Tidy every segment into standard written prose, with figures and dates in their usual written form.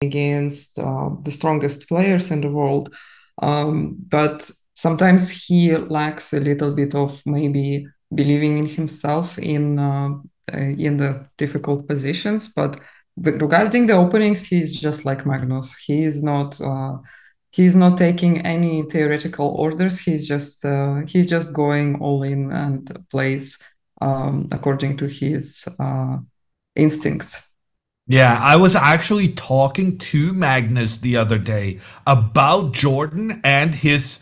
against the strongest players in the world. But sometimes he lacks a little bit of maybe believing in himself in the difficult positions. But regarding the openings, he's just like Magnus. He's not taking any theoretical orders. He's just going all in and plays according to his instincts. Yeah, I was actually talking to Magnus the other day about Jorden and his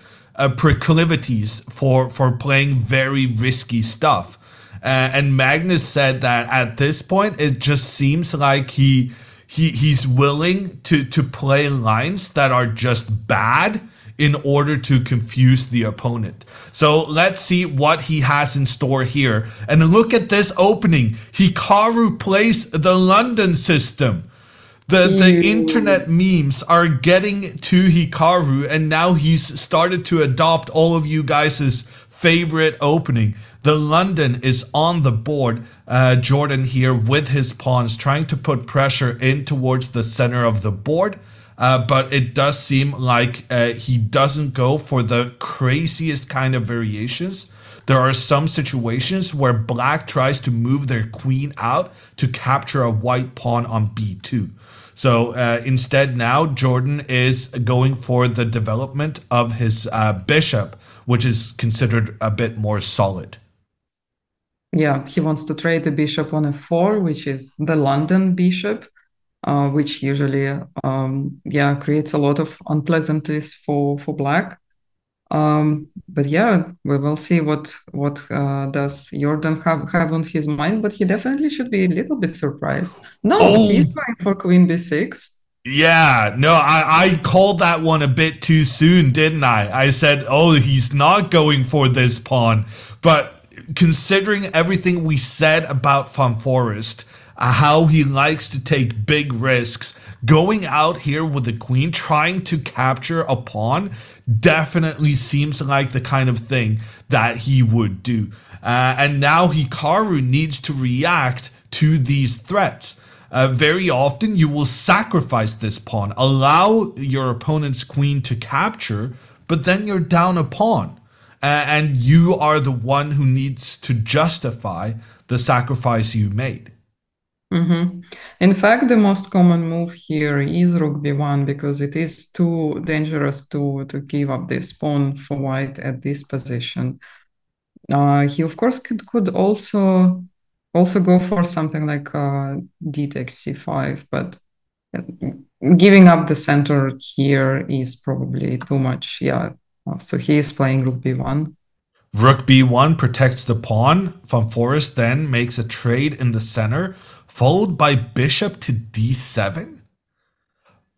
proclivities for playing very risky stuff. And Magnus said that at this point, it just seems like he's willing to play lines that are just bad in order to confuse the opponent. So let's see what he has in store here. And look at this opening. Hikaru plays the London system. The internet memes are getting to Hikaru, and now he's started to adopt all of you guys' favorite opening. The London is on the board. Jorden here with his pawns trying to put pressure in towards the center of the board. But it does seem like he doesn't go for the craziest kind of variations. There are some situations where black tries to move their queen out to capture a white pawn on b2. So instead now Jorden is going for the development of his bishop, which is considered a bit more solid. Yeah, he wants to trade the bishop on f4, which is the London bishop. Which usually creates a lot of unpleasantness for black. But yeah, we will see what does Jorden have on his mind, but he definitely should be a little bit surprised. No, Oh, he's going for queen b6. yeah, no, I called that one a bit too soon, didn't I? I said, oh, he's not going for this pawn. But considering everything we said about Foreest, how he likes to take big risks, going out here with the queen, trying to capture a pawn, definitely seems like the kind of thing that he would do. And now Hikaru needs to react to these threats. Very often you will sacrifice this pawn, allow your opponent's queen to capture, but then you're down a pawn. And you are the one who needs to justify the sacrifice you made. Mm-hmm. In fact, the most common move here is rook b1 because it is too dangerous to give up this pawn for white at this position. He of course could also go for something like d takes c5, but giving up the center here is probably too much. Yeah, so he is playing rook b1. Rook b1 protects the pawn. Foreest then makes a trade in the center, followed by bishop to d7.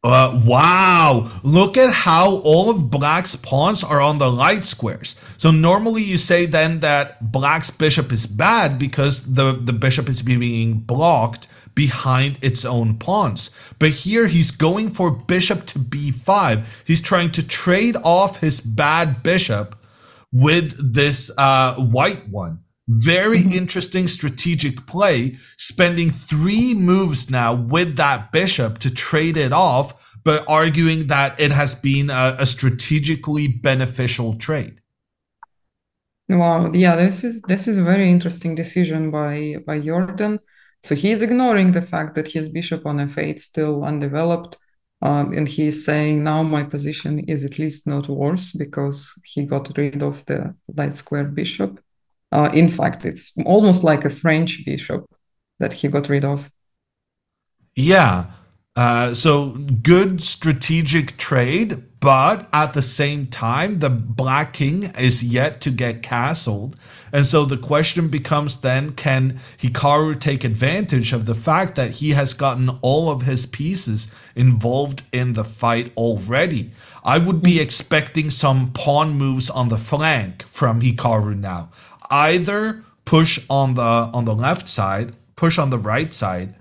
Wow, look at how all of black's pawns are on the light squares. So normally you say then that black's bishop is bad because the bishop is being blocked behind its own pawns. But here he's going for bishop to b5. He's trying to trade off his bad bishop with this white one. Very interesting strategic play, spending 3 moves now with that bishop to trade it off, but arguing that it has been a strategically beneficial trade. Wow, yeah, this is a very interesting decision by Jorden. So he's ignoring the fact that his bishop on f8 still undeveloped, and he's saying now my position is at least not worse because he got rid of the light square bishop. In fact, it's almost like a French bishop that he got rid of. Yeah. So good strategic trade, but at the same time, the black king is yet to get castled. And so the question becomes then, can Hikaru take advantage of the fact that he has gotten all of his pieces involved in the fight already? I would be expecting some pawn moves on the flank from Hikaru now. Either push on the left side, push on the right side,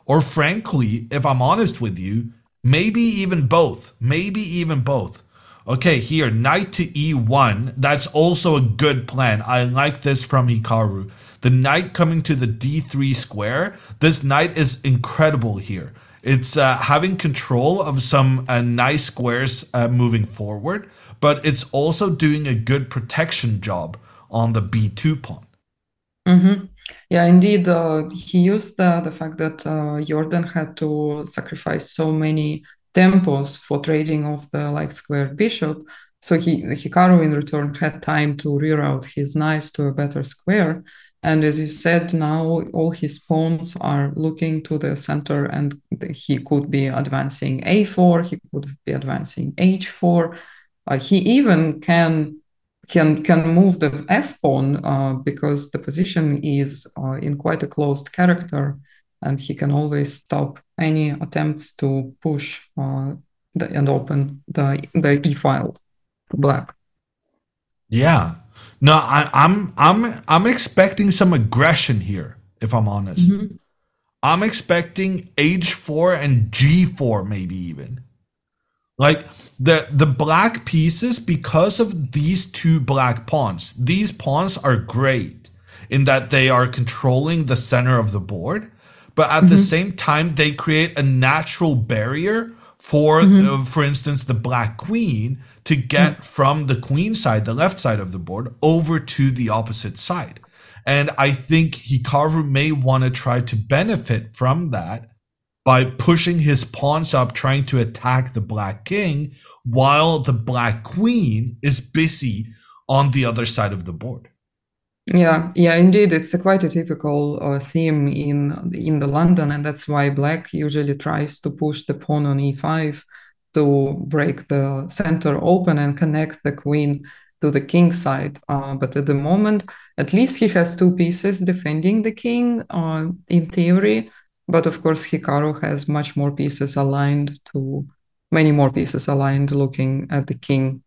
or frankly, if I'm honest with you, maybe even both. Maybe even both. Okay, here, knight to e1. That's also a good plan. I like this from Hikaru. The knight coming to the d3 square. This knight is incredible here. It's having control of some nice squares moving forward, but it's also doing a good protection job on the b2 pawn. Mm-hmm. Yeah, indeed. He used the fact that Jorden had to sacrifice so many tempos for trading off the like squared bishop. So Hikaru in return had time to reroute his knight to a better square. And as you said, now all his pawns are looking to the center, and he could be advancing a4, he could be advancing h4. He even can move the f pawn because the position is in quite a closed character, and he can always stop any attempts to push and open the e file to black. Yeah. No, I'm expecting some aggression here, if I'm honest. Mm-hmm. I'm expecting h4 and g4 maybe even. Like the black pieces, because of these two black pawns, these pawns are great in that they are controlling the center of the board, but at the same time they create a natural barrier for instance, the black queen to get from the queen side, the left side of the board, over to the opposite side. And I think Hikaru may want to try to benefit from that by pushing his pawns up, trying to attack the black king, while the black queen is busy on the other side of the board. Yeah, indeed, it's quite a typical theme in the London, and that's why Black usually tries to push the pawn on e5 to break the center open and connect the queen to the king side. But at the moment, at least he has two pieces defending the king in theory. But of course, Hikaru has much more pieces aligned to many more pieces aligned looking at the king.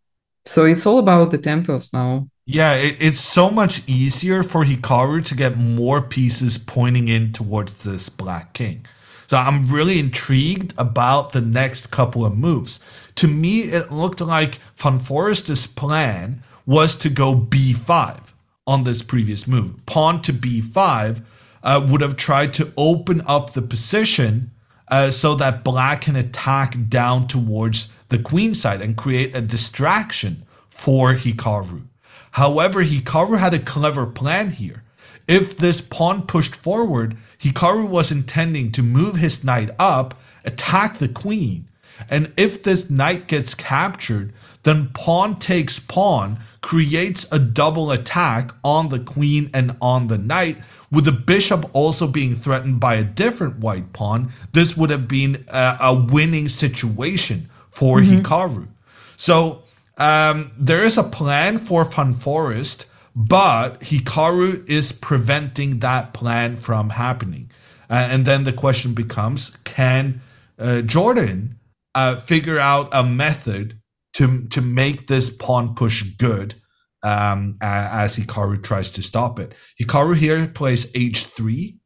So it's all about the tempos now. Yeah, it's so much easier for Hikaru to get more pieces pointing in towards this black king. So I'm really intrigued about the next couple of moves. To me, it looked like Van Foreest's plan was to go b5 on this previous move. Pawn to b5 would have tried to open up the position so that black can attack down towards the queen side and create a distraction for Hikaru. However, Hikaru had a clever plan here. If this pawn pushed forward, Hikaru was intending to move his knight up, attack the queen, and if this knight gets captured, then pawn takes pawn creates a double attack on the queen and on the knight, with the bishop also being threatened by a different white pawn. This would have been a winning situation for Hikaru. So there is a plan for Van Foreest, but Hikaru is preventing that plan from happening. And then the question becomes, can Jorden figure out a method to make this pawn push good as Hikaru tries to stop it? Hikaru here plays h3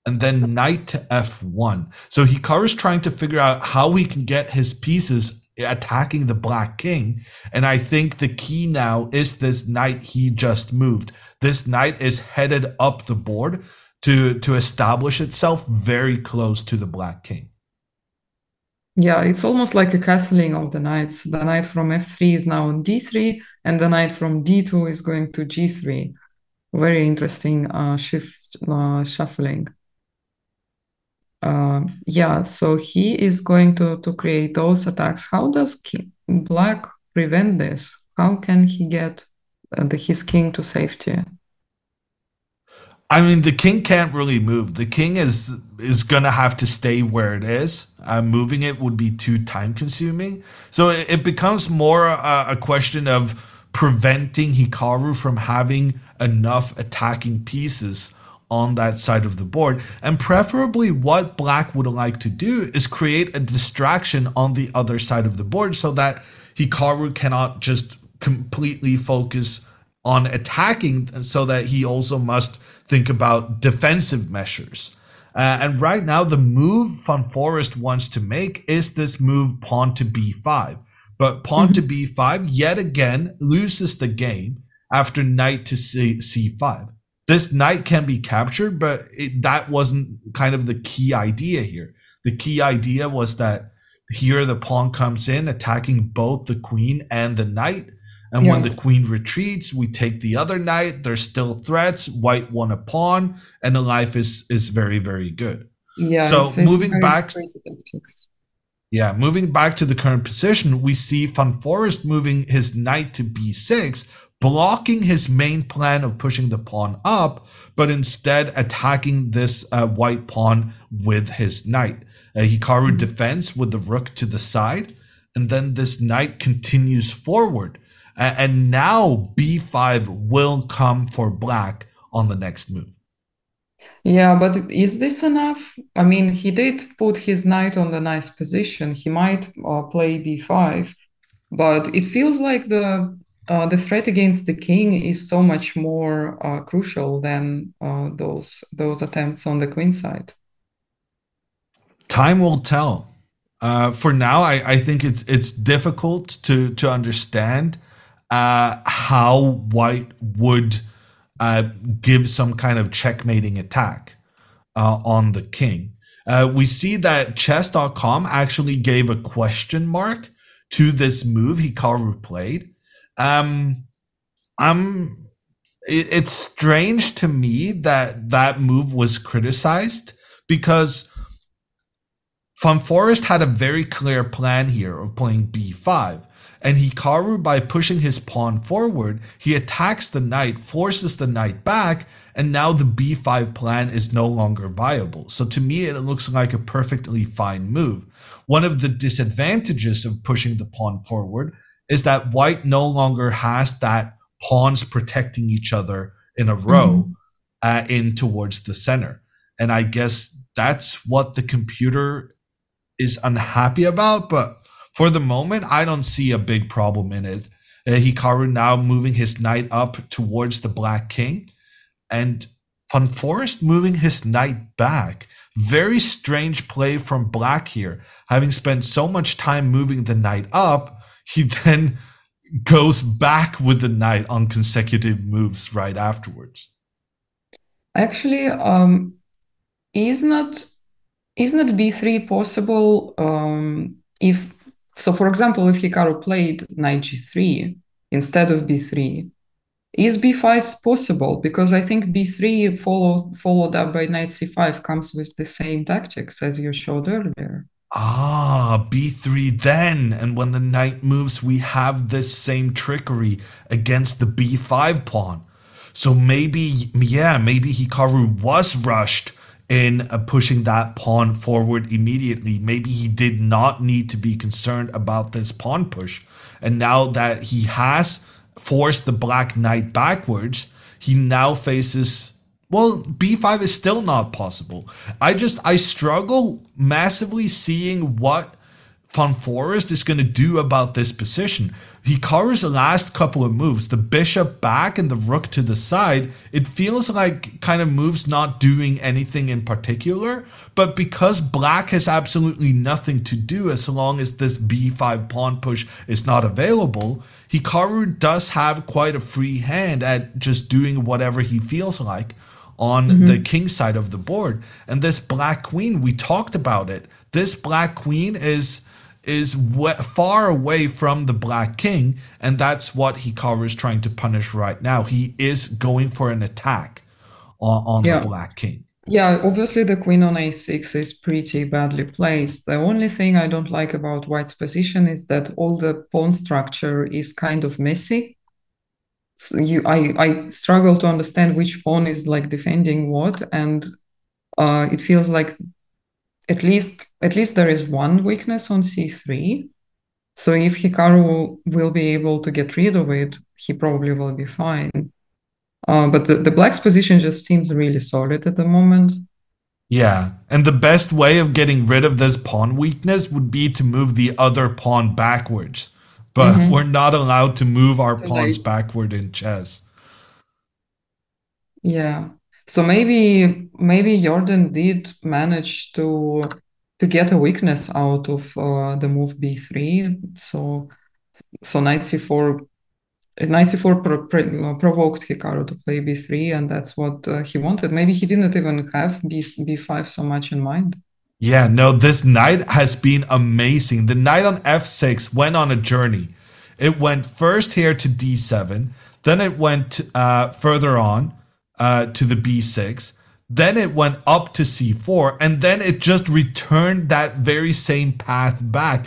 and then knight to f1. So Hikaru's trying to figure out how he can get his pieces attacking the black king, and I think the key now is this knight he just moved. This knight is headed up the board to establish itself very close to the black king. Yeah, it's almost like a castling of the knights. The knight from f3 is now on d3, and the knight from d2 is going to g3. Very interesting shuffling. Yeah, so he is going to create those attacks. How does Black prevent this? How can he get his king to safety? I mean, the king can't really move. The king is gonna have to stay where it is. Moving it would be too time consuming. So it becomes more a question of preventing Hikaru from having enough attacking pieces on that side of the board. And preferably what Black would like to do is create a distraction on the other side of the board so that Hikaru cannot just completely focus on attacking, so that he also must think about defensive measures. And right now, the move Van Foreest wants to make is this move pawn to b5. But pawn to b5 yet again loses the game after knight to c5. This knight can be captured, but that wasn't kind of the key idea here. The key idea was that here the pawn comes in, attacking both the queen and the knight. And when Yeah. the queen retreats, we take the other knight. There's still threats. White won a pawn, and the life is very, very good. Yeah, So it's moving very back, crazy tactics. yeah, moving back to the current position, we see Van Foreest moving his knight to b6, blocking his main plan of pushing the pawn up, but instead attacking this white pawn with his knight. Hikaru Mhm. defends with the rook to the side, and then this knight continues forward. And now b5 will come for black on the next move. Yeah, but is this enough? I mean, he did put his knight on the nice position. He might play b5, but it feels like the threat against the king is so much more crucial than those attempts on the queen side. Time will tell. For now, I think it's difficult to understand how white would uh, give some kind of checkmating attack on the king. We see that chess.com actually gave a question mark to this move Hikaru played. Um, I'm. It's strange to me that that move was criticized because Van Foreest had a very clear plan here of playing b5. And Hikaru, by pushing his pawn forward, he attacks the knight, forces the knight back, and now the b5 plan is no longer viable. So to me, it looks like a perfectly fine move. One of the disadvantages of pushing the pawn forward is that white no longer has that pawns protecting each other in a row Mhm. in towards the center. And I guess that's what the computer is unhappy about, but for the moment, I don't see a big problem in it. Hikaru now moving his knight up towards the black king, and Van Foreest moving his knight back. Very strange play from black here. Having spent so much time moving the knight up, he then goes back with the knight on consecutive moves right afterwards. Actually, is not is not b3 possible if so? For example, if Hikaru played knight g3 instead of b3, is b5 possible? Because I think b3 followed up by knight c5 comes with the same tactics as you showed earlier. Ah, b3 then. And when the knight moves, we have this same trickery against the b5 pawn. So maybe, yeah, maybe Hikaru was rushed in pushing that pawn forward immediately. Maybe he did not need to be concerned about this pawn push. And now that he has forced the black knight backwards, he now faces, well, b5 is still not possible. I struggle massively seeing what Van Foreest is going to do about this position. Hikaru's last couple of moves, the bishop back and the rook to the side, it feels like kind of moves not doing anything in particular. But because black has absolutely nothing to do as long as this b5 pawn push is not available, Hikaru does have quite a free hand at just doing whatever he feels like on the Mhm. king side of the board. And this black queen, we talked about it. This black queen is far away from the black king, and that's what Hikaru is trying to punish right now. He is going for an attack on the Yeah. black king. Yeah, obviously the queen on a6 is pretty badly placed. The only thing I don't like about white's position is that all the pawn structure is kind of messy. So I struggle to understand which pawn is like defending what, and it feels like at least there is one weakness on c3. So if Hikaru will be able to get rid of it, he probably will be fine. But the black's position just seems really solid at the moment. Yeah, and the best way of getting rid of this pawn weakness would be to move the other pawn backwards. But we're Mm-hmm. not allowed to move our Too pawns late. backward in chess. Yeah. So maybe Jordan did manage to get a weakness out of the move b3. So knight c4 provoked Hikaru to play b3, and that's what he wanted. Maybe he didn't even have b5 so much in mind. Yeah, no, this knight has been amazing. The knight on f6 went on a journey. It went first here to d7, then it went further on to the b6, then it went up to c4, and then it just returned that very same path back.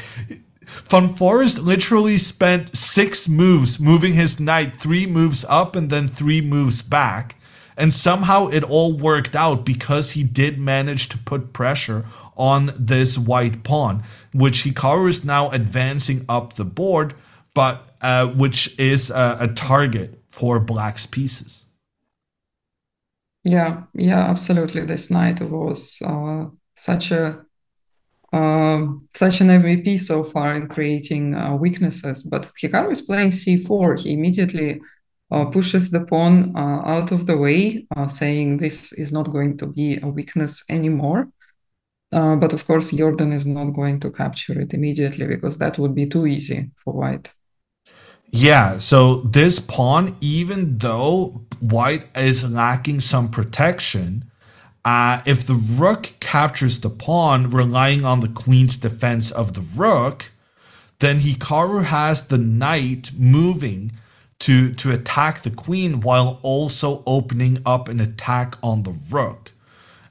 Von Forest literally spent 6 moves moving his knight 3 moves up and then 3 moves back. And somehow it all worked out because he did manage to put pressure on this white pawn, which Hikaru is now advancing up the board, but which is a target for black's pieces. Yeah, yeah, absolutely. This knight was such an MVP so far in creating weaknesses. But Hikaru is playing c4. He immediately pushes the pawn out of the way, saying this is not going to be a weakness anymore. But of course, Jorden is not going to capture it immediately because that would be too easy for white. Yeah, so this pawn, even though white is lacking some protection, if the rook captures the pawn, relying on the queen's defense of the rook, then Hikaru has the knight moving to attack the queen while also opening up an attack on the rook.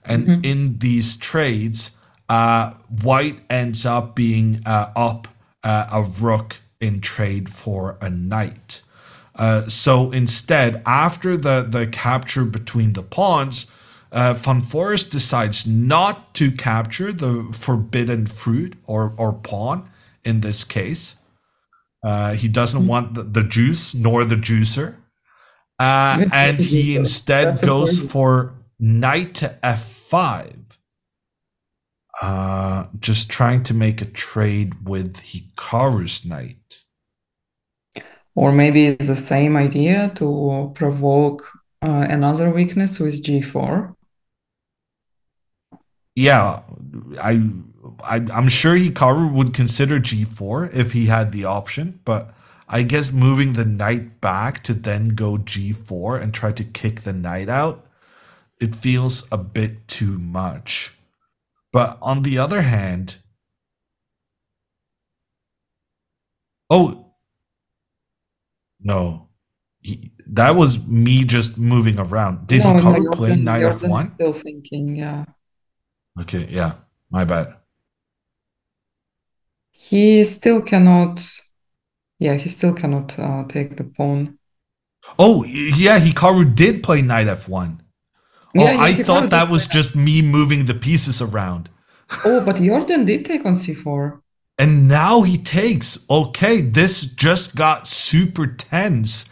And in these trades, white ends up being up a rook in trade for a knight. So instead, after the capture between the pawns, Von Forest decides not to capture the forbidden fruit or pawn in this case. He doesn't want the juice nor the juicer. And he instead That's a goes point. for knight to f5. Just trying to make a trade with Hikaru's knight. Or maybe it's the same idea to provoke another weakness with g4. Yeah, I, I'm sure Hikaru would consider g4 if he had the option, but I guess moving the knight back to then go g4 and try to kick the knight out, it feels a bit too much. But on the other hand, oh no, that was me just moving around. Did No, no, Hikaru play knight Jordan is f1? still thinking, yeah. Okay, yeah, my bad. He still cannot, yeah, he still cannot take the pawn. Oh, yeah, Hikaru did play knight f1. Oh, Yeah, yeah, I Hikaru thought did that play was that. just me moving the pieces around. Oh, but Jordan did take on c4. And now he takes. Okay, this just got super tense.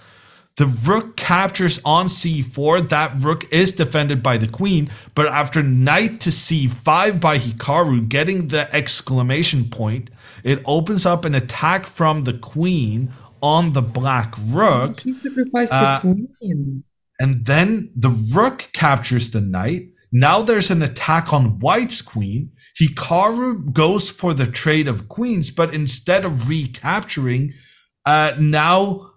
The rook captures on c4. That rook is defended by the queen. But after knight to c5 by Hikaru, getting the exclamation point, it opens up an attack from the queen on the black rook. He sacrificed the queen. And then the rook captures the knight. Now there's an attack on white's queen. Hikaru goes for the trade of queens, but instead of recapturing, now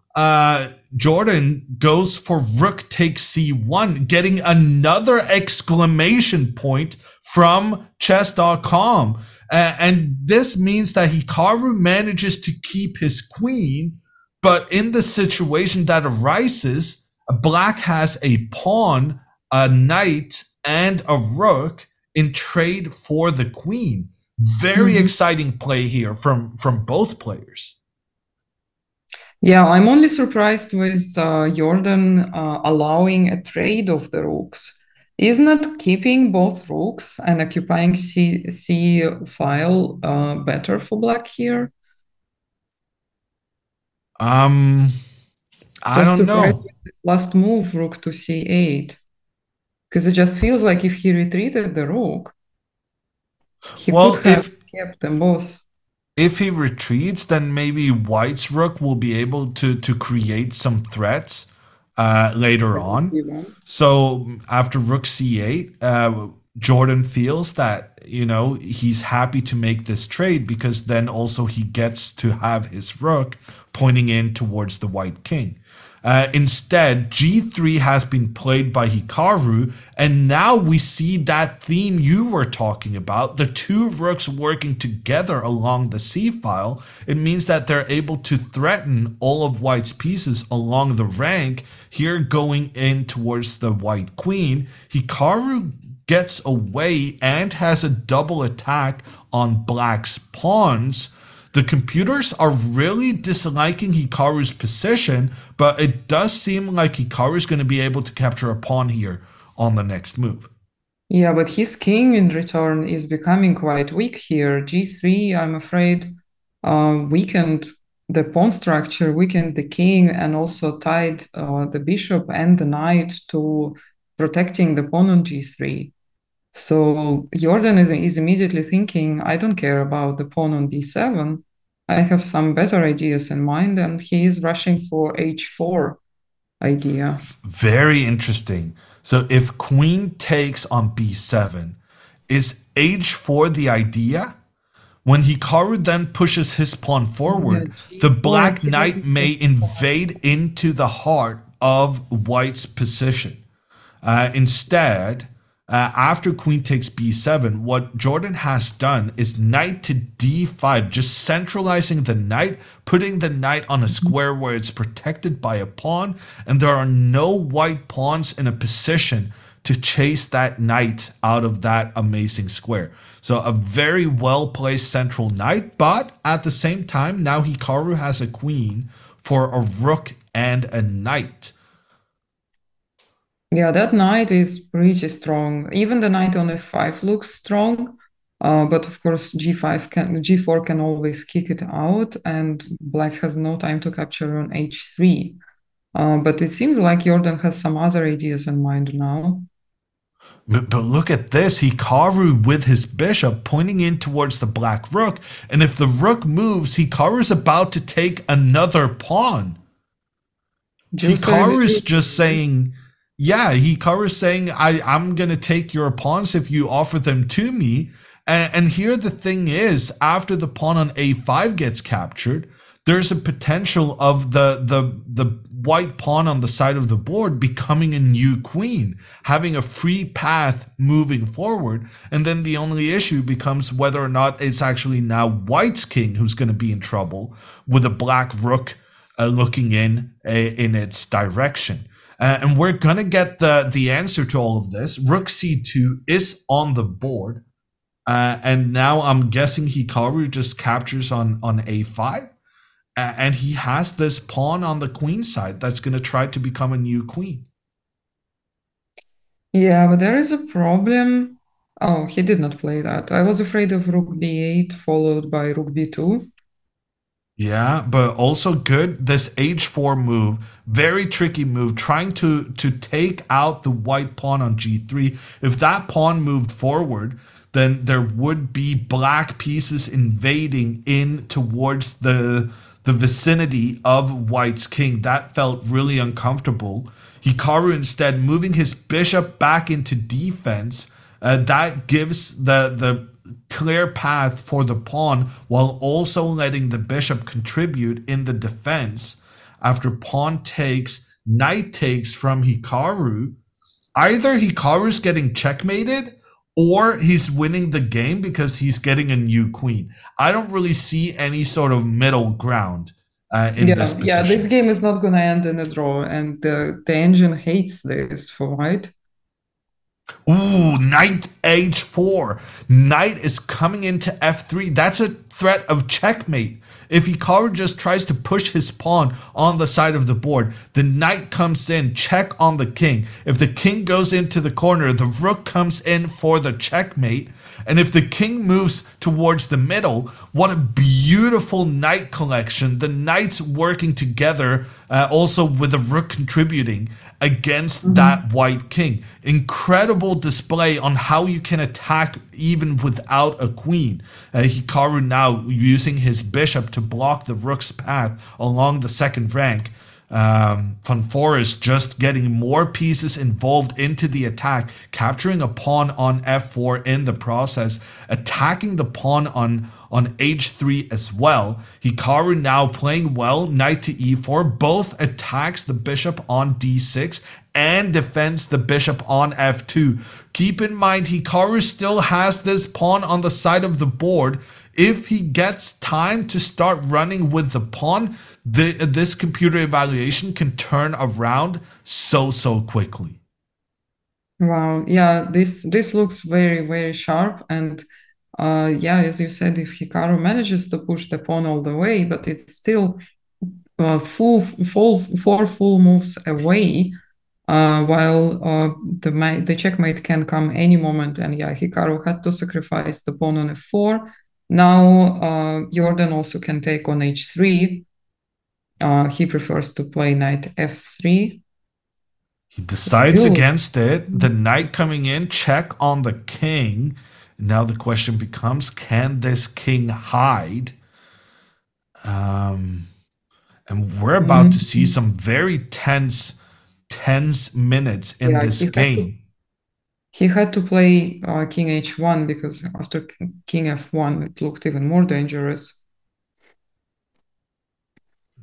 Jorden goes for rook takes c1, getting another exclamation point from chess.com. And this means that Hikaru manages to keep his queen, but in the situation that arises, black has a pawn, a knight, and a rook in trade for the queen. Very exciting play here from both players. Yeah, I'm only surprised with Jordan allowing a trade of the rooks. Is not keeping both rooks and occupying C file better for black here? Um, I Just don't surprised know. with this last move, rook to c8. Because it just feels like if he retreated the rook, he could Well, have kept them both. if he retreats, then maybe white's rook will be able to create some threats later on. So after rook c8, Jorden feels that, he's happy to make this trade because then also he gets to have his rook pointing in towards the white king. Instead, g3 has been played by Hikaru, and now we see that theme you were talking about, the two rooks working together along the c-file. It means that they're able to threaten all of white's pieces along the rank, here going in towards the white queen. Hikaru gets away and has a double attack on black's pawns. The computers are really disliking Hikaru's position, but it does seem like Hikaru is going to be able to capture a pawn here on the next move. Yeah, but his king in return is becoming quite weak here. G3, I'm afraid, weakened the pawn structure, weakened the king, and also tied the bishop and the knight to protecting the pawn on G3. So Jorden is immediately thinking, I don't care about the pawn on b7. I have some better ideas in mind, and he is rushing for h4 idea. Very interesting. So if queen takes on b7, is h4 the idea? When Hikaru then pushes his pawn forward, the black knight may invade into the heart of white's position. Instead, after queen takes b7, what Jorden has done is knight to d5, just centralizing the knight, putting the knight on a square where it's protected by a pawn, and there are no white pawns in a position to chase that knight out of that amazing square. So a very well-placed central knight, but at the same time, now Hikaru has a queen for a rook and a knight. Yeah, that knight is pretty strong. Even the knight on f5 looks strong, but of course g4 can always kick it out, and black has no time to capture on h3. But it seems like Jorden has some other ideas in mind now. But look at this, Hikaru with his bishop pointing in towards the black rook, and if the rook moves, Hikaru's about to take another pawn. Hikaru is just saying... Yeah, Hikaru's saying, I'm going to take your pawns if you offer them to me. And here the thing is, after the pawn on a5 gets captured, there's a potential of the white pawn on the side of the board becoming a new queen, having a free path moving forward. And then the only issue becomes whether or not it's actually now white's king who's going to be in trouble with a black rook looking in its direction. And we're going to get the answer to all of this. Rook c2 is on the board. And now I'm guessing Hikaru just captures on a5. And he has this pawn on the queen side that's going to try to become a new queen. Yeah, but there is a problem. Oh, he did not play that. I was afraid of rook b8 followed by rook b2. Yeah, but also good. This h4 move, very tricky move, trying to take out the white pawn on g3. If that pawn moved forward, then there would be black pieces invading in towards the vicinity of white's king. That felt really uncomfortable. Hikaru instead moving his bishop back into defense. That gives the clear path for the pawn while also letting the bishop contribute in the defense. After pawn takes, knight takes from Hikaru, either Hikaru's getting checkmated or he's winning the game because he's getting a new queen. I don't really see any sort of middle ground in this position. Yeah, this game is not going to end in a draw, and the engine hates this for white. Ooh, knight h4. Knight is coming into f3. That's a threat of checkmate. If Hikaru just tries to push his pawn on the side of the board, the knight comes in, check on the king. If the king goes into the corner, the rook comes in for the checkmate. And if the king moves towards the middle, what a beautiful knight collection. The knights working together, also with the rook contributing against that white king. Incredible display on how you can attack even without a queen. Hikaru now using his bishop to block the rook's path along the second rank. Von Foreest just getting more pieces involved into the attack, capturing a pawn on f4 in the process, attacking the pawn on h3 as well. Hikaru now playing well, knight to e4, both attacks the bishop on d6 and defends the bishop on f2. Keep in mind, Hikaru still has this pawn on the side of the board. If he gets time to start running with the pawn, this computer evaluation can turn around so quickly. Wow, yeah, this looks very, very sharp. And yeah, as you said, if Hikaru manages to push the pawn all the way, but it's still four full moves away, while the checkmate can come any moment. And yeah, Hikaru had to sacrifice the pawn on f4. Now Jorden also can take on h3. He prefers to play knight f3. He decides against it. The knight coming in, check on the king. Now the question becomes, can this king hide? And we're about to see some very tense minutes in this game. He had to play king h1 because after king f1, it looked even more dangerous.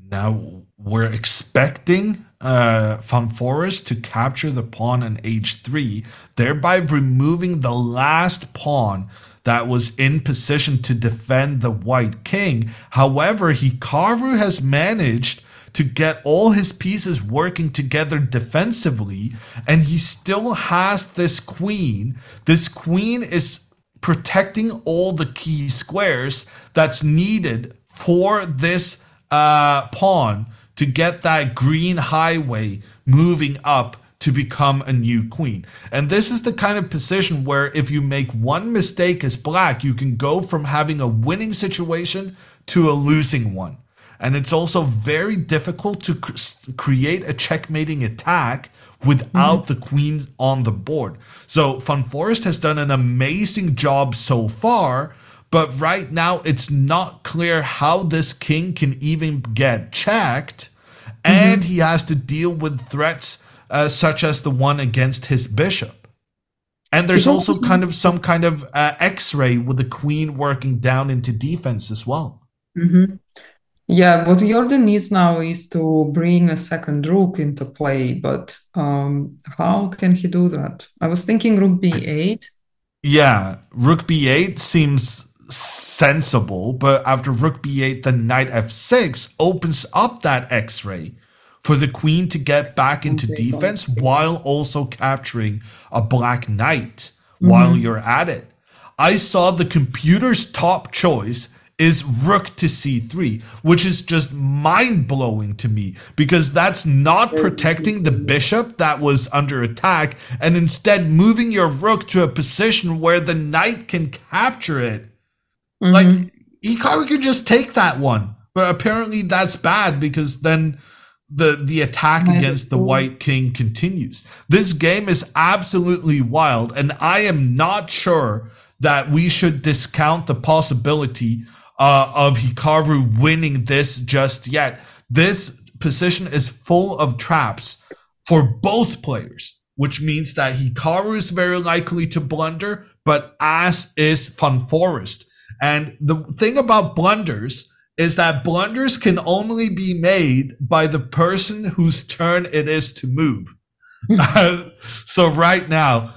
Now we're expecting Von Foreest to capture the pawn on h3, thereby removing the last pawn that was in position to defend the white king. However, Hikaru has managed to get all his pieces working together defensively, and he still has this queen. This queen is protecting all the key squares that's needed for this pawn to get that green highway moving up to become a new queen. And this is the kind of position where if you make one mistake as black, you can go from having a winning situation to a losing one. And it's also very difficult to create a checkmating attack without the queen on the board. So Von Foreest has done an amazing job so far, but right now it's not clear how this king can even get checked. And he has to deal with threats such as the one against his bishop. And there's also some kind of X-ray with the queen working down into defense as well. Yeah, what Jorden needs now is to bring a second rook into play, but how can he do that? I was thinking rook b8. Yeah, rook b8 seems sensible, but after rook b8, the knight f6 opens up that X-ray for the queen to get back into defense while also capturing a black knight while you're at it. I saw the computer's top choice is rook to c3, which is just mind-blowing to me because that's not protecting the bishop that was under attack and instead moving your rook to a position where the knight can capture it. Like, Hikaru could just take that one, but apparently that's bad because then the attack against the white king continues. This game is absolutely wild, and I am not sure that we should discount the possibility of Hikaru winning this just yet. This position is full of traps for both players, which means that Hikaru is very likely to blunder, but as is Von Foreest. And the thing about blunders is that blunders can only be made by the person whose turn it is to move. So right now,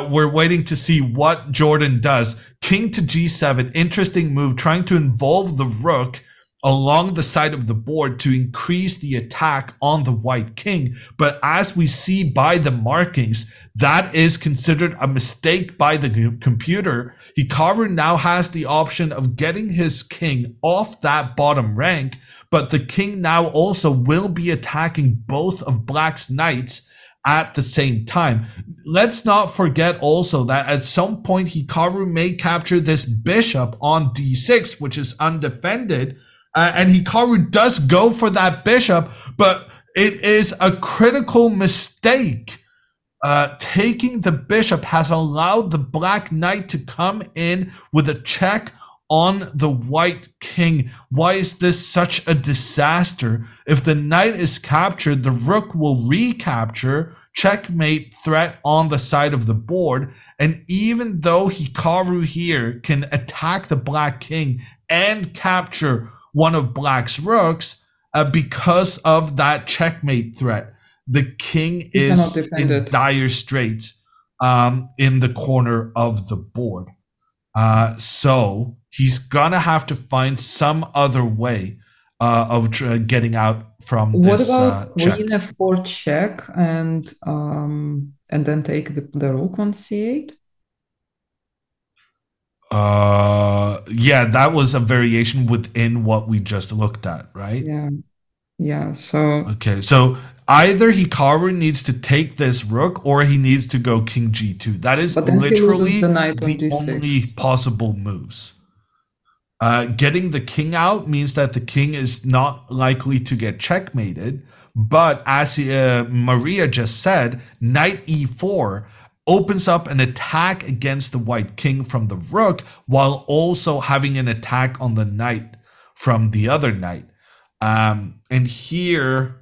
we're waiting to see what Jorden does. King to g7, interesting move, trying to involve the rook along the side of the board to increase the attack on the white king. But as we see by the markings, that is considered a mistake by the computer. Hikaru now has the option of getting his king off that bottom rank, but the king now also will be attacking both of black's knights at the same time. Let's not forget also that at some point Hikaru may capture this bishop on d6, which is undefended, and Hikaru does go for that bishop, but it is a critical mistake. Taking the bishop has allowed the black knight to come in with a check on the white king. Why is this such a disaster? If the knight is captured, the rook will recapture, checkmate threat on the side of the board. And even though Hikaru here can attack the black king and capture one of black's rooks, because of that checkmate threat, the king You cannot is defend in it. dire straits in the corner of the board. So he's gonna have to find some other way of getting out from What this about check. queen f4 check and then take the rook on c8? Yeah, that was a variation within what we just looked at, right? Yeah, yeah. So, Okay, so either Hikaru needs to take this rook or he needs to go king g2. That is but then he loses the literally knight on the only d6. possible moves. Getting the king out means that the king is not likely to get checkmated. But as Maria just said, knight e4 opens up an attack against the white king from the rook while also having an attack on the knight from the other knight. And here,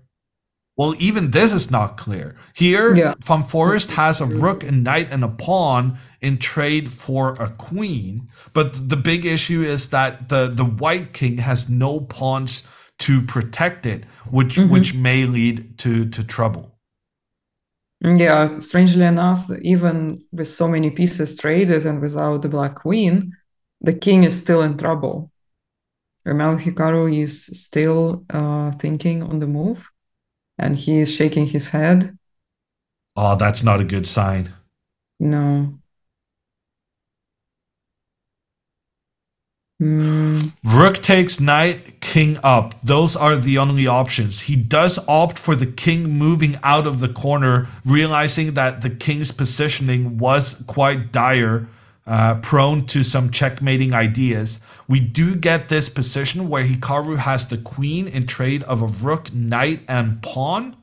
well, even this is not clear. Here, Yeah. Van Foreest has a rook, a knight, and a pawn in trade for a queen. But the big issue is that the white king has no pawns to protect it, which may lead to trouble. Yeah, strangely enough, even with so many pieces traded and without the black queen, the king is still in trouble. Remember, Hikaru is still thinking on the move, and he is shaking his head. Oh, that's not a good sign. No. Rook takes knight, king up. Those are the only options. He does opt for the king moving out of the corner, realizing that the king's positioning was quite dire, prone to some checkmating ideas. We do get this position where Hikaru has the queen in trade of a rook, knight, and pawn.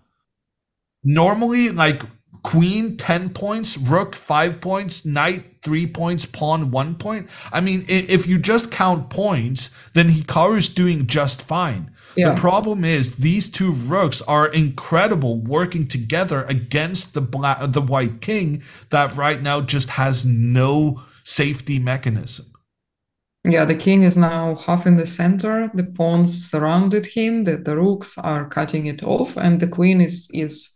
Normally, like queen 10 points, rook 5 points, knight 3 points, pawn 1 point. I mean, if you just count points, then Hikaru's doing just fine. Yeah. The problem is these two rooks are incredible working together against the white king that right now just has no safety mechanism. Yeah, the king is now half in the center. The pawns surrounded him. The rooks are cutting it off, and the queen is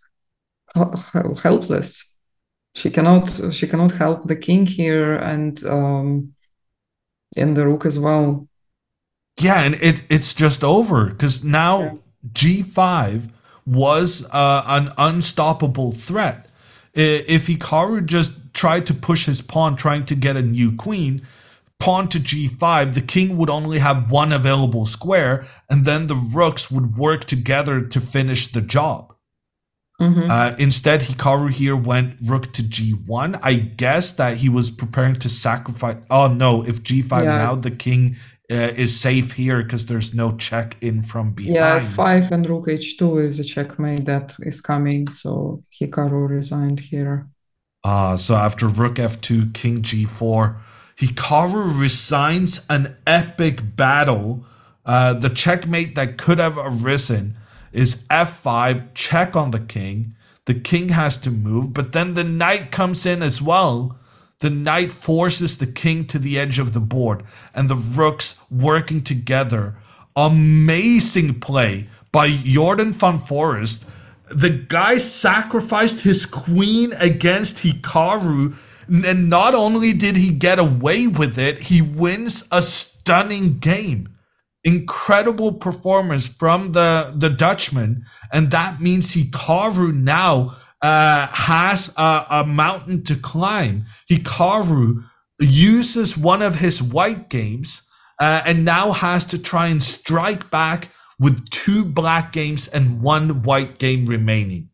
helpless. She cannot help the king here, and the rook as well. Yeah, and it's just over because now g5 was an unstoppable threat. If Hikaru just tried to push his pawn, trying to get a new queen, pawn to g5, the king would only have one available square, and then the rooks would work together to finish the job. Instead, Hikaru here went rook to g1. I guess that he was preparing to sacrifice. Oh no, if g5 now, the king is safe here because there's no check in from behind. Yeah, f5 and rook h2 is a checkmate that is coming, so Hikaru resigned here. So after rook f2, king g4, Hikaru resigns an epic battle. The checkmate that could have arisen is f5, check on the king. The king has to move, but then the knight comes in as well. The knight forces the king to the edge of the board, and the rooks working together. Amazing play by Jorden van Foreest. The guy sacrificed his queen against Hikaru, and not only did he get away with it, he wins a stunning game. Incredible performance from the Dutchman, and that means Hikaru now has a mountain to climb. Hikaru uses one of his white games and now has to try and strike back with 2 black games and 1 white game remaining.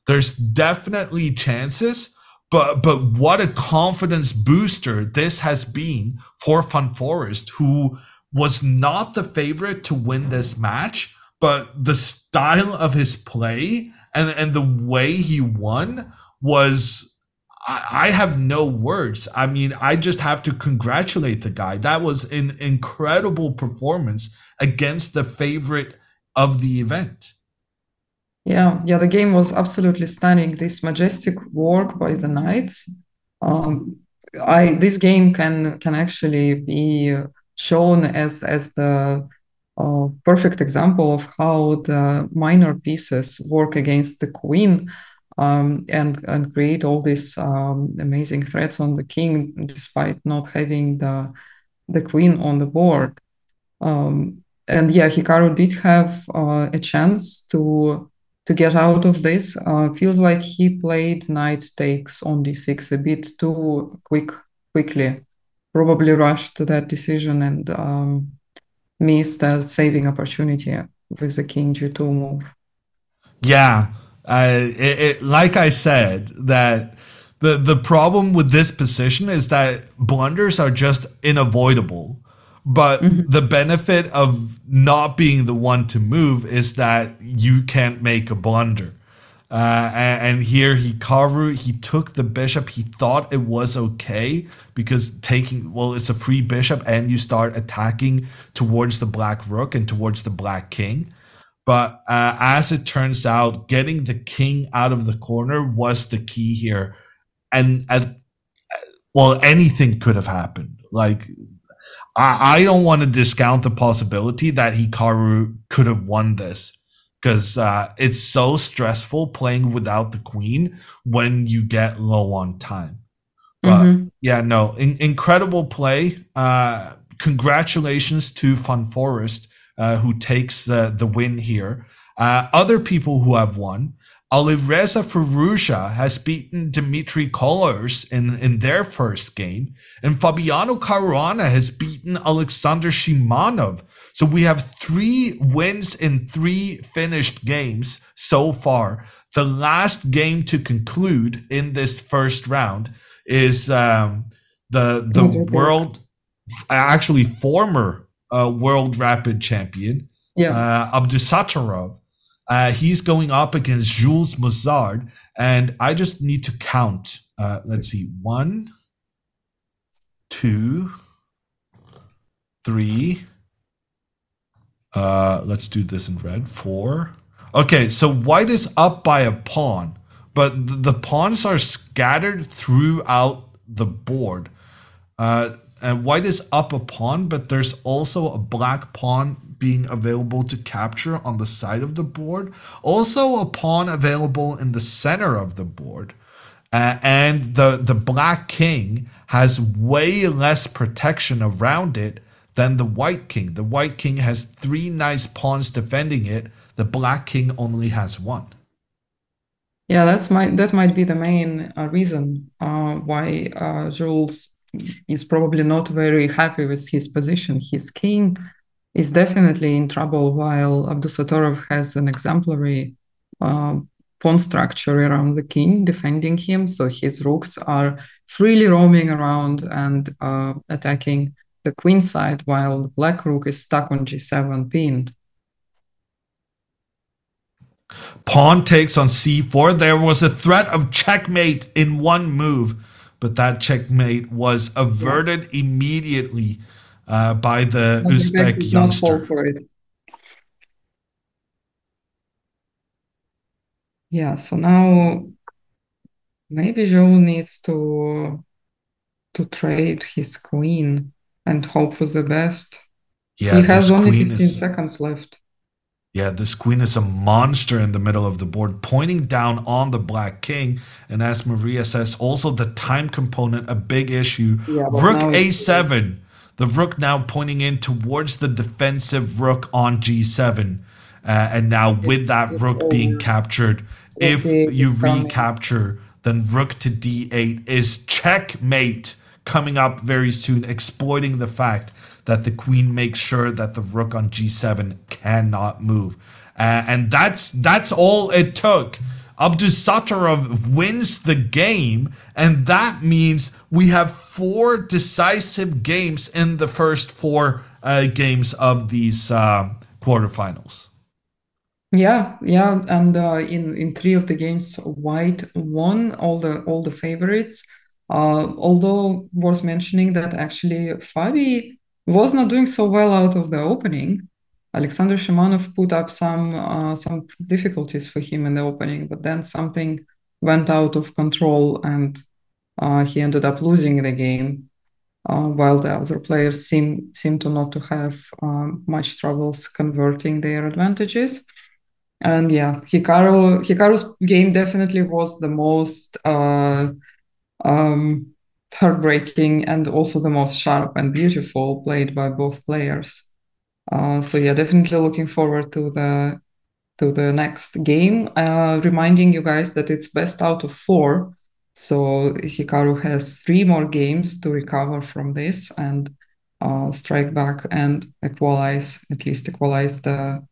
There's definitely chances, but what a confidence booster this has been for Van Foreest, who was not the favorite to win this match, but the style of his play and the way he won was I have no words. I mean, I just have to congratulate the guy. That was an incredible performance against the favorite of the event. Yeah, the game was absolutely stunning. This majestic work by the knights. Um, I this game can actually be shown as the perfect example of how the minor pieces work against the queen, and create all these amazing threats on the king, despite not having the queen on the board. And yeah, Hikaru did have a chance to get out of this. Feels like he played knight takes on d6 a bit too quickly. Probably rushed to that decision and missed a saving opportunity with the king g2 move. Yeah, like I said, that the problem with this position is that blunders are just unavoidable. But Mhm. the benefit of not being the one to move is that you can't make a blunder. And here Hikaru, he took the bishop. He thought it was okay because taking, well, it's a free bishop and you start attacking towards the black rook and towards the black king. But as it turns out, getting the king out of the corner was the key here. And well, anything could have happened. Like, I don't want to discount the possibility that Hikaru could have won this because it's so stressful playing without the queen when you get low on time. But Mhm. yeah, no, incredible play. Congratulations to Foreest, who takes the win here. Other people who have won. Alireza Firouzja has beaten Dmitry Kollars in their first game, and Fabiano Caruana has beaten Alexander Shimanov. So we have 3 wins in 3 finished games so far. The last game to conclude in this first round is the Dmitry Kirk. world, actually former world rapid champion, Yeah. Abdusatorov. He's going up against Jules Mazard, and I just need to count. Let's see, 1, 2, 3. Let's do this in red. 4. Okay, so white is up by a pawn, but the pawns are scattered throughout the board. And white is up a pawn, but there's also a black pawn being available to capture on the side of the board. Also, a pawn available in the center of the board. And the black king has way less protection around it than the white king. The white king has 3 nice pawns defending it. The black king only has 1. Yeah, that might be the main reason why Jules is probably not very happy with his position. His king is definitely in trouble, while Abdusatorov has an exemplary uh, pawn structure around the king defending him. So his rooks are freely roaming around and attacking the queen side, while the black rook is stuck on g7 pinned. Pawn takes on c4. There was a threat of checkmate in one move, but that checkmate was Yeah, averted immediately by the Nazarbayev Uzbek did not fall youngster. for it. Yeah, so now maybe Joe needs to trade his queen and hope for the best. He Yeah, has this only queen 15 is seconds left. Yeah, this queen is a monster in the middle of the board, pointing down on the black king. And as Maria says, also the time component, a big issue. Yeah, but Rook now it's too late. a7. The rook now pointing in towards the defensive rook on g7. And now with that It's rook being over. captured, Rook if d8 you is coming. recapture, then rook to d8 is checkmate coming up very soon, exploiting the fact that the queen makes sure that the rook on g7 cannot move. And that's all it took. Abdusatorov wins the game, and that means we have 4 decisive games in the first 4 games of these quarterfinals. Yeah, and in three of the games, White won all the favorites. Although worth mentioning that actually Fabi was not doing so well out of the opening. Alexander Shimanov put up some difficulties for him in the opening, but then something went out of control and he ended up losing the game. While the other players seem to not to have much troubles converting their advantages. And yeah, Hikaru's game definitely was the most um, heartbreaking and also the most sharp and beautiful played by both players. So yeah, definitely looking forward to the next game. Reminding you guys that it's best out of four. So Hikaru has three more games to recover from this and strike back and equalize, at least equalize the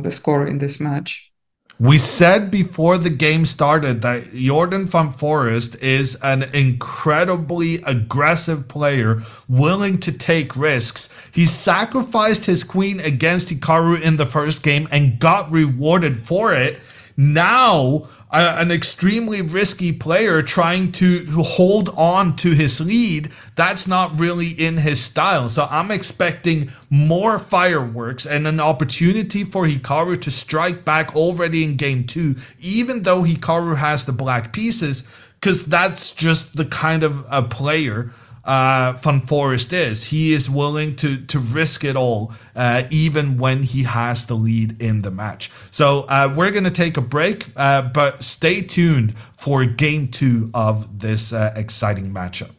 score in this match. We said before the game started that Jorden from Foreest is an incredibly aggressive player, willing to take risks. He sacrificed his queen against Hikaru in the first game and got rewarded for it. Now, an extremely risky player trying to hold on to his lead, that's not really in his style. So I'm expecting more fireworks and an opportunity for Hikaru to strike back already in game two, even though Hikaru has the black pieces, because that's just the kind of a player Van Forest is. He is willing to risk it all, even when he has the lead in the match. So we're going to take a break, but stay tuned for game two of this exciting matchup.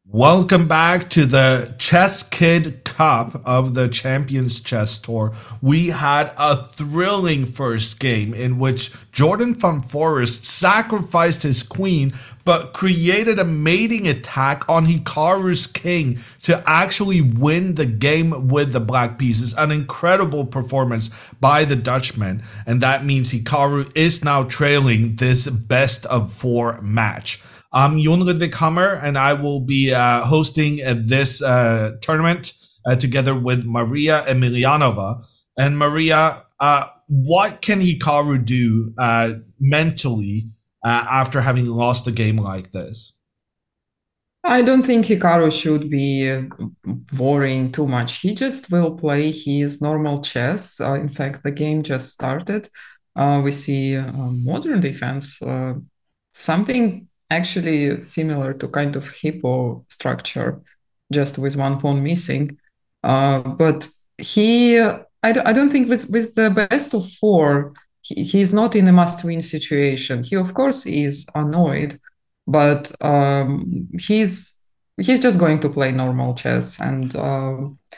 Welcome back to the ChessKid Cup of the Champions Chess Tour. We had a thrilling first game in which Jorden from Foreest sacrificed his queen but created a mating attack on Hikaru's king to actually win the game with the black pieces. An incredible performance by the Dutchman, and that means Hikaru is now trailing this best of four match. I'm Jon Ludwig Hammer, and I will be hosting this tournament together with Maria Emilianova. And Maria, what can Hikaru do mentally after having lost a game like this? I don't think Hikaru should be worrying too much. He just will play his normal chess. In fact, the game just started. We see modern defense, something actually similar to kind of hippo structure, just with one pawn missing. But I don't think with the best of four, he's not in a must-win situation. He, of course, is annoyed, but he's just going to play normal chess and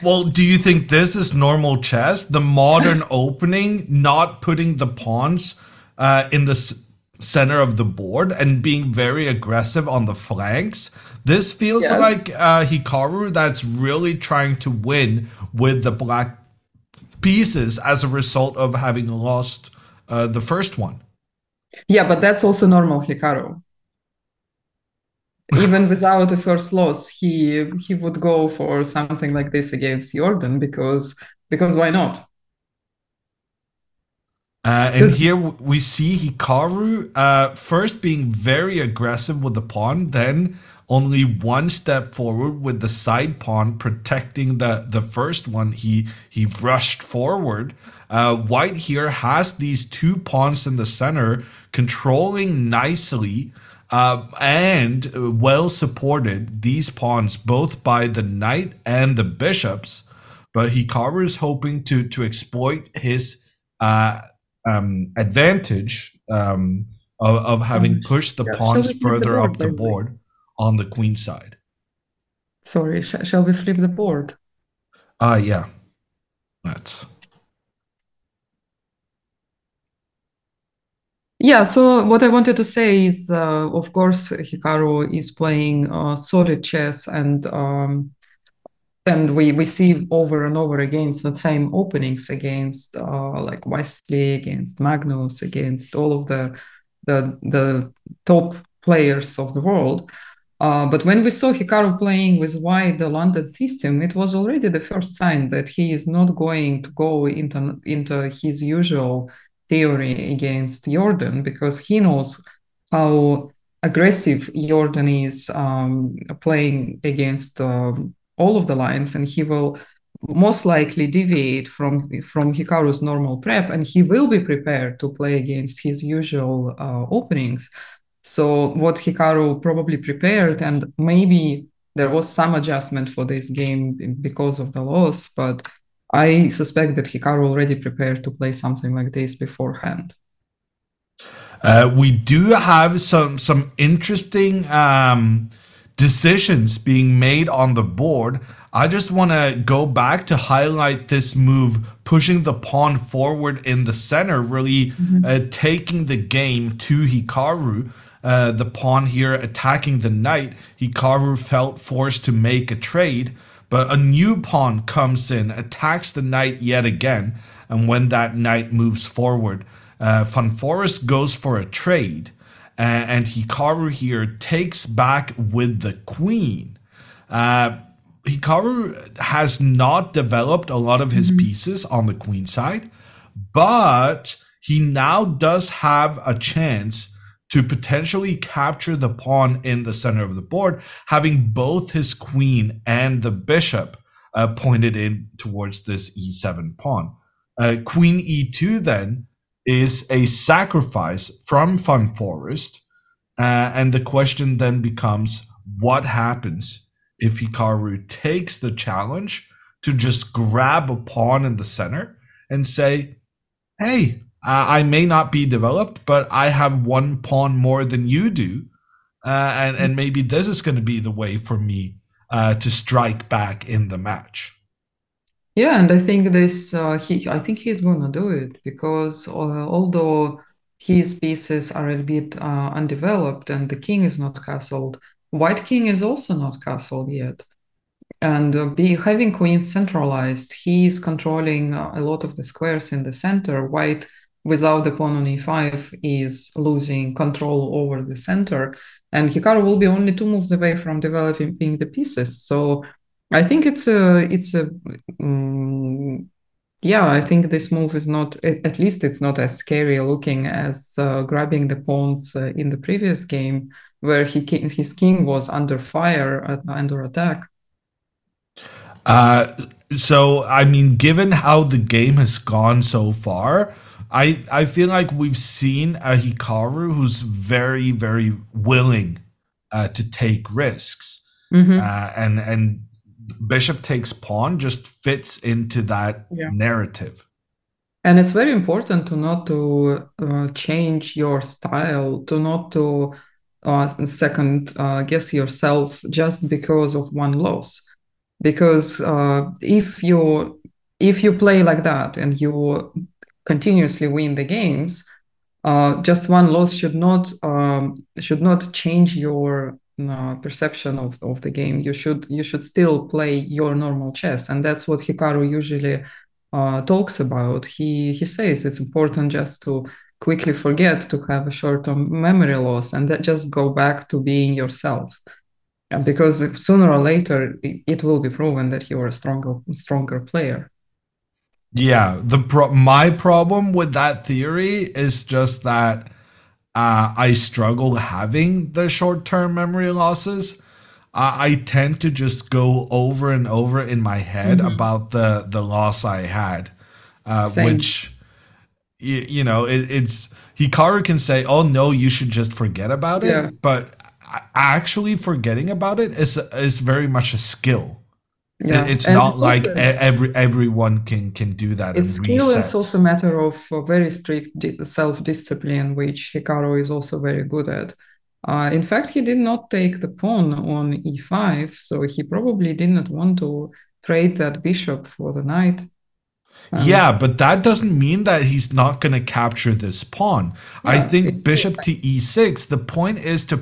Well, do you think this is normal chess? The modern opening, not putting the pawns in the center of the board and being very aggressive on the flanks. This feels yes. like Hikaru that's really trying to win with the black pieces as a result of having lost the first one. Yeah, but that's also normal Hikaru. Even without a first loss, he would go for something like this against Jorden because why not? And here we see Hikaru first being very aggressive with the pawn, then only one step forward with the side pawn protecting the first one. He rushed forward. White here has these two pawns in the center, controlling nicely and well supported these pawns both by the knight and the bishops. But Hikaru is hoping to exploit his advantage of having pushed the pawns further up the board on the queen side. Sorry, shall we flip the board? Yeah. Let's. Yeah, so what I wanted to say is, of course, Hikaru is playing solid chess, and we see over and over against the same openings against like Wesley, against Magnus, against all of the top players of the world. But when we saw Hikaru playing with white the London system, it was already the first sign that he is not going to go into his usual theory against Jorden, because he knows how aggressive Jorden is playing against all of the lines, and he will most likely deviate from Hikaru's normal prep, and he will be prepared to play against his usual openings. So what Hikaru probably prepared, and maybe there was some adjustment for this game because of the loss, but I suspect that Hikaru already prepared to play something like this beforehand. We do have some interesting decisions being made on the board. I just want to go back to highlight this move, pushing the pawn forward in the center, really taking the game to Hikaru. The pawn here attacking the knight. Hikaru felt forced to make a trade, but a new pawn comes in, attacks the knight yet again, and when that knight moves forward, Van Foreest goes for a trade, and Hikaru here takes back with the queen. Hikaru has not developed a lot of his pieces on the queen side, but he now does have a chance to potentially capture the pawn in the center of the board, having both his queen and the bishop pointed in towards this e7 pawn. Queen e2 then is a sacrifice from Van Foreest, and the question then becomes, what happens if Hikaru takes the challenge to just grab a pawn in the center and say, hey, I may not be developed, but I have one pawn more than you do. and maybe this is going to be the way for me to strike back in the match. Yeah, and I think I think he's gonna do it because although his pieces are a bit undeveloped and the king is not castled, white king is also not castled yet. And having queen centralized, he is controlling a lot of the squares in the center. White, without the pawn on e5, is losing control over the center. And Hikaru will be only two moves away from developing the pieces. So I think um, yeah, I think this move is not, at least it's not as scary looking as grabbing the pawns in the previous game, where his king was under fire, under attack. Uh, so I mean, given how the game has gone so far, I feel like we've seen a Hikaru who's very willing to take risks, Hmm. and bishop takes pawn just fits into that Yeah. narrative. And it's very important to not to change your style, to not to second guess yourself just because of one loss. Because if you play like that and you continuously win the games, just one loss should not change your perception of the game. You should still play your normal chess, and that's what Hikaru usually talks about. He says it's important just to quickly forget, to have a short-term memory loss, and that just go back to being yourself. Because sooner or later it will be proven that you are a stronger player. Yeah, my problem with that theory is just that I struggle having the short term memory losses. I tend to just go over and over in my head Mhm. about the loss I had, Same. which you know it's Hikaru can say, "Oh no, you should just forget about Yeah. it," but actually forgetting about it is very much a skill. Yeah. It's And not it's like also everyone can do that it's and skill, and it's reset. also a matter of very strict self-discipline, which Hikaru is also very good at. In fact, he did not take the pawn on e5, so he probably did not want to trade that bishop for the knight. And Yeah, but that doesn't mean that he's not going to capture this pawn. I yeah, think it's still bishop to e6, the point is to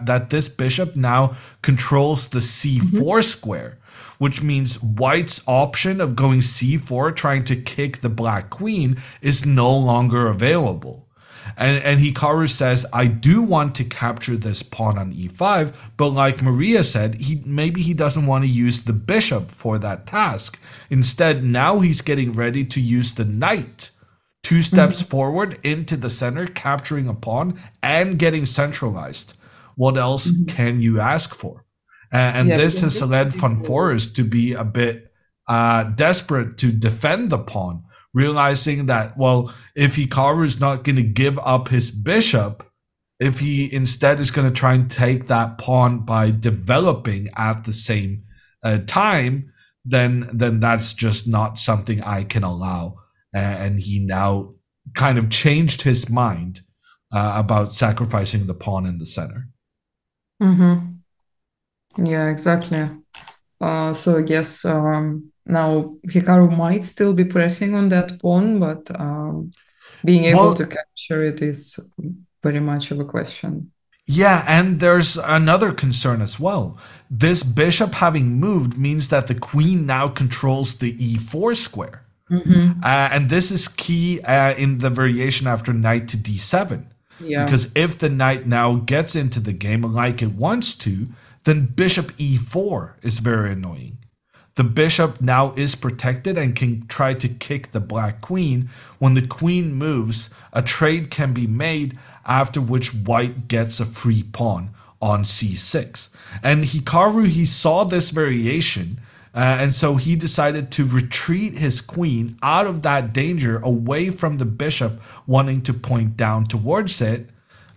that this bishop now controls the fine. c4 square, which means white's option of going c4 trying to kick the black queen is no longer available. And Hikaru says, I do want to capture this pawn on e5, but like Maria said, maybe he doesn't want to use the bishop for that task. Instead, now he's getting ready to use the knight. Two steps Mhm. forward into the center, capturing a pawn and getting centralized. What else Mhm. can you ask for? And Yeah, this because has this is led big Van balls. Forest to be a bit desperate to defend the pawn, realizing that, well, if Hikaru is not going to give up his bishop, if he instead is going to try and take that pawn by developing at the same time, then that's just not something I can allow. And he now kind of changed his mind about sacrificing the pawn in the center. Hmm. Yeah, exactly. So I guess now Hikaru might still be pressing on that pawn, but being able to Well, capture it is very much of a question. yeah, and there's another concern as well. This bishop having moved means that the queen now controls the e4 square. Hmm. And this is key in the variation after knight to d7. Yeah. Because if the knight now gets into the game like it wants to, then bishop e4 is very annoying. The bishop now is protected and can try to kick the black queen. When the queen moves, a trade can be made, after which white gets a free pawn on c6. And Hikaru, he saw this variation, and so he decided to retreat his queen out of that danger away from the bishop wanting to point down towards it,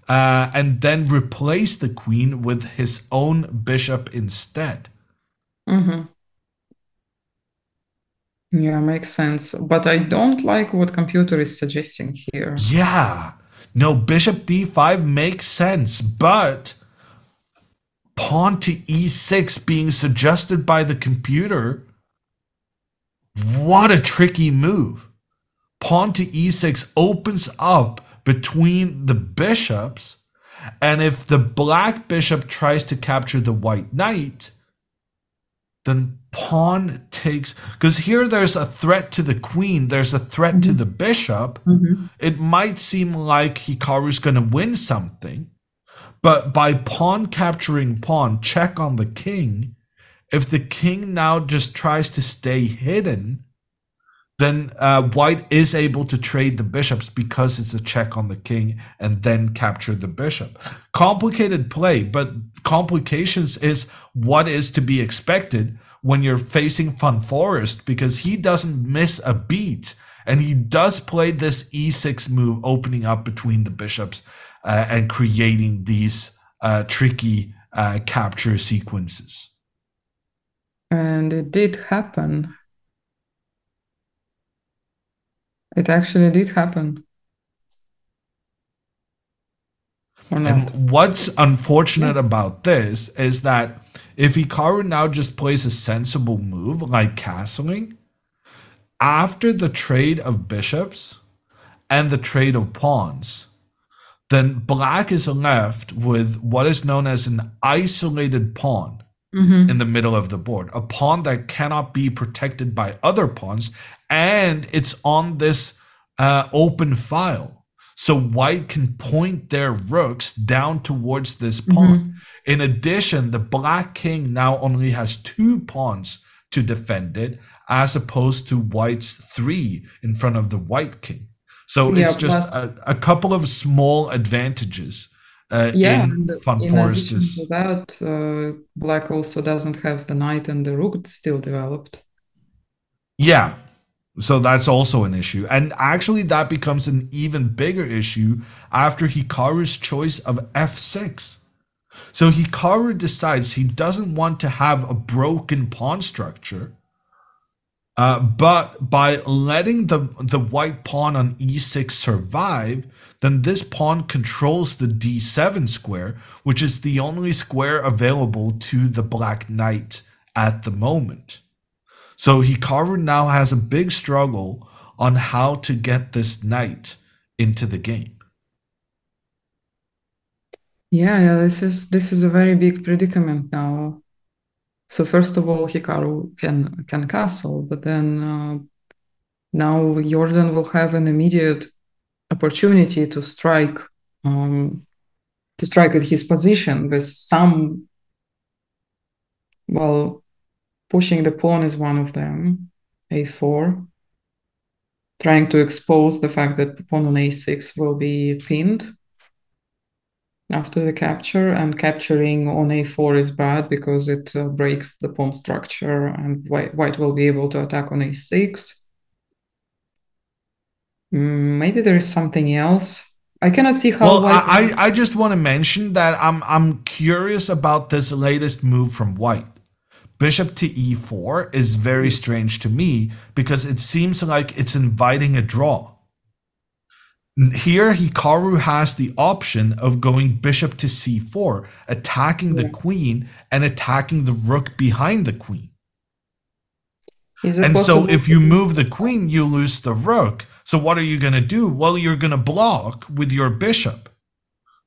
and then replace the queen with his own bishop instead. Hmm. Yeah, makes sense. But I don't like what computer is suggesting here. Yeah. No, bishop d5 makes sense, but pawn to e6 being suggested by the computer. What a tricky move. Pawn to e6 opens up between the bishops, and if the black bishop tries to capture the white knight, then pawn takes, because here there's a threat to the queen, there's a threat to the bishop. It might seem like Hikaru's going to win something, but by pawn capturing pawn, check on the king, if the king now just tries to stay hidden, then white is able to trade the bishops because it's a check on the king and then capture the bishop. Complicated play, but complications is what is to be expected when you're facing Foreest, because he doesn't miss a beat, and he does play this e6 move, opening up between the bishops and creating these tricky capture sequences. And it did happen. It actually did happen. Or not. And what's unfortunate about this is that if Hikaru now just plays a sensible move like castling, after the trade of bishops and the trade of pawns, then black is left with what is known as an isolated pawn in the middle of the board, a pawn that cannot be protected by other pawns, and it's on this open file. So white can point their rooks down towards this pawn. In addition, the black king now only has 2 pawns to defend it, as opposed to white's 3 in front of the white king. So it's just a couple of small advantages in Foreest. In addition to that, black also doesn't have the knight and the rook still developed. Yeah, so that's also an issue. And actually that becomes an even bigger issue after Hikaru's choice of f6. So Hikaru decides he doesn't want to have a broken pawn structure, but by letting the white pawn on e6 survive, then this pawn controls the d7 square, which is the only square available to the black knight at the moment. So Hikaru now has a big struggle on how to get this knight into the game. Yeah, this is a very big predicament now. So first of all, Hikaru can castle, but then now Jorden will have an immediate opportunity to strike at his position with some, well, pushing the pawn is one of them, a4, trying to expose the fact that the pawn on a6 will be pinned after the capture, and capturing on a4 is bad because it breaks the pawn structure, and white will be able to attack on a6. Maybe there is something else. I cannot see how. Well, I just want to mention that I'm curious about this latest move from white. Bishop to e4 is very strange to me because it seems like it's inviting a draw. Here, Hikaru has the option of going bishop to c4, attacking the queen and attacking the rook behind the queen. And so if you move the queen, you lose the rook. So what are you going to do? Well, you're going to block with your bishop.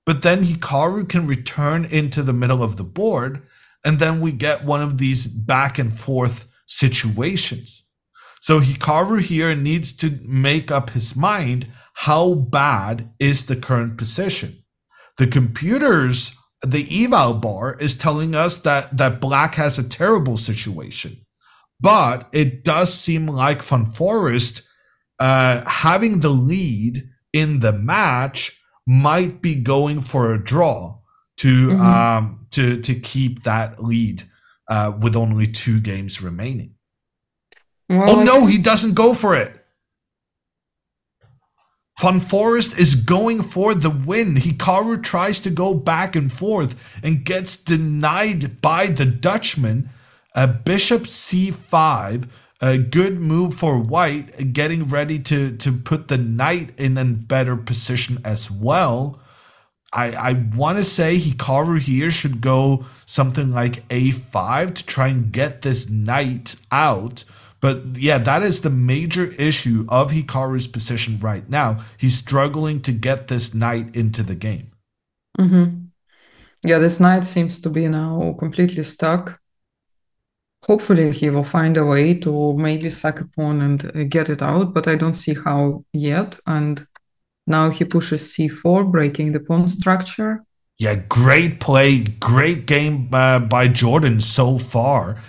But then Hikaru can return into the middle of the board, and then we get one of these back and forth situations. So Hikaru here needs to make up his mind, how bad is the current position? The computers, the eval bar is telling us that black has a terrible situation. But it does seem like Foreest having the lead in the match might be going for a draw to keep that lead with only 2 games remaining. Well, oh no, he doesn't go for it. Foreest is going for the win. Hikaru tries to go back and forth and gets denied by the Dutchman. Bishop c5, a good move for white, getting ready to put the knight in a better position as well. I want to say Hikaru here should go something like a5 to try and get this knight out. But yeah, that is the major issue of Hikaru's position right now. He's struggling to get this knight into the game. Yeah, this knight seems to be now completely stuck. Hopefully, he will find a way to maybe sack a pawn and get it out, but I don't see how yet. And now he pushes c4, breaking the pawn structure. Yeah, great play, great game by Jorden so far.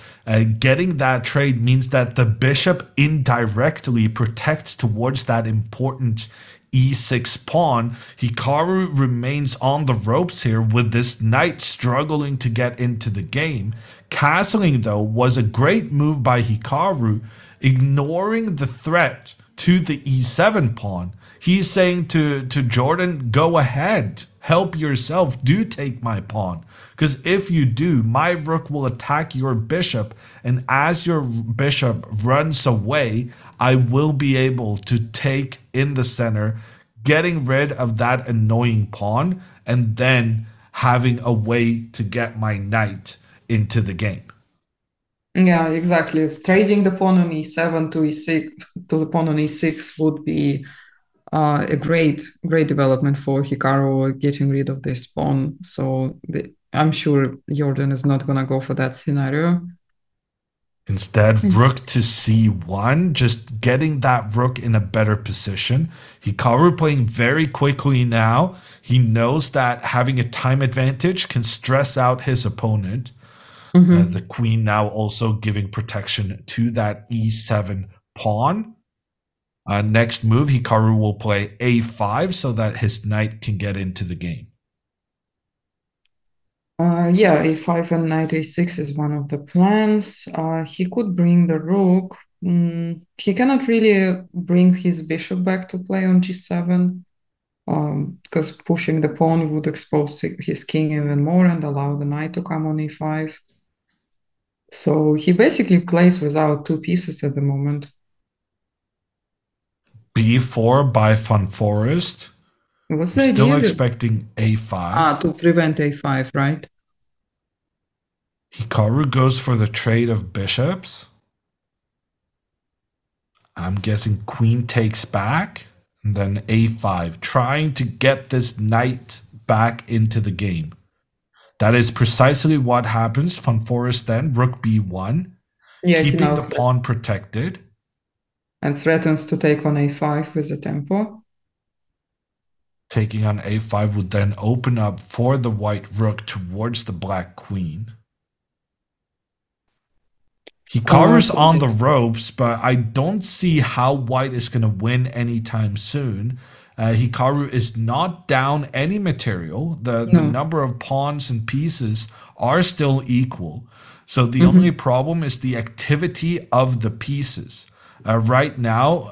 Getting that trade means that the bishop indirectly protects towards that important e6 pawn. Hikaru remains on the ropes here with this knight struggling to get into the game. Castling, though, was a great move by Hikaru, ignoring the threat to the e7 pawn. He's saying to Jorden, go ahead, help yourself, do take my pawn. Because if you do, my rook will attack your bishop, and as your bishop runs away, I will be able to take in the center, getting rid of that annoying pawn, and then having a way to get my knight into the game. Yeah, exactly. Trading the pawn on e7 to e6 to the pawn on e6 would be a great development for Hikaru, getting rid of this pawn. So I'm sure Jorden is not going to go for that scenario. Instead, rook to c1, just getting that rook in a better position. Hikaru playing very quickly now. He knows that having a time advantage can stress out his opponent. The queen now also giving protection to that e7 pawn. Next move, Hikaru will play a5 so that his knight can get into the game. Yeah, a5 and knight a6 is one of the plans. He could bring the rook. He cannot really bring his bishop back to play on g7 because pushing the pawn would expose his king even more and allow the knight to come on e5. So he basically plays without two pieces at the moment. b4 by Foreest. What's the I'm idea? still expecting a5. To prevent a5, right? Hikaru goes for the trade of bishops. I'm guessing queen takes back, and then a5, trying to get this knight back into the game. That is precisely what happens. Foreest then, rook b1, Yeah, keeping the pawn protected. And threatens to take on a5 with the tempo. Taking on a5 would then open up for the white rook towards the black queen. Hikaru's on the ropes, but I don't see how white is going to win anytime soon. Hikaru is not down any material. The number of pawns and pieces are still equal. So the only problem is the activity of the pieces. Right now,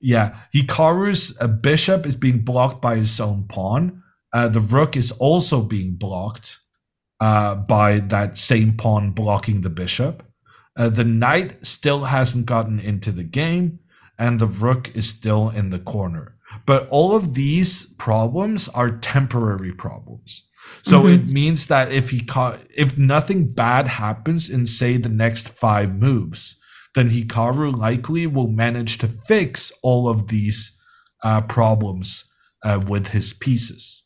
Hikaru's bishop is being blocked by his own pawn. The rook is also being blocked by that same pawn blocking the bishop. The knight still hasn't gotten into the game, and the rook is still in the corner. But all of these problems are temporary problems. So it means that if nothing bad happens in, say, the next 5 moves, then Hikaru likely will manage to fix all of these problems with his pieces.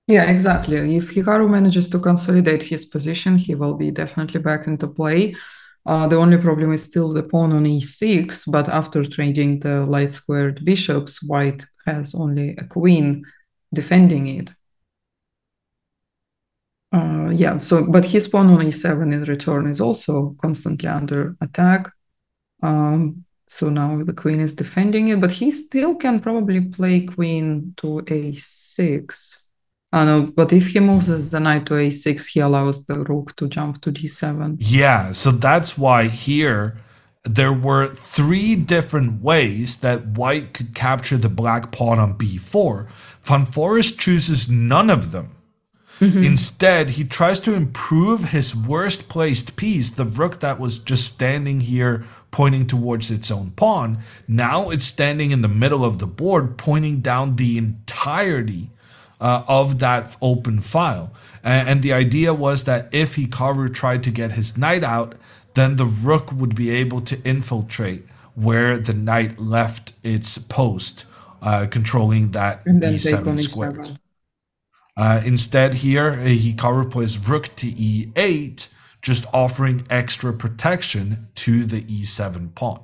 Yeah, exactly. If Hikaru manages to consolidate his position, he will be definitely back into play. The only problem is still the pawn on e6, but after trading the light-squared bishops, white has only a queen defending it. But his pawn on e7 in return is also constantly under attack. So now the queen is defending it, but he still can probably play queen to a6. No, but if he moves the knight to a6, he allows the rook to jump to d7. Yeah, so that's why here there were 3 different ways that white could capture the black pawn on b4. Foreest chooses none of them. Instead, he tries to improve his worst placed piece, the rook that was just standing here pointing towards its own pawn. Now it's standing in the middle of the board, pointing down the entirety of that open file. And the idea was that if Hikaru tried to get his knight out, then the rook would be able to infiltrate where the knight left its post, controlling that And then take on d7 squares. e7. Instead, here, Hikaru plays rook to e8, just offering extra protection to the e7 pawn.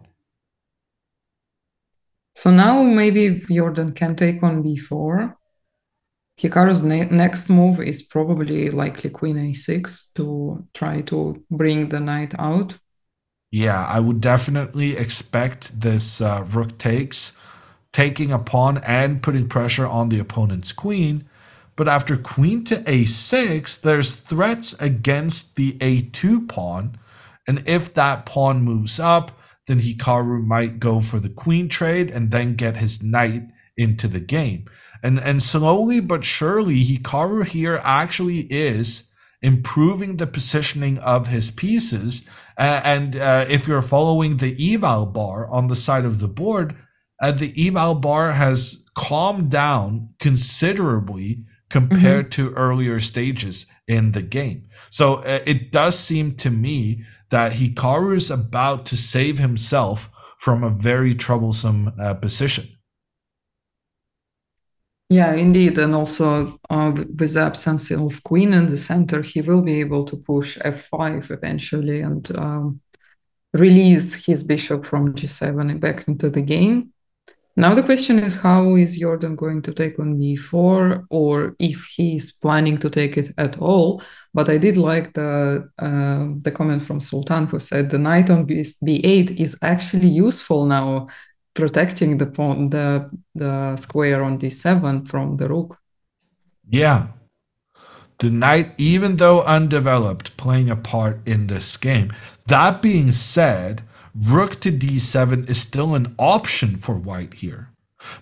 So now maybe Jorden can take on b4. Hikaru's next move is probably likely queen a6 to try to bring the knight out. Yeah, I would definitely expect this rook takes, taking a pawn and putting pressure on the opponent's queen. But after queen to a6, there's threats against the a2 pawn. And if that pawn moves up, then Hikaru might go for the queen trade and then get his knight into the game. And slowly but surely, Hikaru here actually is improving the positioning of his pieces. And if you're following the eval bar on the side of the board, the eval bar has calmed down considerably compared to earlier stages in the game. So it does seem to me that Hikaru is about to save himself from a very troublesome position. Yeah, indeed. And also with the absence of queen in the center, he will be able to push f5 eventually and release his bishop from g7 back into the game. Now the question is, how is Jorden going to take on b4, or if he's planning to take it at all? But I did like the comment from Sultan, who said the knight on b8 is actually useful now, protecting the pawn, the square on d7 from the rook. Yeah. The knight, even though undeveloped, playing a part in this game. That being said, rook to d7 is still an option for white here.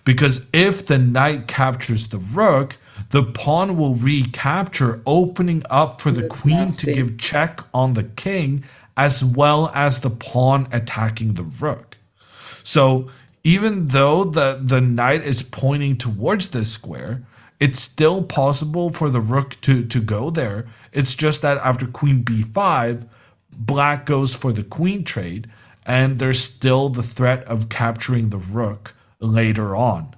Because if the knight captures the rook, the pawn will recapture, opening up for the queen to give check on the king, as well as the pawn attacking the rook. So even though the knight is pointing towards this square, it's still possible for the rook to go there. It's just that after queen b5, black goes for the queen trade, and there's still the threat of capturing the rook later on.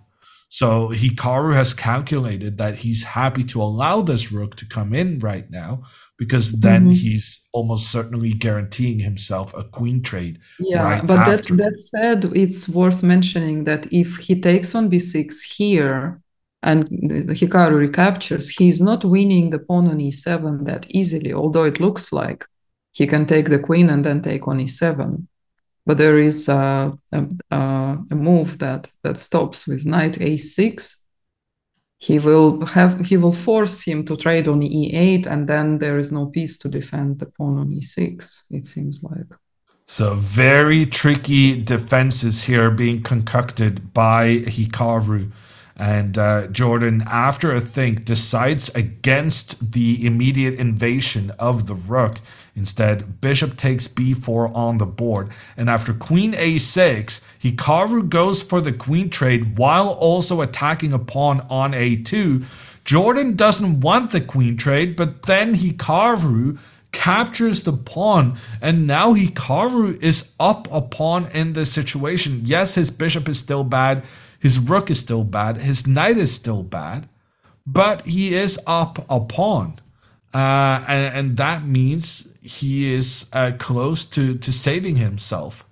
So Hikaru has calculated that he's happy to allow this rook to come in right now, because then he's almost certainly guaranteeing himself a queen trade. Yeah, right but after. that said, it's worth mentioning that if he takes on b6 here and Hikaru recaptures, he's not winning the pawn on e7 that easily, although it looks like he can take the queen and then take on e7. But there is a move that stops with knight a6. He will force him to trade on e8, and then there is no piece to defend the pawn on e6, it seems like. So very tricky defenses here being concocted by Hikaru. And Jorden, after a think, decides against the immediate invasion of the rook. Instead, bishop takes b4 on the board. And after queen a6, Hikaru goes for the queen trade while also attacking a pawn on a2. Jorden doesn't want the queen trade, but then Hikaru captures the pawn, and now Hikaru is up a pawn in this situation. Yes, his bishop is still bad, his rook is still bad, his knight is still bad, but he is up a pawn, and that means he is close to saving himself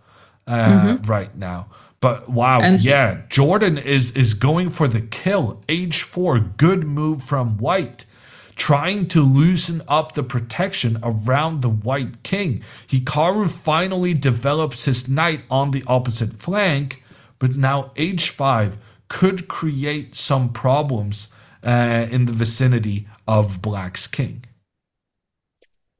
right now. But wow, yeah, Jorden is going for the kill. H4, good move from white, trying to loosen up the protection around the white king. Hikaru finally develops his knight on the opposite flank, but now h5 could create some problems in the vicinity of black's king.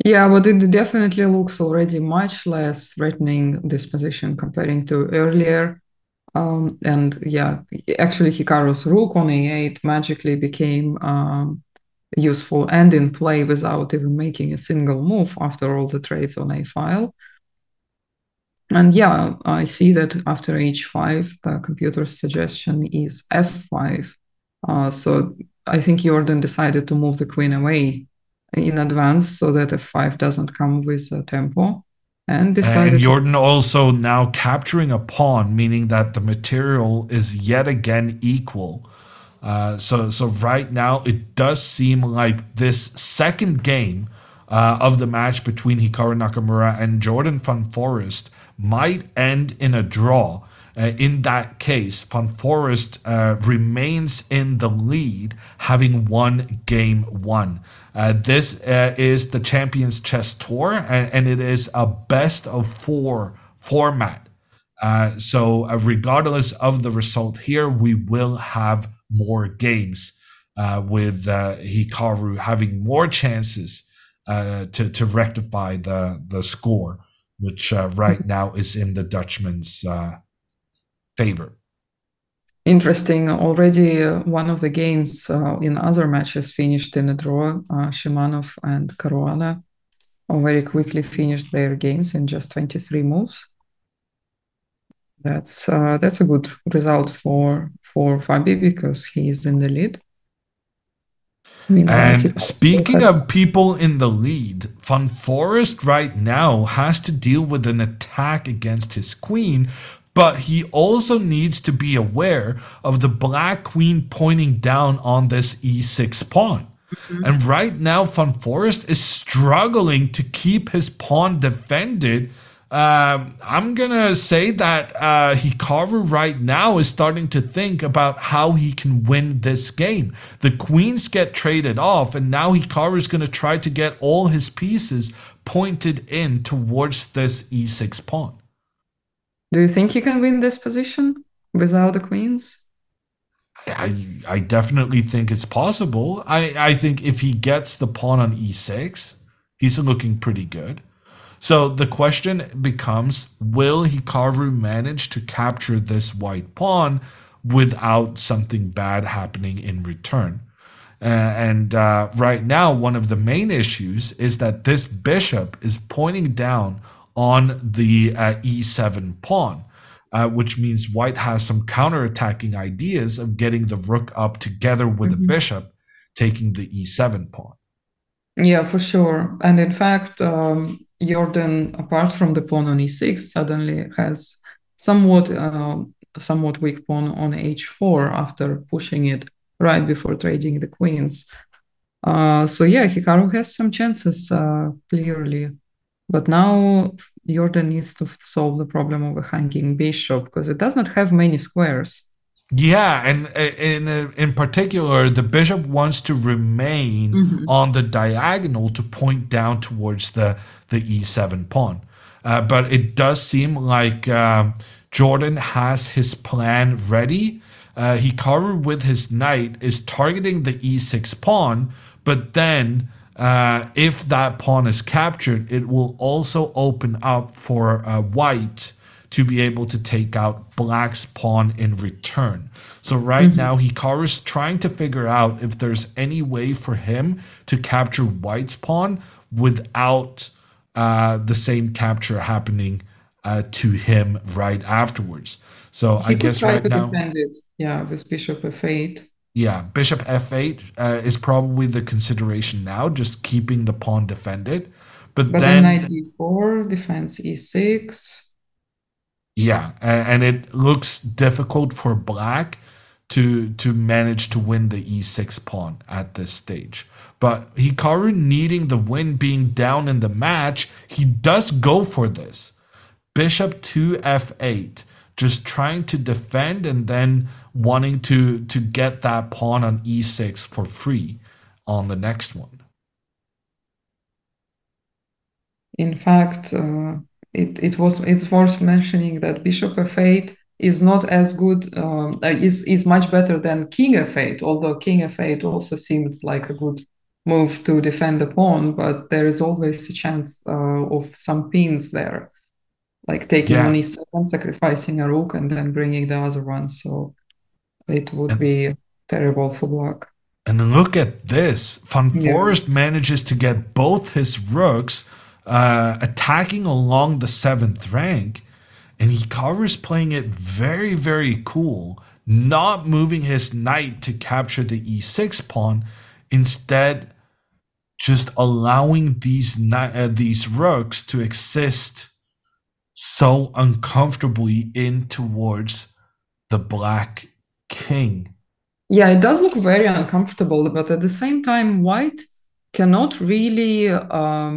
Yeah, but it definitely looks already much less threatening, this position, comparing to earlier. And yeah, actually Hikaru's rook on a8 magically became useful and in play without even making a single move after all the trades on a file. And yeah, I see that after h5, the computer's suggestion is f5. So I think Jorden decided to move the queen away in advance so that f5 doesn't come with tempo, and And decided to. Jordan also now capturing a pawn, meaning that the material is yet again equal. So right now it does seem like this second game of the match between Hikaru Nakamura and Jorden van Foreest might end in a draw. In that case, Van Foreest remains in the lead, having won game one. This is the Champions Chess Tour, and it is a best of four format. So, regardless of the result here, we will have more games with Hikaru having more chances to rectify the score, which right now is in the Dutchman's favor. Interesting. Already, one of the games in other matches finished in a draw. Shimanov and Caruana very quickly finished their games in just 23 moves. That's a good result for Fabi because he's in the lead. Meanwhile, And speaking of people in the lead, Van Foreest right now has to deal with an attack against his queen, but he also needs to be aware of the black queen pointing down on this e6 pawn. And right now, Van Foreest is struggling to keep his pawn defended. I'm going to say that Hikaru right now is starting to think about how he can win this game. The queens get traded off, and now Hikaru is going to try to get all his pieces pointed in towards this e6 pawn. Do you think he can win this position without the queens? I definitely think it's possible. I think if he gets the pawn on e6, he's looking pretty good. So the question becomes, will Hikaru manage to capture this white pawn without something bad happening in return? And right now, one of the main issues is that this bishop is pointing down on the e7 pawn. Which means white has some counterattacking ideas of getting the rook up together with the bishop, taking the e7 pawn. Yeah, for sure. And in fact, Jorden, apart from the pawn on e6, suddenly has somewhat weak pawn on h4 after pushing it right before trading the queens. So yeah, Hikaru has some chances, clearly. But now Jorden needs to solve the problem of a hanging bishop because it does not have many squares. Yeah, and in particular, the bishop wants to remain on the diagonal to point down towards the e7 pawn. But it does seem like Jorden has his plan ready. Hikaru with his knight is targeting the e6 pawn, but then if that pawn is captured, it will also open up for white to be able to take out black's pawn in return. So right now, Hikaru is trying to figure out if there's any way for him to capture white's pawn without the same capture happening to him right afterwards. So He I guess try right to now, defend it, yeah, with bishop f8. yeah, bishop f8 is probably the consideration now, just keeping the pawn defended. But then then, knight d4, defense e6. yeah, and it looks difficult for black to manage to win the e6 pawn at this stage. But Hikaru needing the win, being down in the match, he does go for this. Bishop to f8, just trying to defend and then wanting to get that pawn on e6 for free on the next one. In fact, it's worth mentioning that bishop f8 is not as good, is much better than king f8, although king f8 also seemed like a good move to defend the pawn, but there is always a chance of some pins there, like taking on Yeah, e7, sacrificing a rook, and then bringing the other one. So it would and be terrible for black. and look at this. Van Yeah. Foreest manages to get both his rooks attacking along the seventh rank, and Hikaru is playing it very, very cool, not moving his knight to capture the e6 pawn, instead just allowing these rooks to exist so uncomfortably in towards the black king. Yeah, it does look very uncomfortable, but at the same time, white cannot really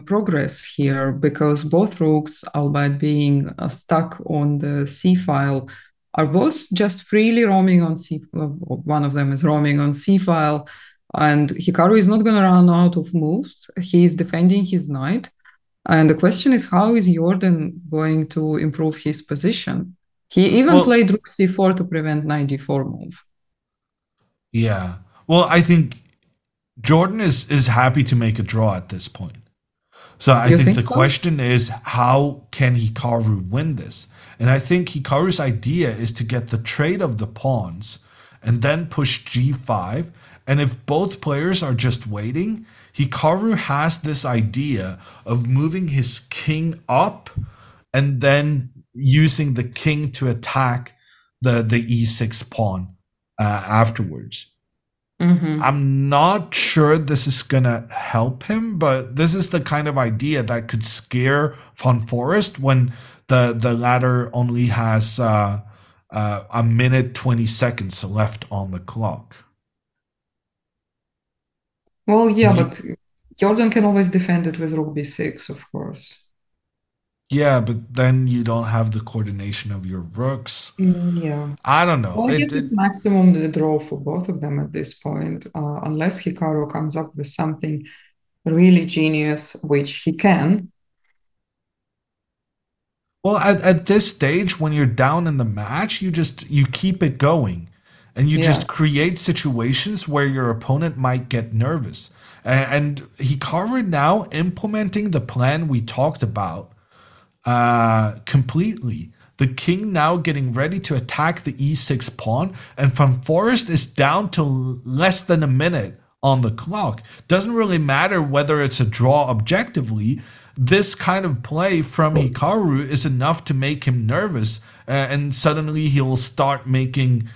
progress here because both rooks, albeit being stuck on the c file, are both just freely roaming on c. One of them is roaming on c file, and Hikaru is not going to run out of moves. He is defending his knight, and the question is, how is Jorden going to improve his position? He even Well, played rook c4 to prevent knight d4 move. yeah. Well, I think Jorden is happy to make a draw at this point. So I You think think the so? question is, how can Hikaru win this? And I think Hikaru's idea is to get the trade of the pawns and then push g5. And if both players are just waiting, Hikaru has this idea of moving his king up and then using the king to attack the e6 pawn afterwards. Mm-hmm. I'm not sure this is gonna help him, but this is the kind of idea that could scare Von Forest when the latter only has a minute 20 seconds left on the clock. Well, yeah, Ye- but Jordan can always defend it with rook b6, of course. Yeah, but then you don't have the coordination of your rooks. Yeah. I don't know. Well, I guess it's maximum the draw for both of them at this point, unless Hikaru comes up with something really genius, which he can. Well, at this stage, when you're down in the match, you keep it going, and you Yeah. just create situations where your opponent might get nervous. And Hikaru now implementing the plan we talked about completely. The king now getting ready to attack the e6 pawn, and Van Forest is down to less than a minute on the clock. Doesn't really matter whether it's a draw objectively. This kind of play from Hikaru is enough to make him nervous, and suddenly he'll start making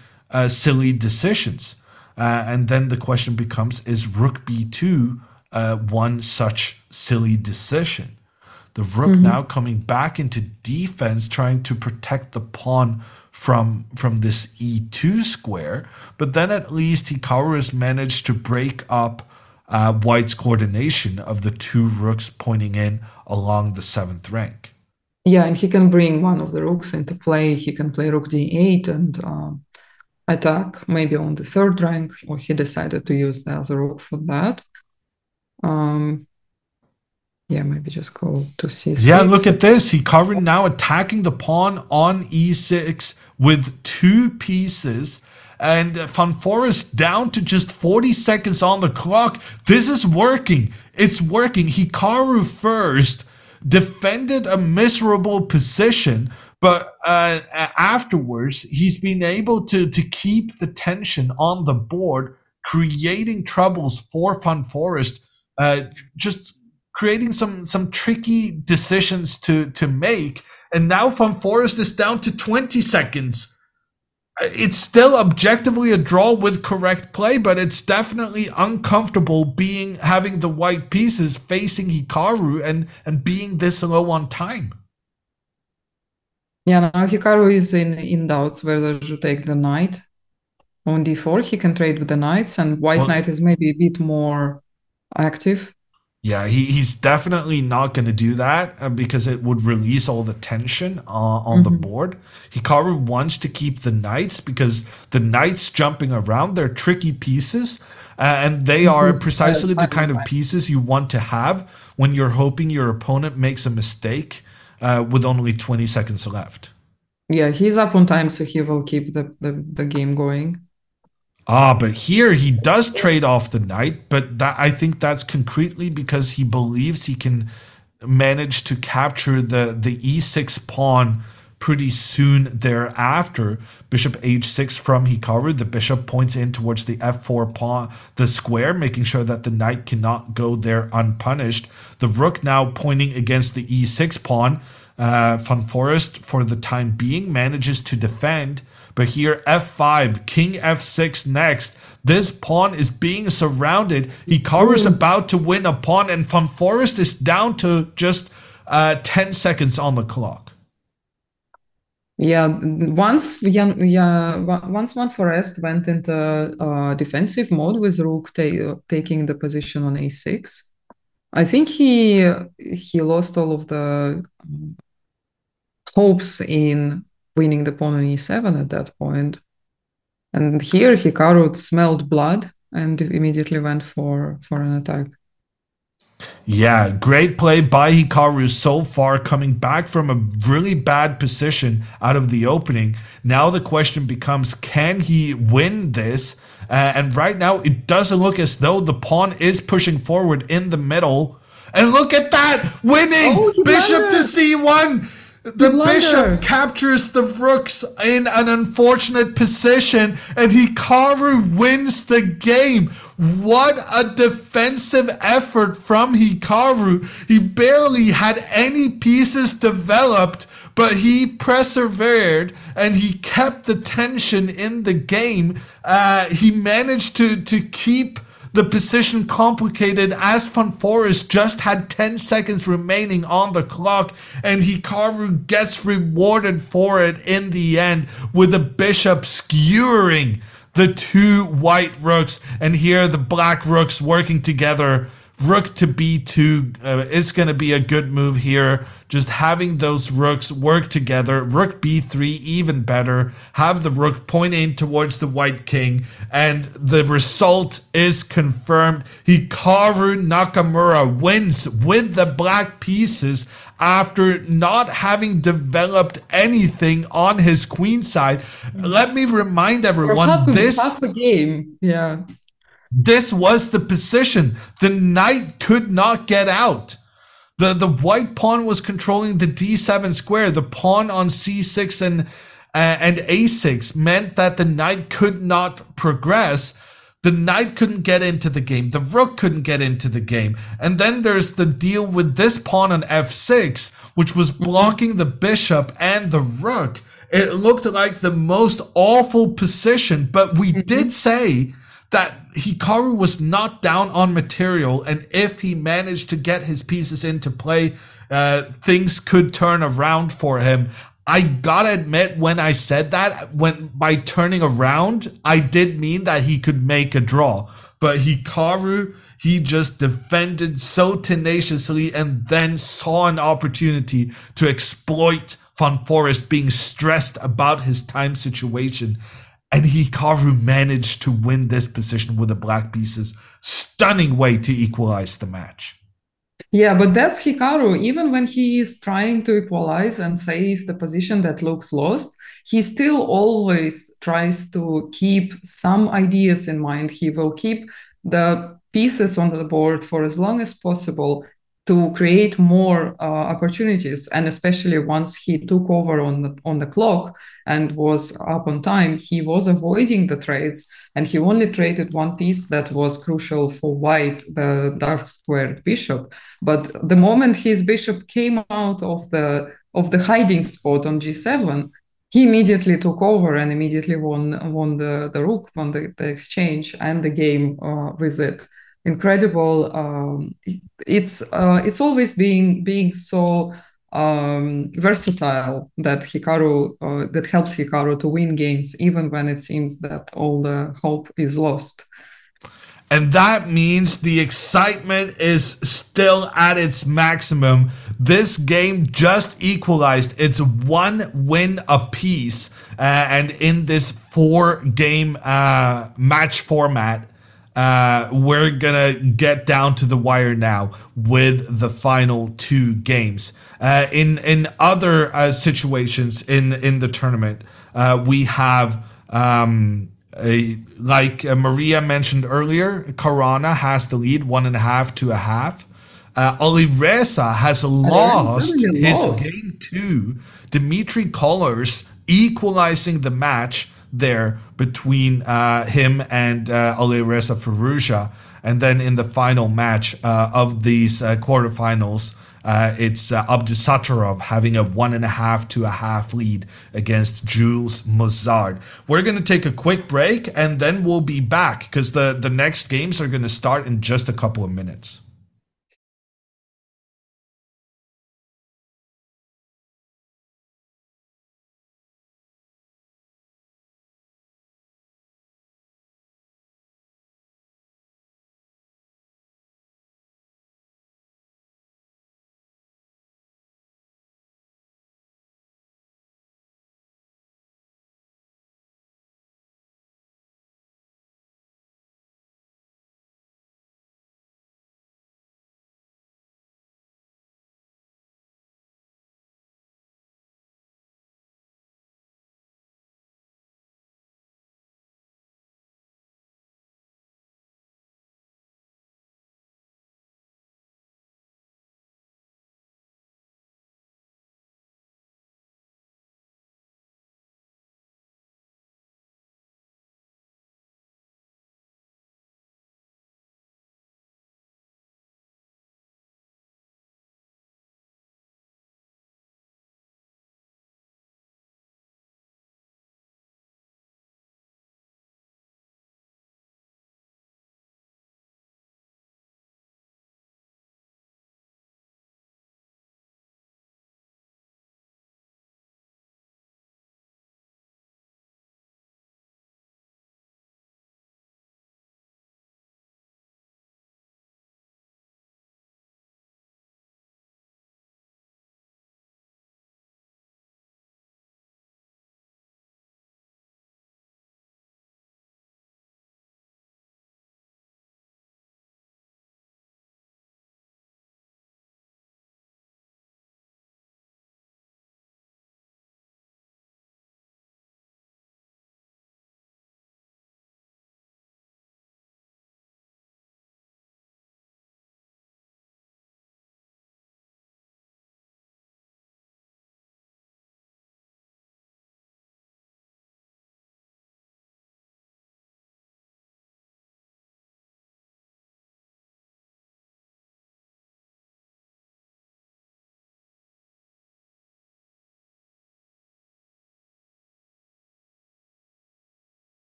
silly decisions. And then the question becomes, is rook b2 one such silly decision? The rook Mhm. now coming back into defense, trying to protect the pawn from this e2 square. But then at least Hikaru has managed to break up white's coordination of the two rooks pointing in along the seventh rank. Yeah, and he can bring one of the rooks into play. He can play rook d8 and attack maybe on the third rank, or he decided to use the other rook for that. Um, yeah, maybe just go to Yeah, look c6. at this. Hikaru now attacking the pawn on e6 with two pieces. And Van Forest down to just 40 seconds on the clock. This is working. It's working. Hikaru first defended a miserable position, but afterwards he's been able to keep the tension on the board, creating troubles for Van Forest. Just creating some tricky decisions to make. And now Van Forest is down to 20 seconds. It's still objectively a draw with correct play, but it's definitely uncomfortable having the white pieces facing Hikaru and being this low on time. Yeah, now Hikaru is in doubts whether to take the knight on d4. He can trade with the knights, and white Well, knight is maybe a bit more active. yeah, he's definitely not going to do that because it would release all the tension on the Mhm. board. Hikaru wants to keep the knights because the knights jumping around, they're tricky pieces. And they are precisely the kind of pieces you want to have when you're hoping your opponent makes a mistake with only 20 seconds left. Yeah, he's up on time, so he will keep the game going. But here he does trade off the knight, but I think that's concretely because he believes he can manage to capture the e6 pawn pretty soon thereafter. Bishop h6 from Hikaru. The bishop points in towards the f4 pawn, the square, making sure that the knight cannot go there unpunished. The rook now pointing against the e6 pawn. Van Foreest, for the time being, manages to defend. But here, f5, king f6 next. This pawn is being surrounded. Hikaru is about to win a pawn, and Van Foreest is down to just 10 seconds on the clock. Yeah, once Van Foreest went into defensive mode with rook taking the position on a6, I think he lost all of the hopes in winning the pawn on e7 at that point. And here Hikaru smelled blood and immediately went for an attack. Yeah, great play by Hikaru so far, coming back from a really bad position out of the opening. Now the question becomes, can he win this? And right now, it doesn't look as though the pawn is pushing forward in the middle. And look at that! Winning! Oh, Bishop to c1! The bishop captures the rooks in an unfortunate position, and Hikaru wins the game. What a defensive effort from Hikaru. He barely had any pieces developed, but he persevered and he kept the tension in the game. He managed to keep the position complicated as Van Foreest just had 10 seconds remaining on the clock, and Hikaru gets rewarded for it in the end with the bishop skewering the two white rooks. And here the black rooks working together. Rook to b2 is going to be a good move here. Just having those rooks work together. Rook b3 even better. Have the rook point in towards the white king. And the result is confirmed. Hikaru Nakamura wins with the black pieces after not having developed anything on his queen side. Let me remind everyone, half a game. Yeah. This was the position. The knight could not get out. The white pawn was controlling the d7 square. The pawn on c6 and a6 meant that the knight could not progress. The knight couldn't get into the game. The rook couldn't get into the game. And then there's the deal with this pawn on f6, which was blocking the bishop and the rook. It looked like the most awful position, but we did say that Hikaru was not down on material, and if he managed to get his pieces into play, things could turn around for him. I gotta admit, when I said that, by turning around, I did mean that he could make a draw. But Hikaru, he just defended so tenaciously and then saw an opportunity to exploit Van Foreest being stressed about his time situation. And Hikaru managed to win this position with the black pieces. Stunning way to equalize the match. Yeah, but that's Hikaru. Even when he is trying to equalize and save the position that looks lost, he still always tries to keep some ideas in mind. He will keep the pieces on the board for as long as possible to create more opportunities. And especially once he took over on the clock and was up on time, he was avoiding the trades, and he only traded one piece that was crucial for white, the dark squared bishop. But the moment his bishop came out of the hiding spot on g7, he immediately took over and immediately won the rook, won the exchange and the game with it. Incredible. It's always being so versatile that Hikaru that helps Hikaru to win games, even when it seems that all the hope is lost. And that means the excitement is still at its maximum. This game just equalized. It's one win apiece. And in this 4-game match format, we're gonna get down to the wire now with the final 2 games. In other situations in the tournament, we have like Maria mentioned earlier, Karana has the lead 1.5 to 1/2. Alireza has Alireza lost suddenly his lost. game 2. Dmitry Kollars equalizing the match there between him and Alireza Firouzja. And then in the final match of these quarterfinals, it's Abdusattorov having a 1.5 to a half lead against Jules Mozart. We're going to take a quick break and then we'll be back because the next games are going to start in just a couple of minutes.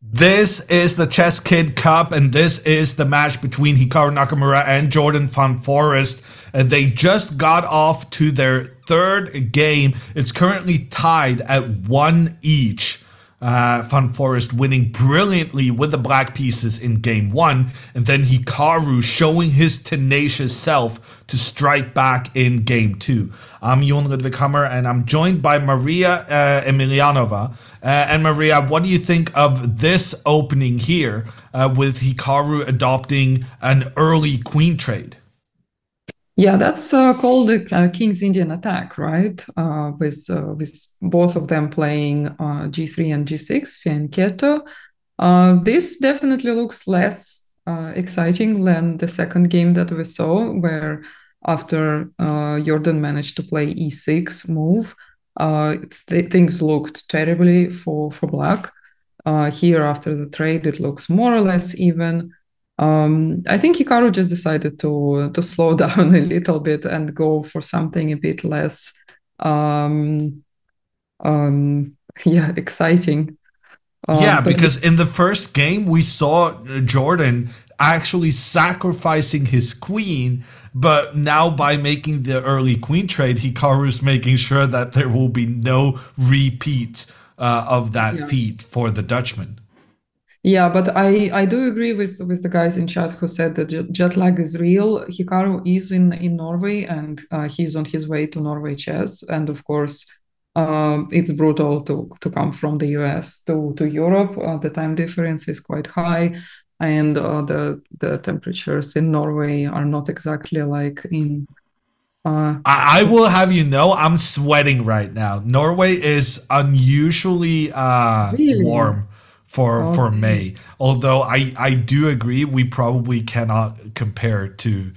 This is the ChessKid Cup, and this is the match between Hikaru Nakamura and Jorden van Foreest. They just got off to their third game. It's currently tied at 1 each. Van Foreest winning brilliantly with the black pieces in game 1, and then Hikaru showing his tenacious self to strike back in game 2. I'm Jon Ludwig Hammer, and I'm joined by Maria Emilianova. And Maria, what do you think of this opening here with Hikaru adopting an early queen trade? Yeah, that's called the King's Indian attack, right? With both of them playing G3 and G6, fianchetto. This definitely looks less exciting than the second game that we saw, where after Jorden managed to play E6 move, things looked terribly for black. Here, after the trade, it looks more or less even. I think Hikaru just decided to slow down a little bit and go for something a bit less, um, yeah, exciting. Yeah, But because in the first game we saw Jorden actually sacrificing his queen, but now by making the early queen trade, Hikaru's making sure that there will be no repeat of that yeah, feat for the Dutchman. yeah, but I do agree with the guys in chat who said that jet lag is real. Hikaru is in Norway and he's on his way to Norway chess, and of course, it's brutal to come from the US to Europe. The time difference is quite high, and the temperatures in Norway are not exactly like in. I will have you know, I'm sweating right now. Norway is unusually Really? warm for Okay. May. Although I do agree, we probably cannot compare to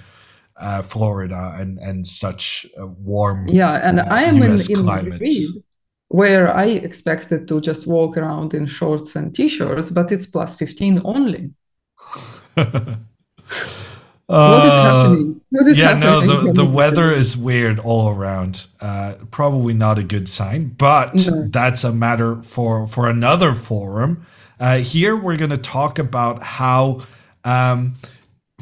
Florida and such warm Yeah, and I am U.S. in climates. Madrid, where I expected to just walk around in shorts and t-shirts, but it's plus 15 only. What is Uh, happening? What is yeah, no, happening the in the the weather Middle East? is weird all around. Probably not a good sign, but No. that's a matter for another forum. Here we're going to talk about how um,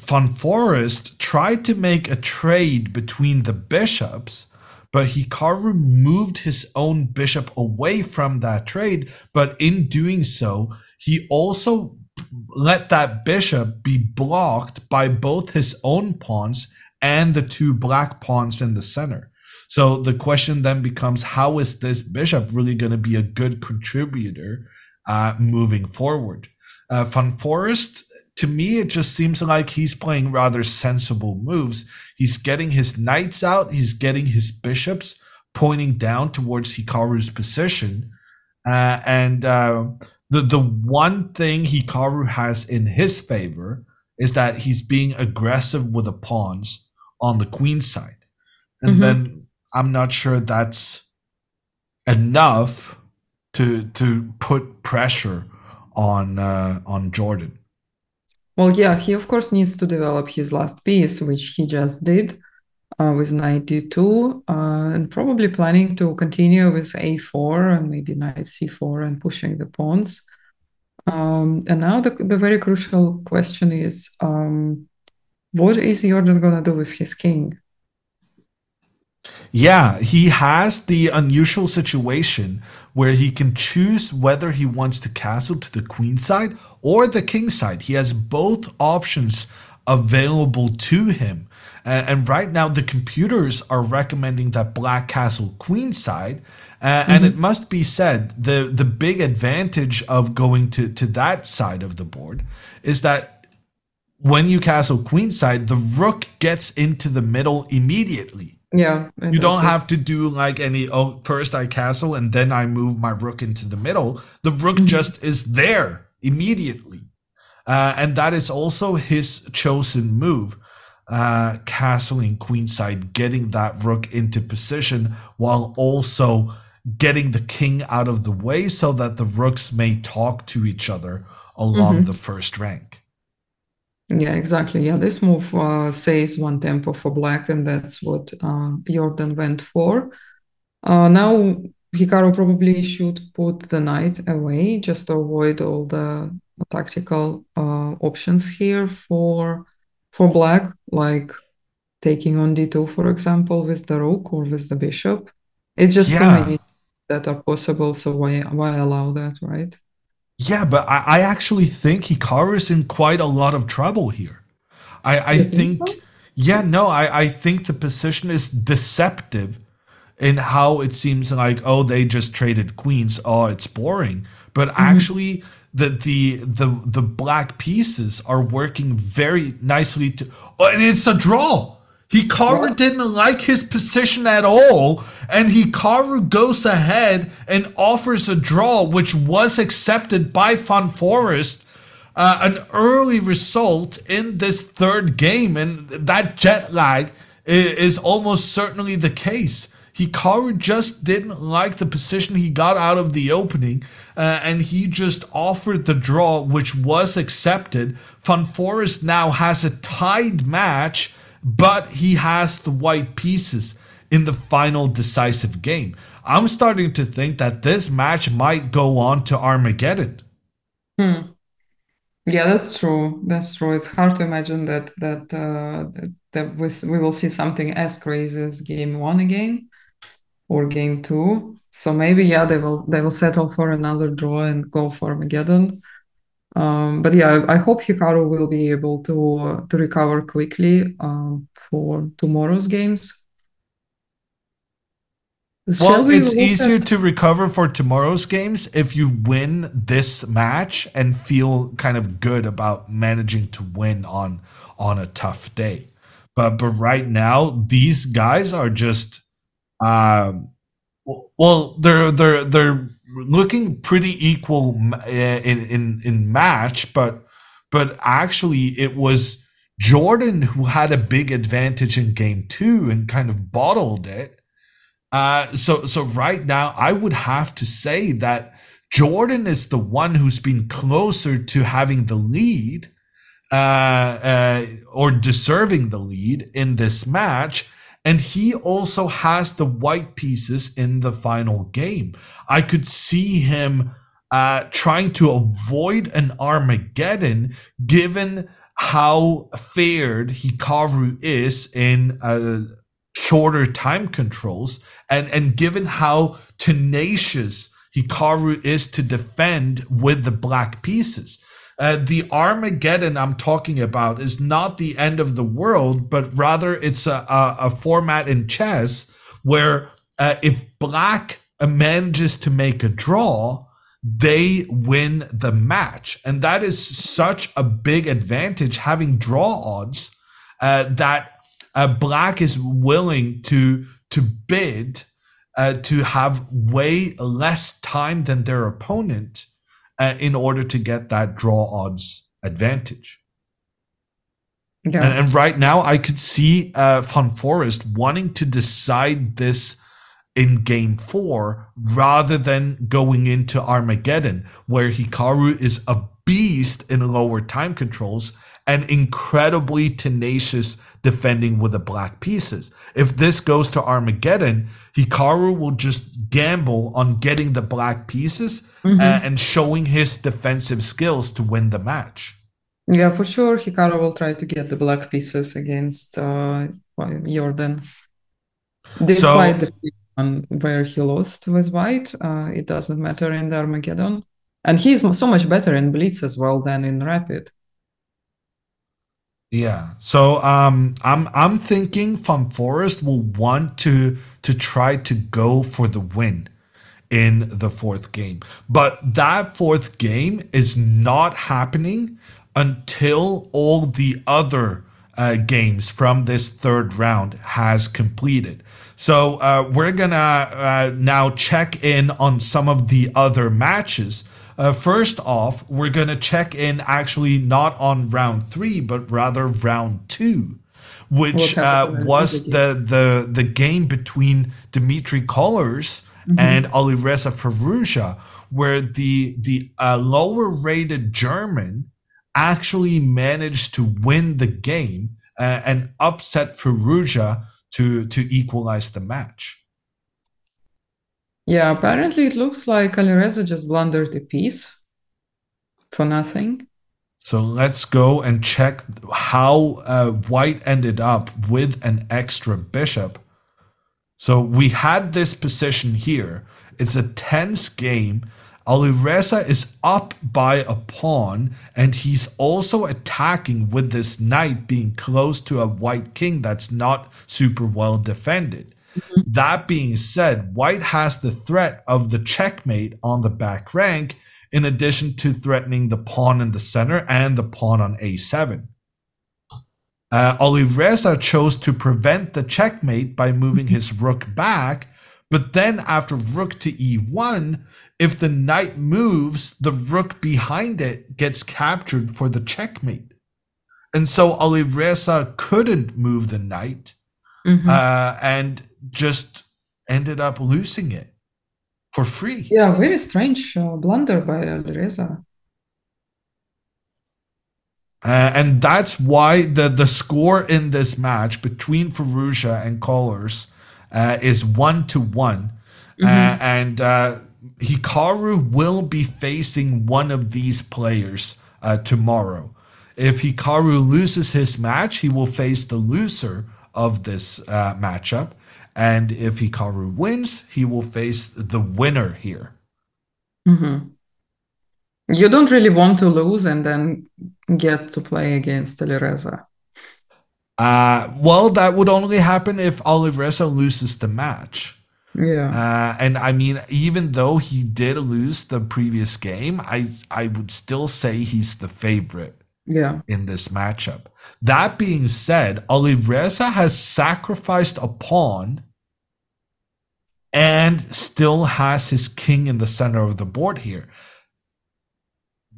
Von Forest tried to make a trade between the bishops, but Hikaru moved his own bishop away from that trade. But in doing so, he also let that bishop be blocked by both his own pawns and the two black pawns in the center. So the question then becomes, how is this bishop really going to be a good contributor moving forward? Van Forest, to me, it just seems like he's playing rather sensible moves. He's getting his knights out, he's getting his bishops pointing down towards Hikaru's position. And the one thing Hikaru has in his favor is that he's being aggressive with the pawns on the queen side. And Mhm. then I'm not sure that's enough to put pressure on Jorden. Well, yeah, he of course needs to develop his last piece, which he just did with knight d2, and probably planning to continue with a4 and maybe knight c4 and pushing the pawns. And now the very crucial question is, what is Jordan gonna do with his king? Yeah, he has the unusual situation where he can choose whether he wants to castle to the queen side or the king side. He has both options available to him. And right now, the computers are recommending that black castle queen side. And it Mhm. must be said, the big advantage of going to that side of the board is that when you castle queen side, the rook gets into the middle immediately. Yeah, it You does don't look. have to do like any, oh, first I castle and then I move my rook into the middle. The rook Mhm. just is there immediately. And that is also his chosen move. Castling queenside, getting that rook into position while also getting the king out of the way so that the rooks may talk to each other along the Mhm. first rank. Yeah, exactly. Yeah, this move saves one tempo for black, and that's what Jordan went for. Now, Hikaru probably should put the knight away just to avoid all the tactical options here for black, like taking on d2, for example, with the rook or with the bishop. It's just too Yeah. many that are possible, so why allow that, right? Yeah, but I actually think Hikaru is in quite a lot of trouble here. I You think think, so? yeah, no, I think the position is deceptive in how it seems like, oh, they just traded queens. Oh, it's boring. But Mhm. actually, the black pieces are working very nicely to. Oh, and it's a draw. Hikaru What? didn't like his position at all, and Hikaru goes ahead and offers a draw, which was accepted by Van Forest. An early result in this third game, and that jet lag is almost certainly the case. Hikaru just didn't like the position he got out of the opening, and he just offered the draw, which was accepted. Foreest now has a tied match, but he has the white pieces in the final decisive game. I'm starting to think that this match might go on to Armageddon. Hmm. Yeah, that's true. That's true. It's hard to imagine that we will see something as crazy as game one again or game two. So maybe yeah, they will settle for another draw and go for Armageddon. But yeah, I hope Hikaru will be able to recover quickly for tomorrow's games. Shall Well, we it's look easier at? to recover for tomorrow's games if you win this match and feel kind of good about managing to win on a tough day. But right now, these guys are just well, they're looking pretty equal in match, but actually it was Jorden who had a big advantage in game two and kind of bottled it. So right now, I would have to say that Jorden is the one who's been closer to having the lead, or deserving the lead in this match. And he also has the white pieces in the final game. I could see him trying to avoid an Armageddon given how fared Hikaru is in shorter time controls, and given how tenacious Hikaru is to defend with the black pieces. The Armageddon I'm talking about is not the end of the world, but rather it's a format in chess where if black manages to make a draw, they win the match. And that is such a big advantage, having draw odds, that black is willing to bid to have way less time than their opponent in order to get that draw odds advantage. Yeah. And right now, I could see Foreest wanting to decide this in game four rather than going into Armageddon, where Hikaru is a beast in lower time controls and incredibly tenacious defending with the black pieces. If this goes to Armageddon, Hikaru will just gamble on getting the black pieces and showing his defensive skills to win the match. Yeah, for sure. Hikaru will try to get the black pieces against Jorden. Despite So the one where he lost with white, it doesn't matter in the Armageddon. And he's so much better in Blitz as well than in Rapid. yeah, so I'm thinking Foreest will want to try to go for the win in the fourth game. But that fourth game is not happening until all the other games from this third round has completed. So we're gonna now check in on some of the other matches. First off, we're gonna check in actually not on round three, but rather round two, which was the game between Dmitry Kollars and Alireza Firouzja, where the lower rated German actually managed to win the game and upset Firouzja to equalize the match. Yeah, apparently it looks like Alireza just blundered a piece for nothing. So let's go and check how White ended up with an extra bishop. So we had this position here. It's a tense game. Alireza is up by a pawn, and he's also attacking with this knight being close to a white king that's not super well defended. That being said, White has the threat of the checkmate on the back rank, in addition to threatening the pawn in the center and the pawn on a7. Alireza chose to prevent the checkmate by moving his rook back, but then after rook to e1, if the knight moves, the rook behind it gets captured for the checkmate. And so Alireza couldn't move the knight and just ended up losing it for free. Yeah, very strange blunder by Alireza. And that's why the score in this match between Fallujah and Colors is 1-1. Mm-hmm. And Hikaru will be facing one of these players tomorrow. If Hikaru loses his match, he will face the loser of this matchup. And if Hikaru wins, he will face the winner here. Mm-hmm. You don't really want to lose and then get to play against Alireza. Well, that would only happen if Alireza loses the match. Yeah, And I mean, even though he did lose the previous game, I would still say he's the favorite yeah. in this matchup. That being said, Alireza has sacrificed a pawn and still has his king in the center of the board here.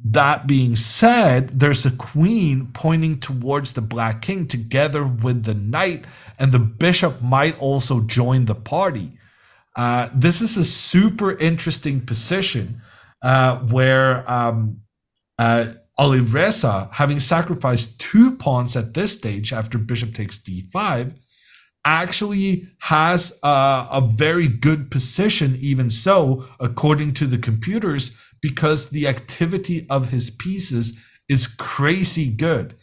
That being said, there's a queen pointing towards the black king together with the knight, and the bishop might also join the party. This is a super interesting position where Alireza, having sacrificed two pawns at this stage after bishop takes d5, actually has a very good position, even so, according to the computers, because the activity of his pieces is crazy good.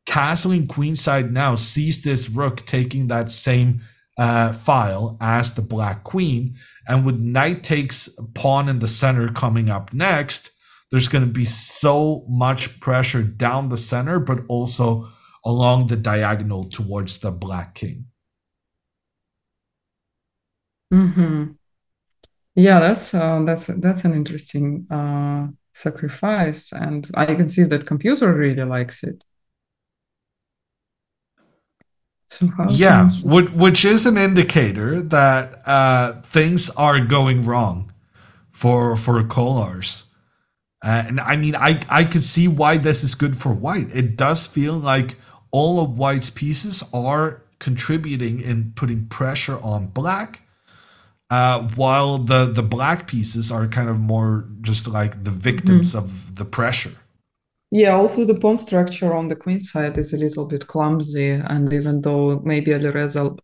Castling queenside now sees this rook taking that same file as the black queen, and with knight takes pawn in the center coming up next, there's going to be so much pressure down the center, but also along the diagonal towards the black king. Mm-hmm. Yeah, that's an interesting sacrifice, and I can see that computer really likes it. So how can Yeah, he? which is an indicator that things are going wrong for Kolars. And I mean, I could see why this is good for white. It does feel like all of white's pieces are contributing in putting pressure on black, while the black pieces are kind of more just like the victims Mhm. of the pressure. Yeah, also the pawn structure on the queen side is a little bit clumsy, and even though maybe Alireza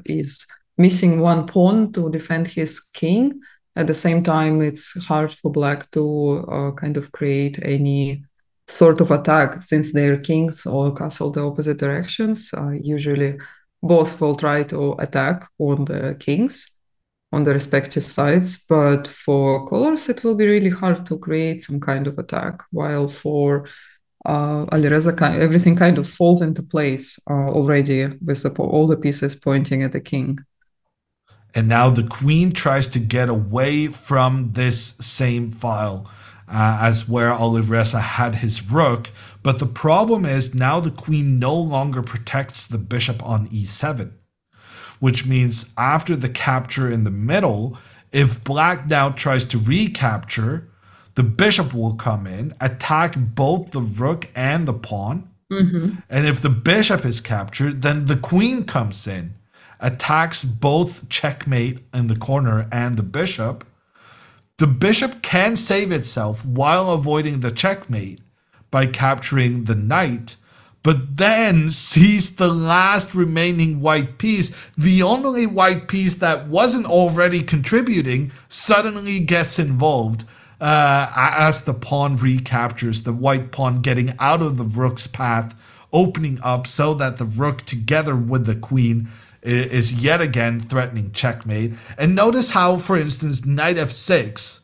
is missing one pawn to defend his king, at the same time it's hard for black to kind of create any sort of attack since their kings all castle the opposite directions. Usually, both will try to attack on the kings on the respective sides, but for colors, it will be really hard to create some kind of attack, while for Alireza, everything kind of falls into place already with all the pieces pointing at the king. And now the queen tries to get away from this same file as where Alireza had his rook. But the problem is now the queen no longer protects the bishop on e7, which means after the capture in the middle, if black now tries to recapture, the bishop will come in, attack both the rook and the pawn. Mm-hmm. And if the bishop is captured, then the queen comes in, attacks both checkmate in the corner and the bishop. The bishop can save itself while avoiding the checkmate by capturing the knight, but then sees the last remaining white piece, the only white piece that wasn't already contributing, suddenly gets involved as the pawn recaptures, the white pawn getting out of the rook's path, opening up so that the rook together with the queen is yet again threatening checkmate. And notice how, for instance, knight f6,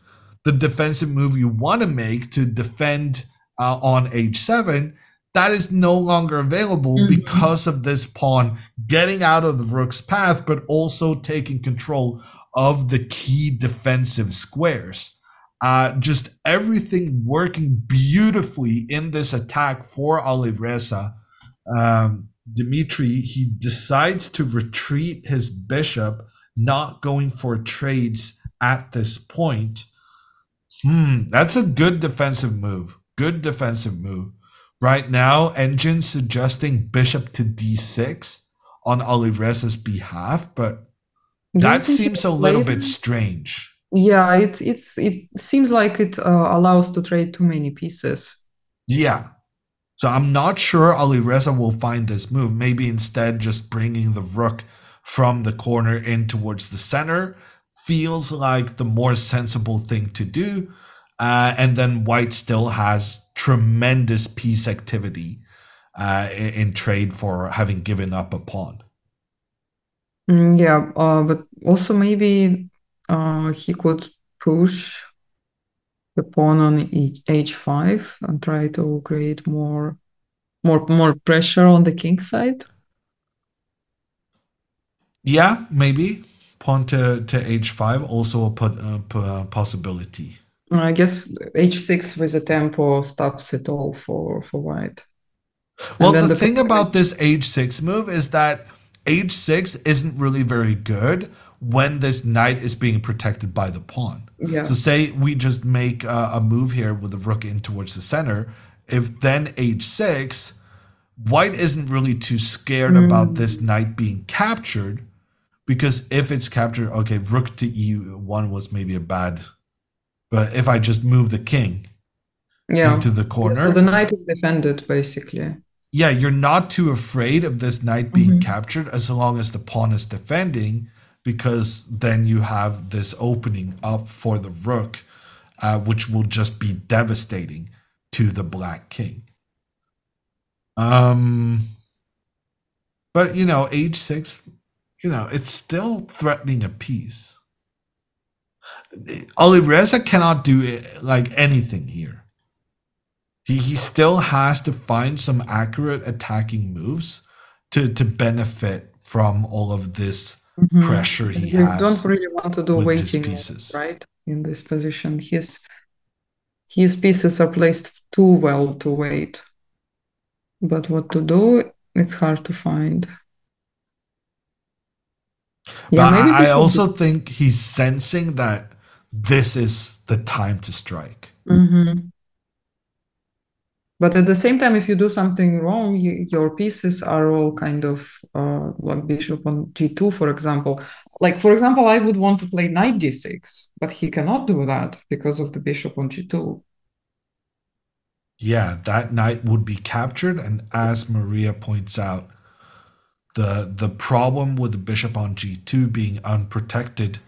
the defensive move you want to make to defend on h7, that is no longer available Mm-hmm. because of this pawn getting out of the rook's path, but also taking control of the key defensive squares. Just everything working beautifully in this attack for Alireza. Dmitry, he decides to retreat his bishop, not going for trades at this point. That's a good defensive move. Good defensive move. Right now, engine suggesting bishop to d6 on Alireza's behalf, but Do you That think he seems will a little play bit them? strange. Yeah, it seems like it allows to trade too many pieces. Yeah. So I'm not sure Alireza will find this move. Maybe instead just bringing the rook from the corner in towards the center feels like the more sensible thing to do. And then white still has tremendous piece activity in trade for having given up a pawn. Yeah, but also maybe he could push the pawn on h5 and try to create more pressure on the king side. Yeah, maybe pawn to h5 also a possibility. I guess h6 with a tempo stops it all for white. Well, And the then the thing problem about is, this h6 move is that h6 isn't really very good when this knight is being protected by the pawn. yeah. So, say we just make a move here with the rook in towards the center. If then h6, white isn't really too scared about this Mm, knight being captured because if it's captured, okay, rook to e1 was maybe a bad. But if I just move the king yeah. into the Yeah, so the corner, knight is defended basically. yeah, you're not too afraid of this knight being Mhm. captured as long as the pawn is defending, because then you have this opening up for the rook, which will just be devastating to the black king. Um, but h6, it's still threatening a piece. Alireza cannot do like anything here. He still has to find some accurate attacking moves to benefit from all of this Mhm. pressure he You don't has really want to do with his waiting moves, pieces. right? In this position, his pieces are placed too well to wait. But what to do, it's hard to find. But Yeah, maybe I bishop. also think he's sensing that this is the time to strike. Mhm. But at the same time, if you do something wrong, your pieces are all kind of like bishop on g2, for example. Like, for example, I would want to play knight d6, but he cannot do that because of the bishop on g2. Yeah, that knight would be captured, and as Maria points out, the problem with the bishop on g2 being unprotected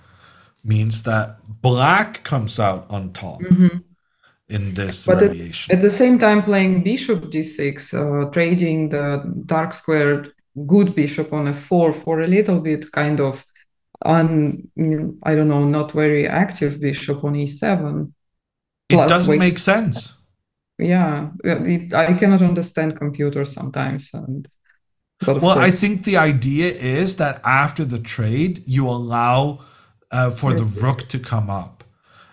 means that black comes out on top Mhm. in this But variation. at the same time, playing bishop d6, trading the dark squared good bishop on f4 for a little bit kind of I don't know, not very active bishop on e7, It plus doesn't waste. make sense. Yeah, I cannot understand computers sometimes, but of Well, I course, think the idea is that after the trade, you allow for the rook to come up.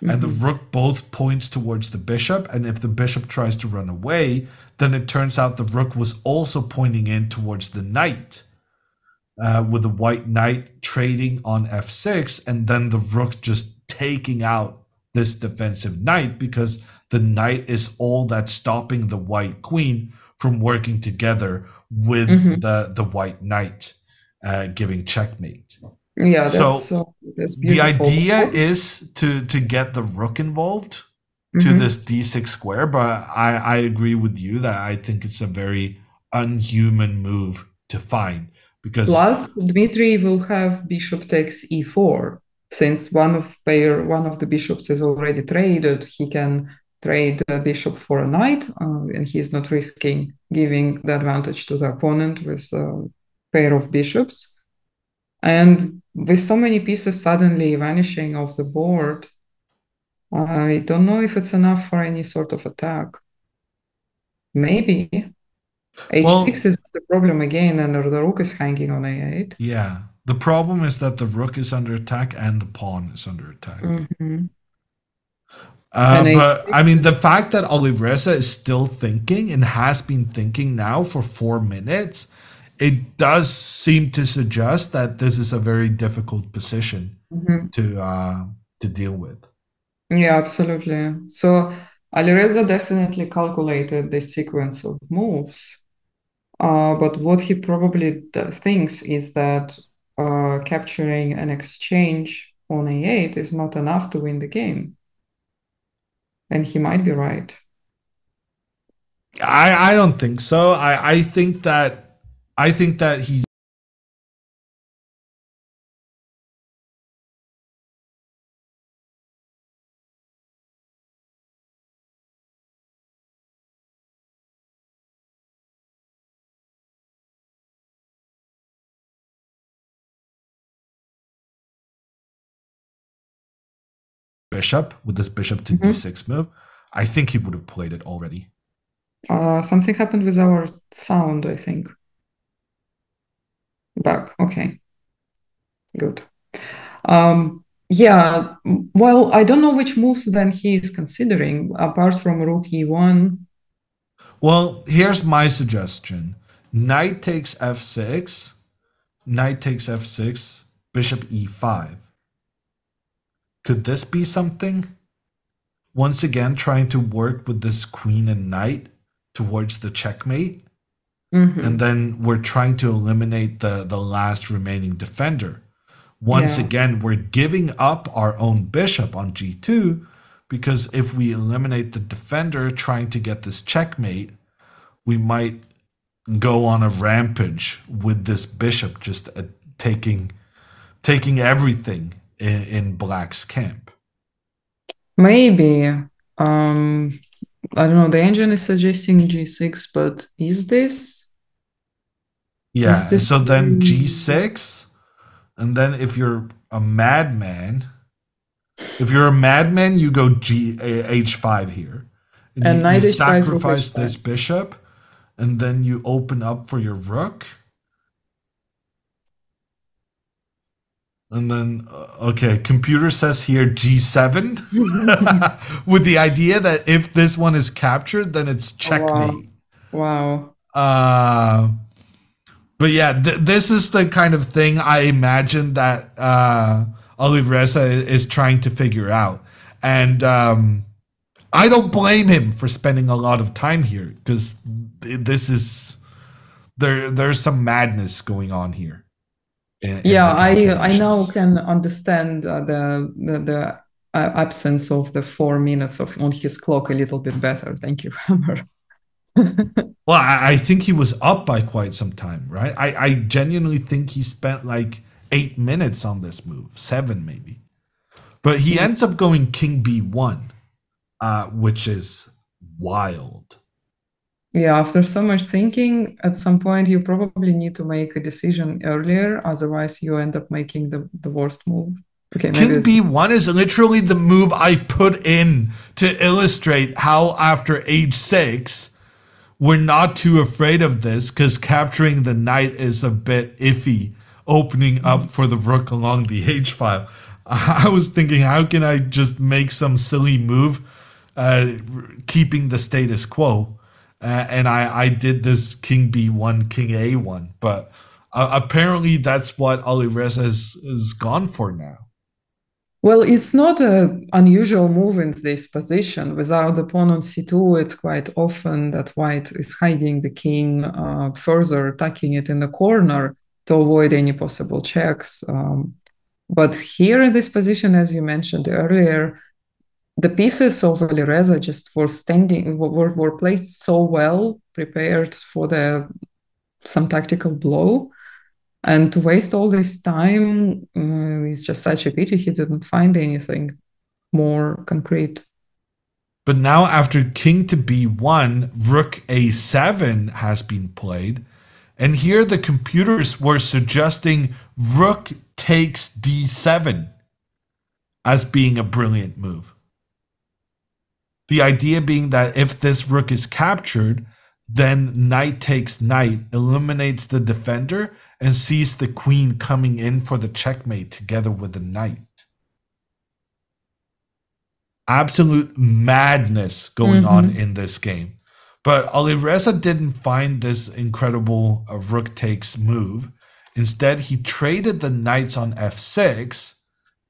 And the mhm, rook both points towards the bishop. And if the bishop tries to run away, then it turns out the rook was also pointing in towards the knight, with the white knight trading on f6, and then the rook just taking out this defensive knight because the knight is all that's stopping the white queen from working together with mhm. the white knight, giving checkmate. Yeah, So that's the beautiful. idea is to get the rook involved to this Mhm. d6 square, but I agree with you that I think it's a very unhuman move to find because Plus, Dmitry will have bishop takes e4. Since one of the bishops is already traded, he can trade a bishop for a knight, and he's not risking giving the advantage to the opponent with a pair of bishops. And with so many pieces suddenly vanishing off the board, I don't know if it's enough for any sort of attack. Maybe well, h6 is the problem again, and the rook is hanging on a8. yeah. The problem is that the rook is under attack and the pawn is under attack. Mhm. And But h6 I mean, is the fact that Olivreza is still thinking and has been thinking now for 4 minutes, it does seem to suggest that this is a very difficult position mhm. to deal with. Yeah, absolutely. So Alireza definitely calculated this sequence of moves. But what he probably thinks is that capturing an exchange on a8 is not enough to win the game. And he might be right. I don't think so. I think that he's bishop with this bishop to d6 move. I think he would have played it already. Something happened with our sound, I think. Back. Okay. Good. Yeah. Well, I don't know which moves then he is considering apart from rook e1. Well, here's my suggestion. Knight takes f6, knight takes f6, bishop e5. Could this be something? Once again, trying to work with this queen and knight towards the checkmate. And then we're trying to eliminate the last remaining defender. Once again, we're giving up our own bishop on g2 because if we eliminate the defender trying to get this checkmate, we might go on a rampage with this bishop just taking everything in Black's camp. Maybe. I don't know. The engine is suggesting g6, but is this? Yeah, and so then g6, and then if you're a madman, you go h5 here. And you sacrifice this bishop, and then you open up for your rook. And then, okay, computer says here g7, with the idea that if this one is captured, then it's checkmate. Wow. But yeah, this is the kind of thing I imagine that Olivreza is trying to figure out. And I don't blame him for spending a lot of time here because this is there's some madness going on here. I now can understand the absence of the 4 minutes on his clock a little bit better. Thank you, Hammer. Well, I think he was up by quite some time, right? I genuinely think he spent like 8 minutes on this move, 7 maybe. But he ends up going king b1, which is wild. Yeah, after so much thinking, at some point you probably need to make a decision earlier, otherwise you end up making the worst move. Okay, king b1 is literally the move I put in to illustrate how after h6 we're not too afraid of this because capturing the knight is a bit iffy, opening up for the rook along the h file. I was thinking, how can I just make some silly move, keeping the status quo? And I did this king b1, king a1. But apparently that's what Olivreza has gone for now. Well, it's not an unusual move in this position. Without the pawn on c2, it's quite often that white is hiding the king, further attacking it in the corner to avoid any possible checks. But here in this position, as you mentioned earlier, the pieces of Olivreza just for standing were placed so well, prepared for some tactical blow. And to waste all this time is just such a pity he didn't find anything more concrete. But now after king to b1, rook a7 has been played. And here the computers were suggesting rook takes d7 as being a brilliant move. The idea being that if this rook is captured, then knight takes knight, eliminates the defender, and sees the queen coming in for the checkmate together with the knight. Absolute madness going on in this game. But Olivreza didn't find this incredible rook takes move. Instead, he traded the knights on f6,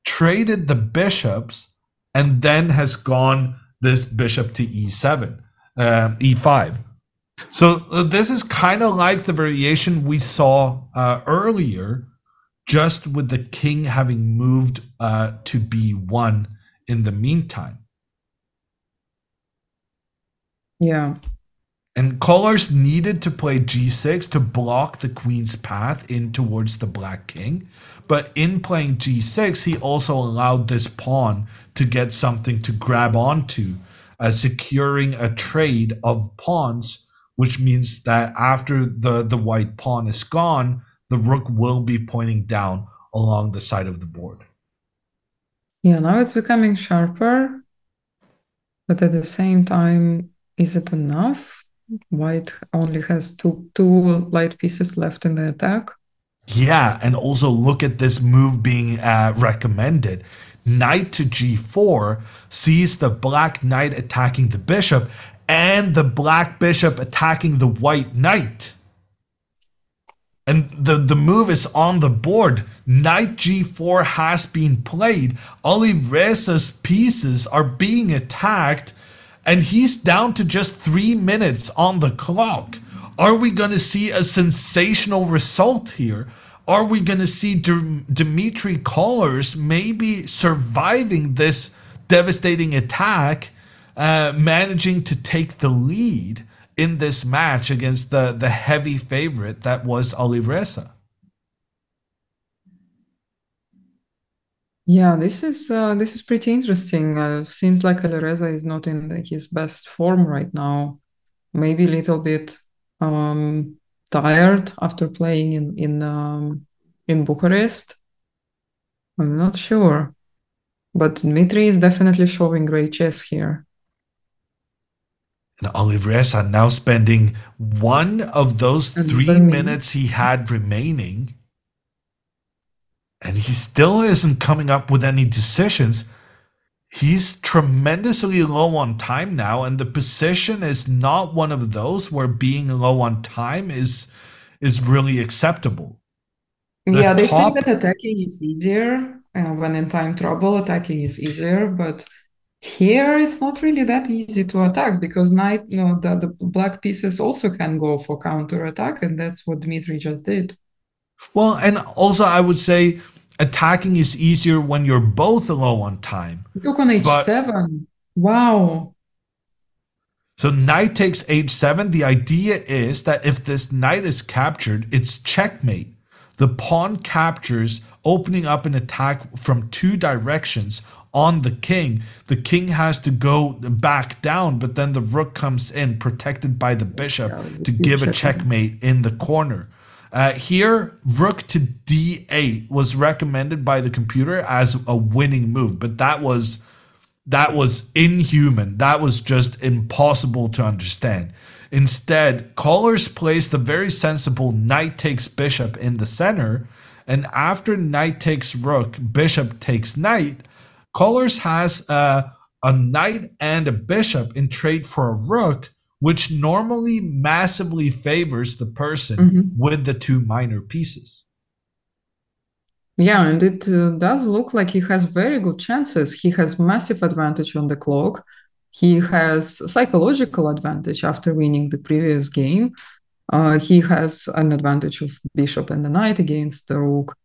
traded the bishops, and then has gone this bishop to e7, e5. So this is kind of like the variation we saw earlier just with the king having moved to b1 in the meantime. Yeah. And colors needed to play g6 to block the queen's path in towards the black king. But in playing g6, he also allowed this pawn to get something to grab onto, securing a trade of pawns, which means that after the white pawn is gone, the rook will be pointing down along the side of the board. Yeah, now it's becoming sharper, but at the same time, is it enough? White only has two light pieces left in the attack. Yeah, and also look at this move being recommended. Knight to g4 sees the black knight attacking the bishop and the black bishop attacking the white knight. And the move is on the board. Knight g4 has been played. Olivesa's pieces are being attacked, and he's down to just 3 minutes on the clock. Are we going to see a sensational result here? Are we going to see Dmitry Kollars maybe surviving this devastating attack, managing to take the lead in this match against the heavy favorite that was Oliveresa? Yeah, this is pretty interesting. Seems like Alireza is not in his best form right now. Maybe a little bit tired after playing in Bucharest. I'm not sure, but Dmitry is definitely showing great chess here. And Oliveresa now spending one of those And 3 minutes he had remaining, and he still isn't coming up with any decisions. He's tremendously low on time now, and the position is not one of those where being low on time is really acceptable. Yeah, they say that attacking is easier. When in time trouble, attacking is easier, but here it's not really that easy to attack because knight, the black pieces also can go for counter attack, and that's what Dmitry just did. Well, and also I would say attacking is easier when you're both low on time. He took on h7. Wow. So knight takes h7. The idea is that if this knight is captured, it's checkmate. The pawn captures, opening up an attack from two directions on the king. The king has to go back down, but then the rook comes in, protected by the bishop, to give a checkmate in the corner. Here, rook to d8 was recommended by the computer as a winning move, but that was inhuman. That was just impossible to understand. Instead, Kollars plays the very sensible knight takes bishop in the center, and after knight takes rook, bishop takes knight, Kollars has a knight and a bishop in trade for a rook, which normally massively favors the person with the two minor pieces. Yeah, and it does look like he has very good chances. He has massive advantage on the clock. He has psychological advantage after winning the previous game. He has an advantage of bishop and the knight against the rook.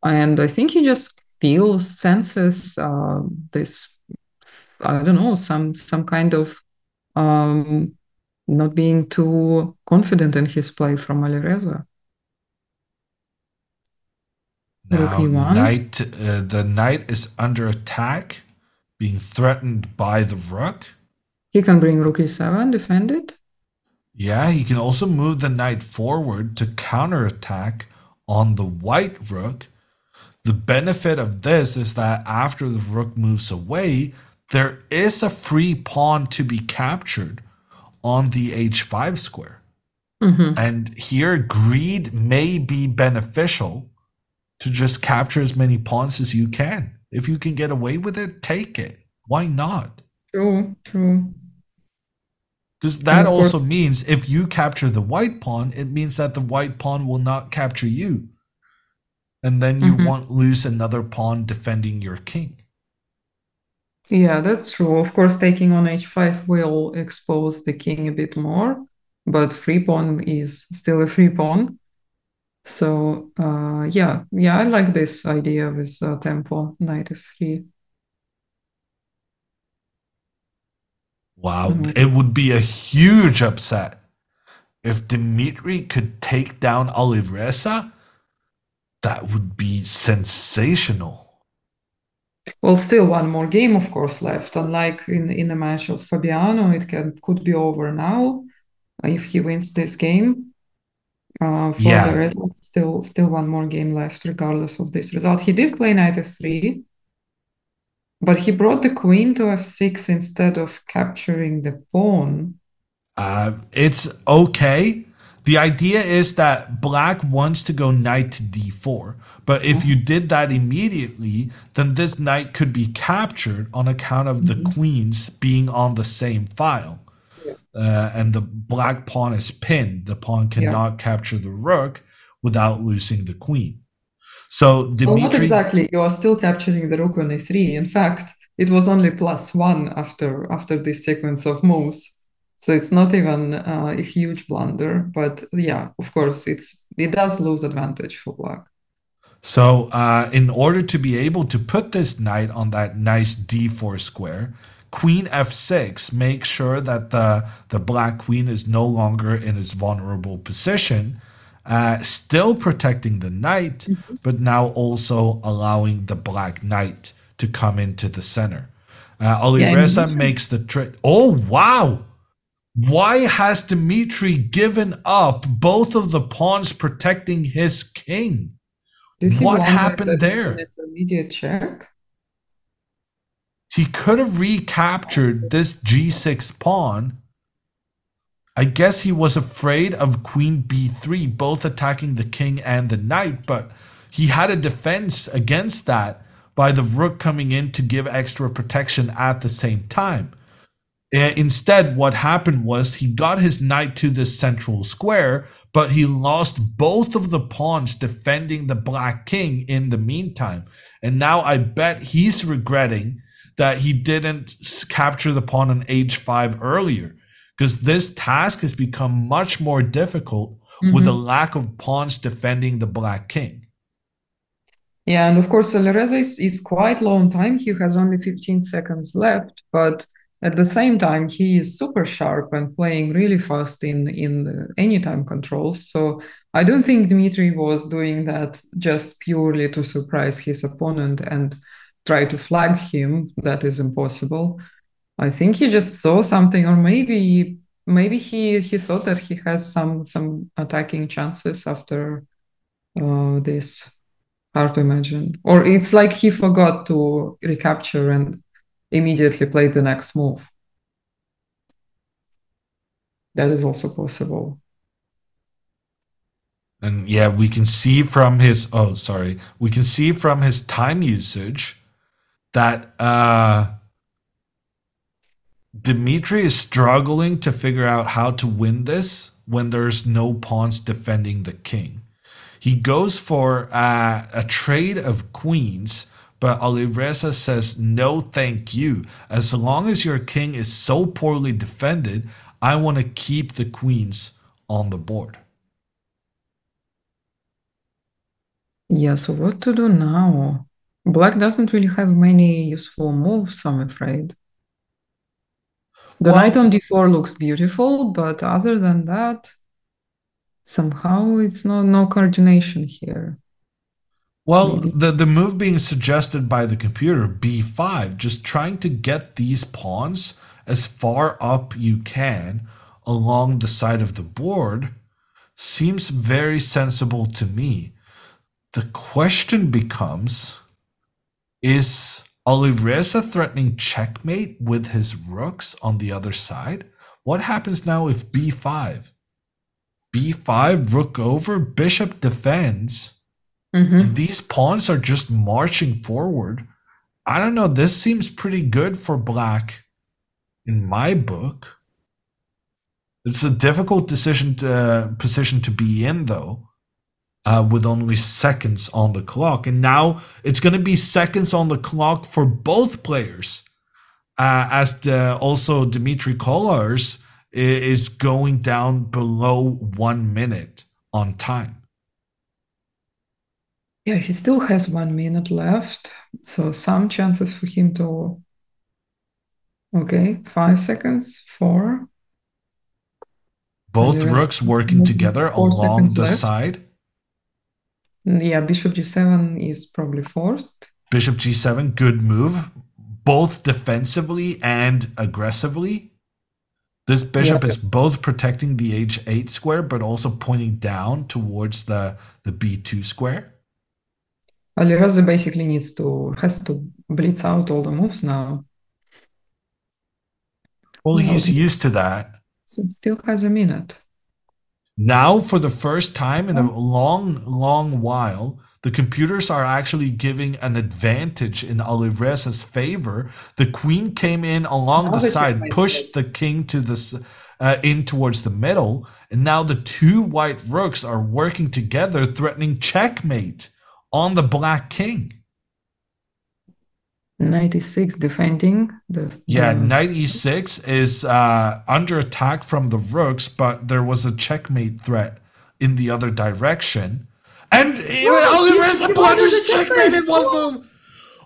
And I think he just feels, senses this, I don't know, some kind of not being too confident in his play from Alireza. Rook Now, e1. the knight is under attack, being threatened by the rook. He can bring rook e7, defend it. Yeah, he can also move the knight forward to counterattack on the white rook. The benefit of this is that after the rook moves away, there is a free pawn to be captured on the h5 square. And here, greed may be beneficial to just capture as many pawns as you can. If you can get away with it, take it. Why not? True, true. Because that also means if you capture the white pawn, it means that the white pawn will not capture you. And then you won't lose another pawn defending your king. Yeah, that's true. Of course, taking on h5 will expose the king a bit more, but free pawn is still a free pawn. So yeah, I like this idea with tempo knight f3. Wow, it would be a huge upset if Dimitri could take down Alireza. That would be sensational. Well, still one more game, of course, left. Unlike in a match of Fabiano, could be over now if he wins this game. For Yeah, Loretta, still one more game left, regardless of this result. He did play knight f3, but he brought the queen to f6 instead of capturing the pawn. it's okay. The idea is that black wants to go knight to d4, but if you did that immediately, then this knight could be captured on account of the Mhm. queens being on the same file. Yeah. And the black pawn is pinned. The pawn Yeah. cannot capture the rook without losing the queen. So Well, not Dimitri, exactly. You are still capturing the rook on a3. In fact, it was only +1 after this sequence of moves. So it's not even a huge blunder. But yeah, of course, it does lose advantage for black. so in order to be able to put this knight on that nice d4 square, queen f6 makes sure that the black queen is no longer in its vulnerable position, still protecting the knight, but now also allowing the black knight to come into the center. Yeah, in Olivreza addition, makes the trick. Oh, wow! Why has Dmitry given up both of the pawns protecting his king? did he What blunder happened that it's an there? intermediate check? He could have recaptured this g6 pawn. I guess he was afraid of queen b3, both attacking the king and the knight, but he had a defense against that by the rook coming in to give extra protection at the same time. Instead, what happened was he got his knight to this central square, but he lost both of the pawns defending the black king in the meantime. And now I bet he's regretting that he didn't capture the pawn on h5 earlier, because this task has become much more difficult with a Mm-hmm. lack of pawns defending the black king. Yeah, and of course, Alireza is quite low on time. He has only 15 seconds left, but at the same time, he is super sharp and playing really fast in the anytime controls. So I don't think Dmitry was doing that just purely to surprise his opponent and try to flag him. That is impossible. I think he just saw something, or maybe he thought that he has some attacking chances after this. Hard to imagine. Or it's like he forgot to recapture and immediately played the next move. That is also possible. And yeah, we can see from his we can see from his time usage that Dimitri is struggling to figure out how to win this when there's no pawns defending the king. He goes for a trade of queens, but Olivreza says, no, thank you. As long as your king is so poorly defended, I want to keep the queens on the board. Yeah, so what to do now? Black doesn't really have many useful moves, I'm afraid. The knight Well, on d4 looks beautiful, but other than that, somehow it's no coordination here. Well, Maybe. the move being suggested by the computer, b5, just trying to get these pawns as far up you can along the side of the board, seems very sensible to me. The question becomes, is Olivreza threatening checkmate with his rooks on the other side? What happens now if b5? b5, rook over, bishop defends. And Mm-hmm. these pawns are just marching forward. I don't know. This seems pretty good for black in my book. It's a difficult position to be in, though, with only seconds on the clock. And now it's going to be seconds on the clock for both players, as also Dmitry Kolar's is going down below 1 minute on time. Yeah, he still has 1 minute left, so some chances for him to. Okay, 5 seconds, four. Both Alireza rooks working moves together four along seconds the left. side. Yeah, bishop g7 is probably forced. Bishop g7, good move, both defensively and aggressively. This Yeah, bishop is both protecting the h8 square, but also pointing down towards the b2 square. Alireza basically has to blitz out all the moves now. Well, Well, he's he used to that. still has a minute. Now, for the first time in a long, long while, the computers are actually giving an advantage in Aliresa's favor. The queen came in along Now the the side, checkmate pushed bridge. the king to in towards the middle, and now the two white rooks are working together, threatening checkmate on the black king. 96 defending Yeah, the knight e6 is under attack from the rooks, but there was a checkmate threat in the other direction. And Oh, Alireza he blundered blunders the checkmate in checkmate. one Oh, move.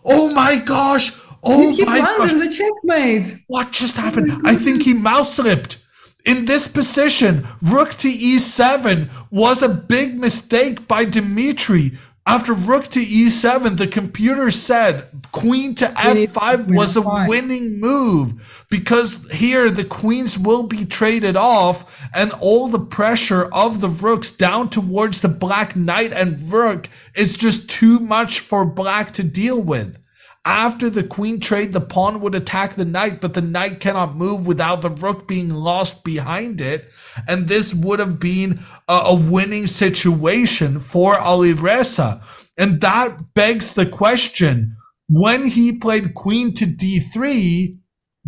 Oh my gosh. did Oh he my gosh. blunder the checkmate? What just Oh happened? my I think goodness. he mouse slipped. In this position, rook to e7 was a big mistake by Dmitry. After rook to e7, the computer said queen to He needs to f5 win a was a fight. winning move because here the queens will be traded off and all the pressure of the rooks down towards the black knight and rook is just too much for black to deal with. After the queen trade, the pawn would attack the knight, but the knight cannot move without the rook being lost behind it. And this would have been a winning situation for Alireza. And that begs the question, when he played queen to d3,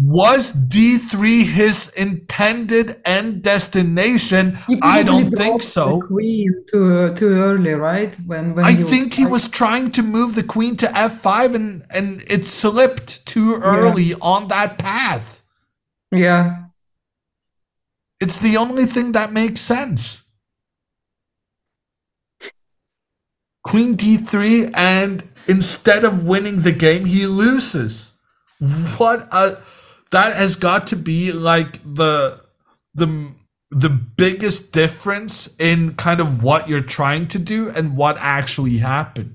was d3 his intended end destination? He I probably don't think dropped the so. queen too early, right? When I he was think he was trying to move the queen to f5 and it slipped too yeah, early on that path. yeah. It's the only thing that makes sense. Queen d3, and instead of winning the game, he loses. What a that has got to be like the the biggest difference in kind of what you're trying to do and what actually happened.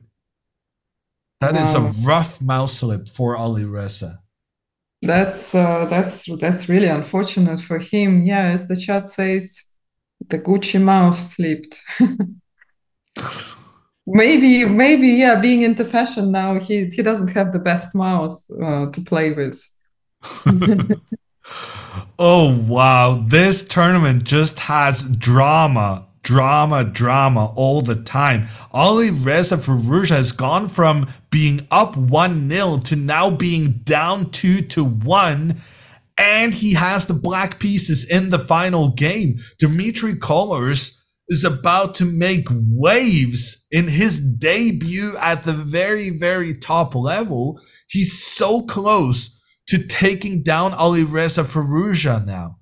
That is a Wow. rough mouse slip for Alireza. That's really unfortunate for him. Yeah, as the chat says, the Gucci mouse slipped. Maybe, yeah, being into fashion now, he doesn't have the best mouse to play with. Oh wow, this tournament just has drama, drama, drama all the time. Alireza Firouzja has gone from being up 1-0 to now being down 2-1. And he has the black pieces in the final game. Dmitry Kollars is about to make waves in his debut at the very, very top level. He's so close to taking down Alireza Firouzja now.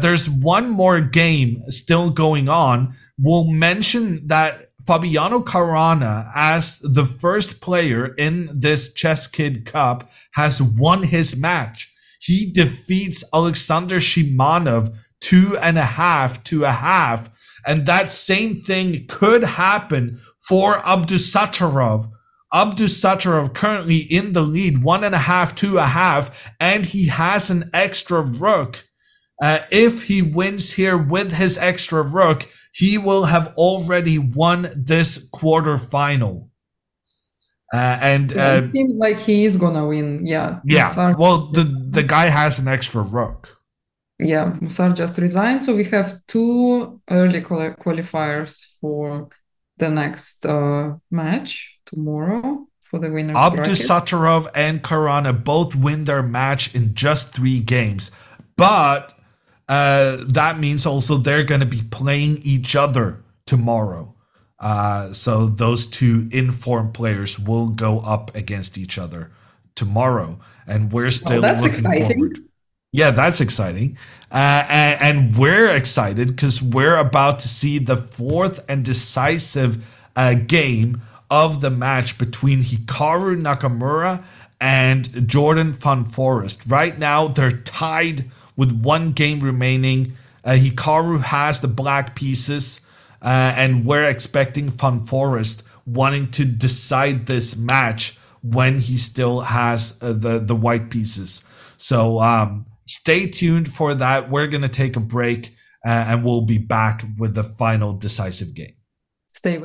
There's one more game still going on. We'll mention that Fabiano Caruana, as the first player in this ChessKid Cup, has won his match. He defeats Alexander Shimanov 2.5-1/2. And that same thing could happen for Abdusattorov. Abdusattorov currently in the lead, 1.5-2.5, and he has an extra rook. If he wins here with his extra rook, he will have already won this quarterfinal. Yeah, it seems like he is gonna win. Yeah, Yeah, Musar. well, the guy has an extra rook. Yeah, Musar just resigned, so we have two early qualifiers for the next match tomorrow for the winners bracket. Abdusattorov and Caruana both win their match in just 3 games, but that means also they're going to be playing each other tomorrow. So those two informed players will go up against each other tomorrow, and we're Oh, still that's looking exciting. forward. Yeah, that's exciting. And we're excited because we're about to see the fourth and decisive game of the match between Hikaru Nakamura and Jorden van Foreest. Right now, they're tied with one game remaining. Hikaru has the black pieces, and we're expecting Van Foreest wanting to decide this match when he still has the white pieces. So stay tuned for that. We're gonna take a break, and we'll be back with the final decisive game. Stay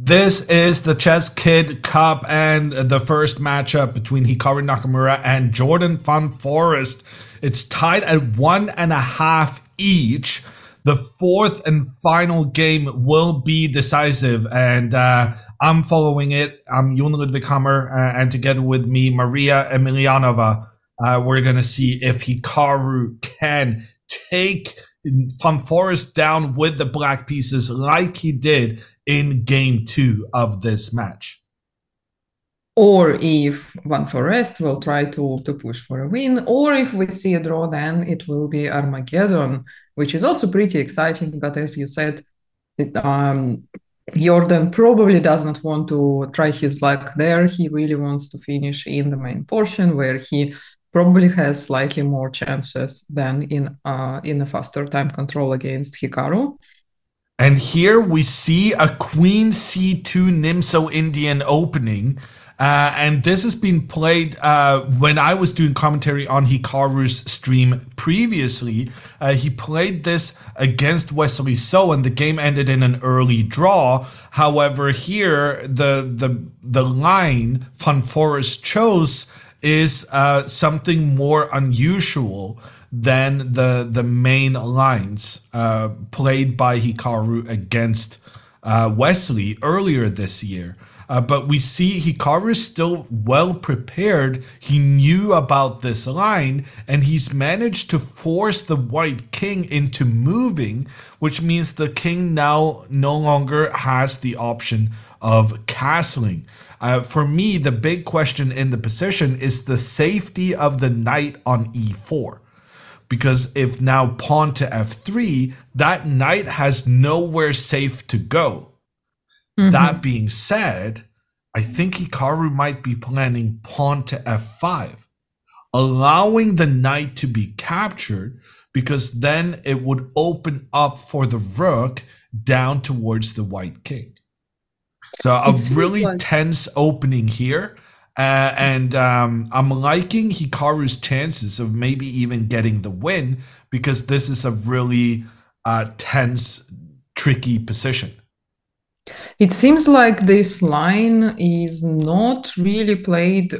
This is the ChessKid Cup and the first matchup between Hikaru Nakamura and Jorden van Foreest. It's tied at 1.5 each. The fourth and final game will be decisive, and I'm following it. I'm Jon Ludwig Hammer, and together with me, Maria Emilianova. We're going to see if Hikaru can take Van Foreest down with the black pieces like he did in game 2 of this match. Or if Van Foreest will try to push for a win, or if we see a draw, then it will be Armageddon, which is also pretty exciting. But as you said, Jorden probably does not want to try his luck there. He really wants to finish in the main portion, where he probably has slightly more chances than in a faster time control against Hikaru. And here we see a Queen C2 Nimso Indian opening. And this has been played when I was doing commentary on Hikaru's stream previously. He played this against Wesley So, and the game ended in an early draw. However, here the line Van Foreest chose is something more unusual than the main lines played by Hikaru against Wesley earlier this year. But we see Hikaru is still well prepared. He knew about this line, and he's managed to force the white king into moving, which means the king now no longer has the option of castling. For me, the big question in the position is the safety of the knight on e4. Because if now pawn to f3, that knight has nowhere safe to go. Mm-hmm. That being said, I think Hikaru might be planning pawn to f5, allowing the knight to be captured, because then it would open up for the rook down towards the white king. So a really tense opening here. And I'm liking Hikaru's chances of maybe even getting the win, because this is a really tense, tricky position. It seems like this line is not really played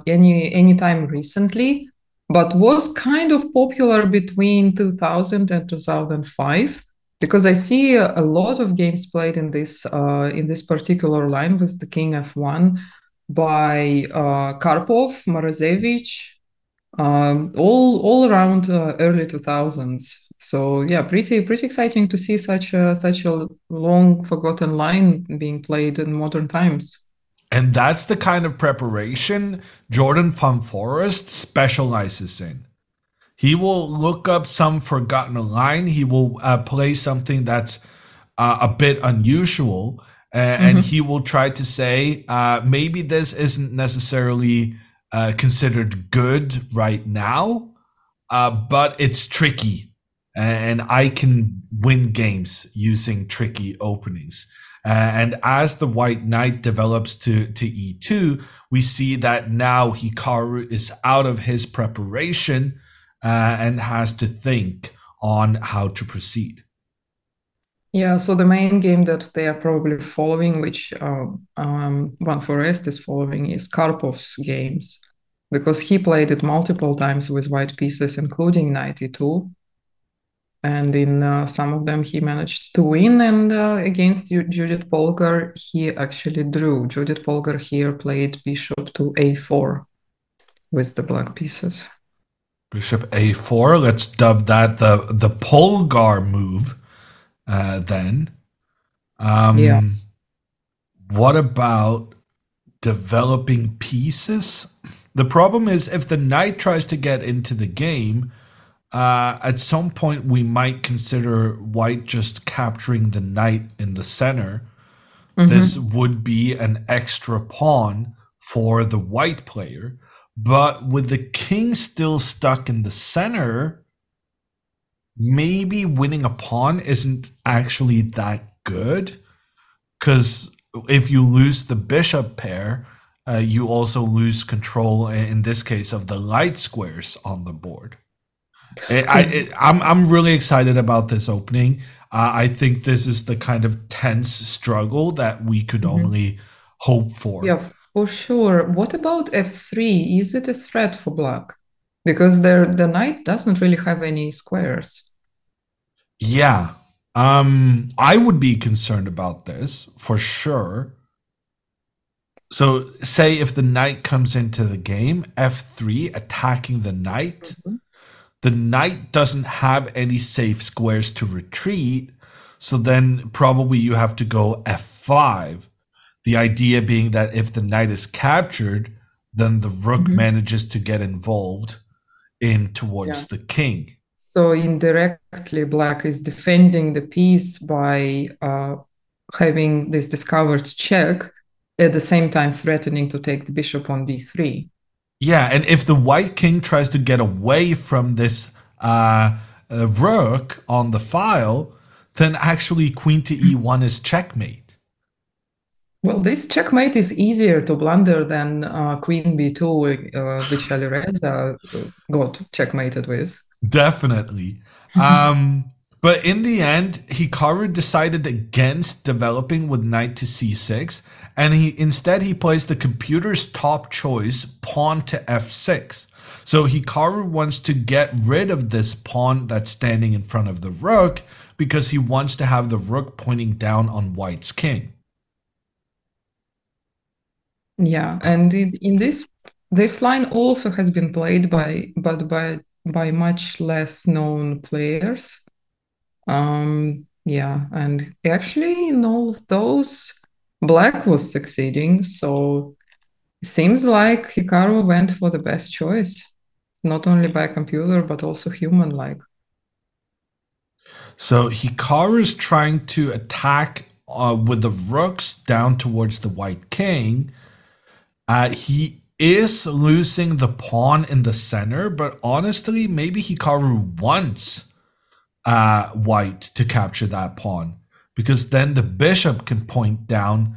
any time recently, but was kind of popular between 2000 and 2005, because I see a lot of games played in this particular line with the king f1 by Karpov, Morozevich, all around early 2000s. So yeah, pretty exciting to see such a long forgotten line being played in modern times. And that's the kind of preparation Jorden van Foreest specializes in. He will look up some forgotten line. He will play something that's a bit unusual. And he will try to say, maybe this isn't necessarily considered good right now, but it's tricky. And I can win games using tricky openings. And as the white knight develops to e2, we see that now Hikaru is out of his preparation and has to think on how to proceed. Yeah, so the main game that they are probably following, which Van Foreest is following, is Karpov's games, because he played it multiple times with white pieces, including knight e2. And in some of them, he managed to win. And against Judith Polgar, he actually drew. Judith Polgar here played bishop to a4 with the black pieces. Bishop a4. Let's dub that the Polgar move. Then, yeah. What about developing pieces? The problem is, if the knight tries to get into the game, at some point we might consider white just capturing the knight in the center. This would be an extra pawn for the white player, but with the king still stuck in the center, maybe winning a pawn isn't actually that good, because if you lose the bishop pair, you also lose control, in this case, of the light squares on the board. I'm really excited about this opening. I think this is the kind of tense struggle that we could Mhm. only hope for. Yeah, for sure. What about f3? Is it a threat for black? Because the knight doesn't really have any squares. Yeah. I would be concerned about this for sure. So, say if the knight comes into the game, f3 attacking Mhm. the knight doesn't have any safe squares to retreat. So then probably you have to go f5. The idea being that if the knight is captured, then the rook Mhm. manages to get involved in Yeah. towards the king. So indirectly, black is defending the piece by having this discovered check, at the same time threatening to take the bishop on b3. Yeah, and if the white king tries to get away from this rook on the file, then actually queen to e1 is checkmate. Well, this checkmate is easier to blunder than queen b2, which Alireza got checkmated with. Definitely. Um, but in the end, Hikaru decided against developing with knight to c6, and he plays the computer's top choice, pawn to f6. So Hikaru wants to get rid of this pawn that's standing in front of the rook because he wants to have the rook pointing down on white's king. Yeah, and in this line also has been played by much less known players. Yeah, and actually in all of those, Black was succeeding, so it seems like Hikaru went for the best choice, not only by computer but also human-like. So Hikaru is trying to attack with the rooks down towards the white king. He is losing the pawn in the center, but honestly, maybe Hikaru wants white to capture that pawn because then the bishop can point down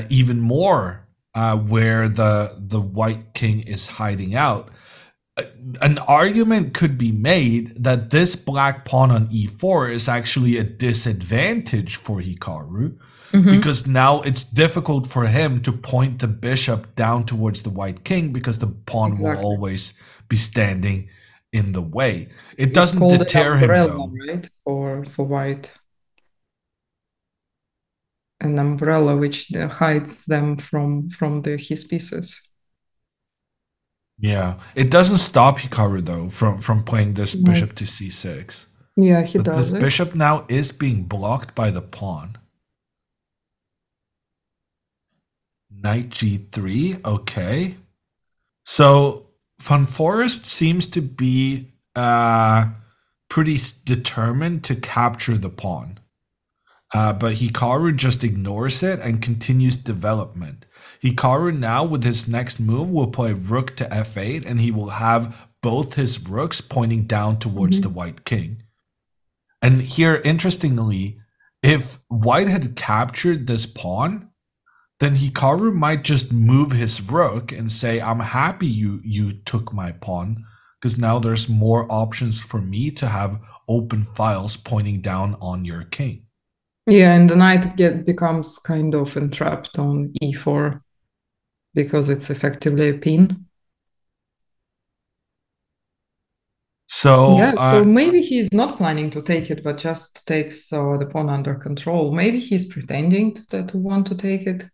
even more where the white king is hiding out. An argument could be made that this black pawn on e4 is actually a disadvantage for Hikaru Mm-hmm. because now it's difficult for him to point the bishop down towards the white king because the pawn will Exactly. always be standing in the way. It It's doesn't called an deter him umbrella, though. right? For white, an umbrella which hides them from his pieces. Yeah, it doesn't stop Hikaru though from playing this No. bishop to c6. Yeah, he But this does it. bishop now is being blocked by the pawn. Knight g3, okay. So Van Forest seems to be pretty determined to capture the pawn. But Hikaru just ignores it and continues development. Hikaru now, with his next move, will play rook to f8, and he will have both his rooks pointing down towards the Mhm. white king. And here, interestingly, if white had captured this pawn, then Hikaru might just move his rook and say, "I'm happy you took my pawn, because now there's more options for me to have open files pointing down on your king." Yeah, and the knight becomes kind of entrapped on e4 because it's effectively a pin. So Yeah, so maybe he's not planning to take it, but just takes the pawn under control. Maybe he's pretending to want to take it,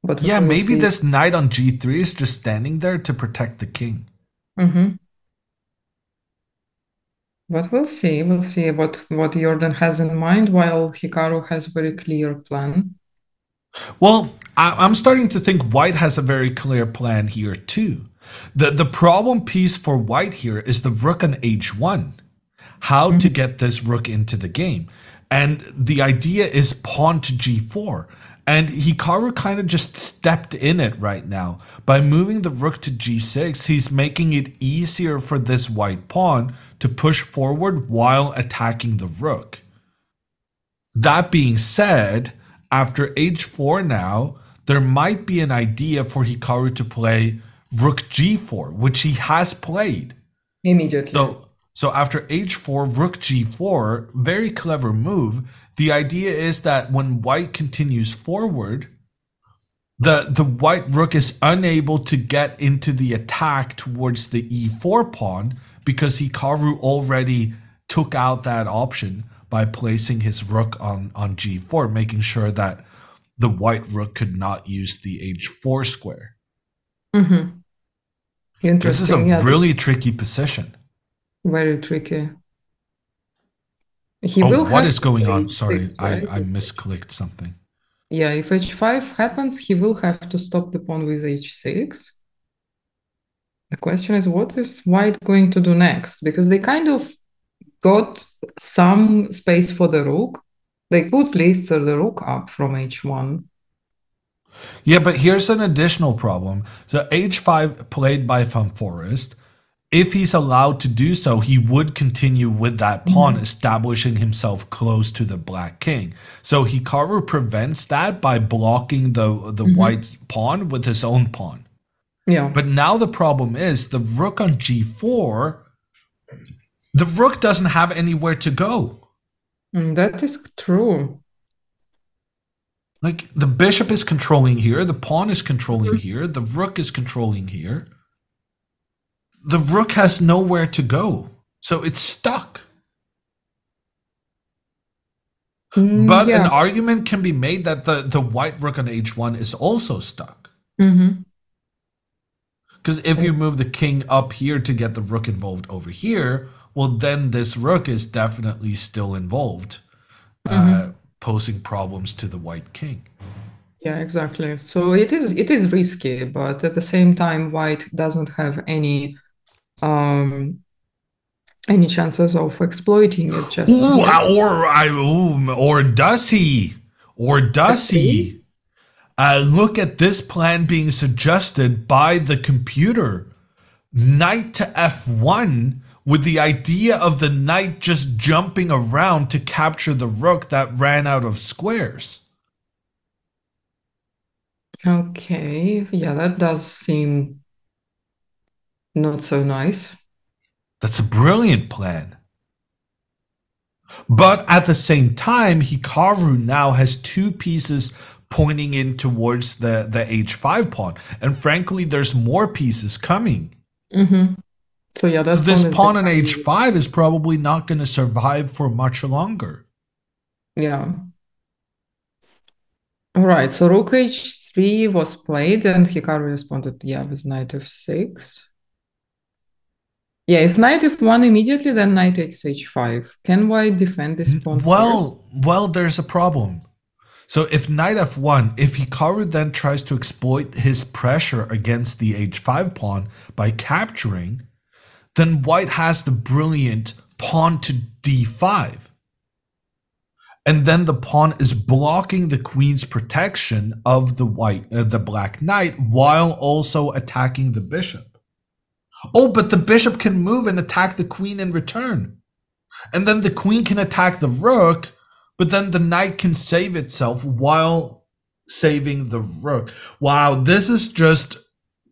but yeah, we will maybe see. this knight on g3 is just standing there to protect the king. Hmm. But we'll see. We'll see what Jordan has in mind, while Hikaru has a very clear plan. Well, I'm starting to think white has a very clear plan here too. The problem piece for white here is the rook on h1. How to Mhm. get this rook into the game. And the idea is pawn to g4. And Hikaru kind of just stepped in it right now. By moving the rook to g6, he's making it easier for this white pawn to push forward while attacking the rook. That being said, after h4 now, there might be an idea for Hikaru to play rook g4, which he has played. Immediately. So So after h4, rook g4, very clever move. The idea is that when white continues forward, the white rook is unable to get into the attack towards the e4 pawn because Hikaru already took out that option by placing his rook on g4, making sure that the white rook could not use the h4 square. Mm-hmm. This is a Interesting. Yeah, really tricky position. very tricky. He Oh, will what have is to going on? Sorry, h6, right? I misclicked something. Yeah, if h5 happens, he will have to stop the pawn with h6. The question is, what is white going to do next? Because they kind of got some space for the rook. They could blitzer the rook up from h1. Yeah, but here's an additional problem. So h5 played by Foreest. If he's allowed to do so, he would continue with that pawn, establishing himself close to the black king. So Hikaru prevents that by blocking the white pawn with his own pawn. Yeah, But now the problem is the rook on g4, the rook doesn't have anywhere to go. that is true. Like the bishop is controlling here, the pawn is controlling here, the rook is controlling here. The rook has nowhere to go. So it's stuck. But an Yeah. argument can be made that the white rook on h1 is also stuck. Mm-hmm. Because if you move the king up here to get the rook involved over here, well, then this rook is definitely still involved, posing problems to the white king. Yeah, exactly. So it is risky, but at the same time, white doesn't have any chances of exploiting it just Ooh, yet. or does he? Or does Let's see. he? Look at this plan being suggested by the computer. Knight to f1 with the idea of the knight just jumping around to capture the rook that ran out of squares. Okay, yeah, that does seem not so nice. That's a brilliant plan. But at the same time, Hikaru now has two pieces pointing in towards the h5 pawn. And frankly, there's more pieces coming. Mm-hmm. So yeah, So that this pawn is pawn on becoming, h5 is probably not going to survive for much longer. yeah. All right, so rook h3 was played and Hikaru responded, yeah, with knight f6. Yeah, if knight f1 immediately, then knight takes h5. Can white defend this pawn first? Well, there's a problem. So if knight f1, if Hikaru then tries to exploit his pressure against the h5 pawn by capturing, then white has the brilliant pawn to d5. And then the pawn is blocking the queen's protection of the black knight while also attacking the bishop. Oh, but the bishop can move and attack the queen in return. And then the queen can attack the rook, but then the knight can save itself while saving the rook. Wow, this is just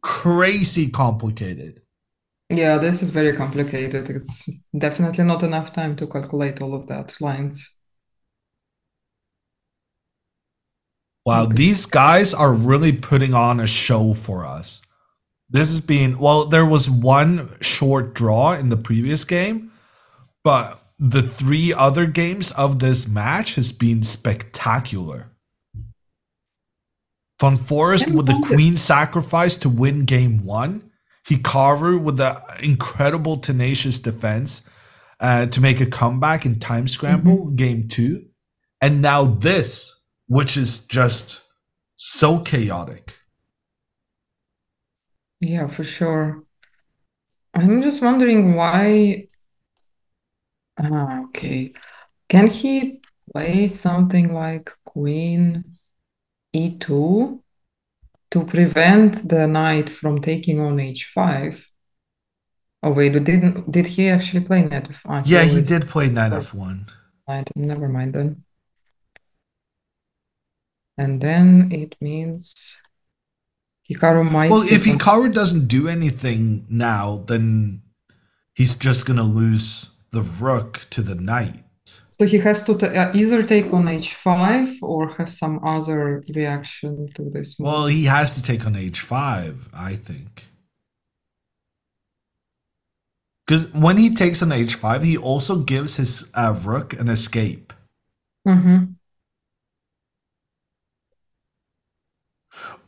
crazy complicated. Yeah, this is very complicated. It's definitely not enough time to calculate all of that lines. Wow, Okay. these guys are really putting on a show for us. This has been, well, there was one short draw in the previous game, but the three other games of this match has been spectacular. Von Forest And with the queen sacrifice to win game one. Hikaru with the incredible tenacious defense to make a comeback in time scramble game two. And now this, which is just so chaotic. yeah, for sure. I'm just wondering why. Okay. Can he play something like queen e2 to prevent the knight from taking on h5? Oh wait, did he actually play knight f1? He Yeah, he always did play knight played f1. knight. Never mind then. And then it means Hikaru might Well, if defend. Hikaru doesn't do anything now, then He's just gonna lose the rook to the knight. So he has to either take on h5 or have some other reaction to this Well, move. he has to take on h5, I think. Because when he takes on h5, he also gives his rook an escape. Mm-hmm.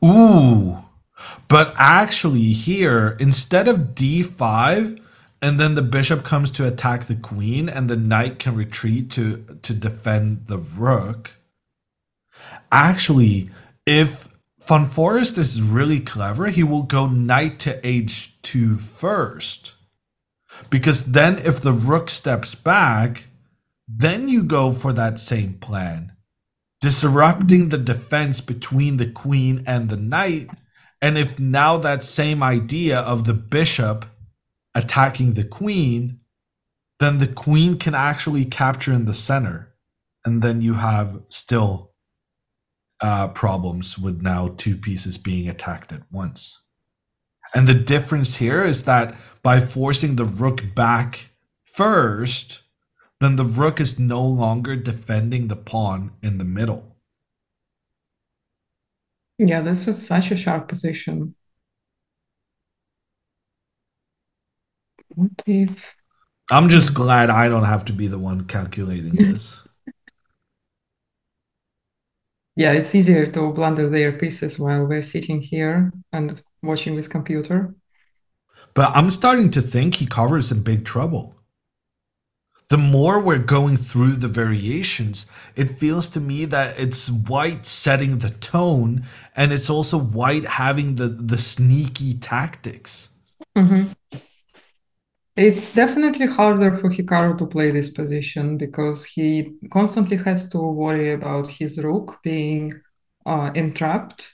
Ooh. But actually, here, instead of d5, and then the bishop comes to attack the queen, and the knight can retreat to defend the rook. Actually, if Von Forest is really clever, he will go knight to h2 first. Because then, if the rook steps back, then you go for that same plan, disrupting the defense between the queen and the knight. And if now that same idea of the bishop attacking the queen, then the queen can actually capture in the center. And then you have still problems with now two pieces being attacked at once. And the difference here is that by forcing the rook back first, then the rook is no longer defending the pawn in the middle. Yeah, this is such a sharp position. What if? I'm just glad I don't have to be the one calculating this. Yeah, it's easier to blunder their pieces while we're sitting here and watching this computer. But I'm starting to think Hikaru is in big trouble. The more we're going through the variations, it feels to me that it's white setting the tone, and it's also white having the sneaky tactics. Mm-hmm. It's definitely harder for Hikaru to play this position because he constantly has to worry about his rook being entrapped,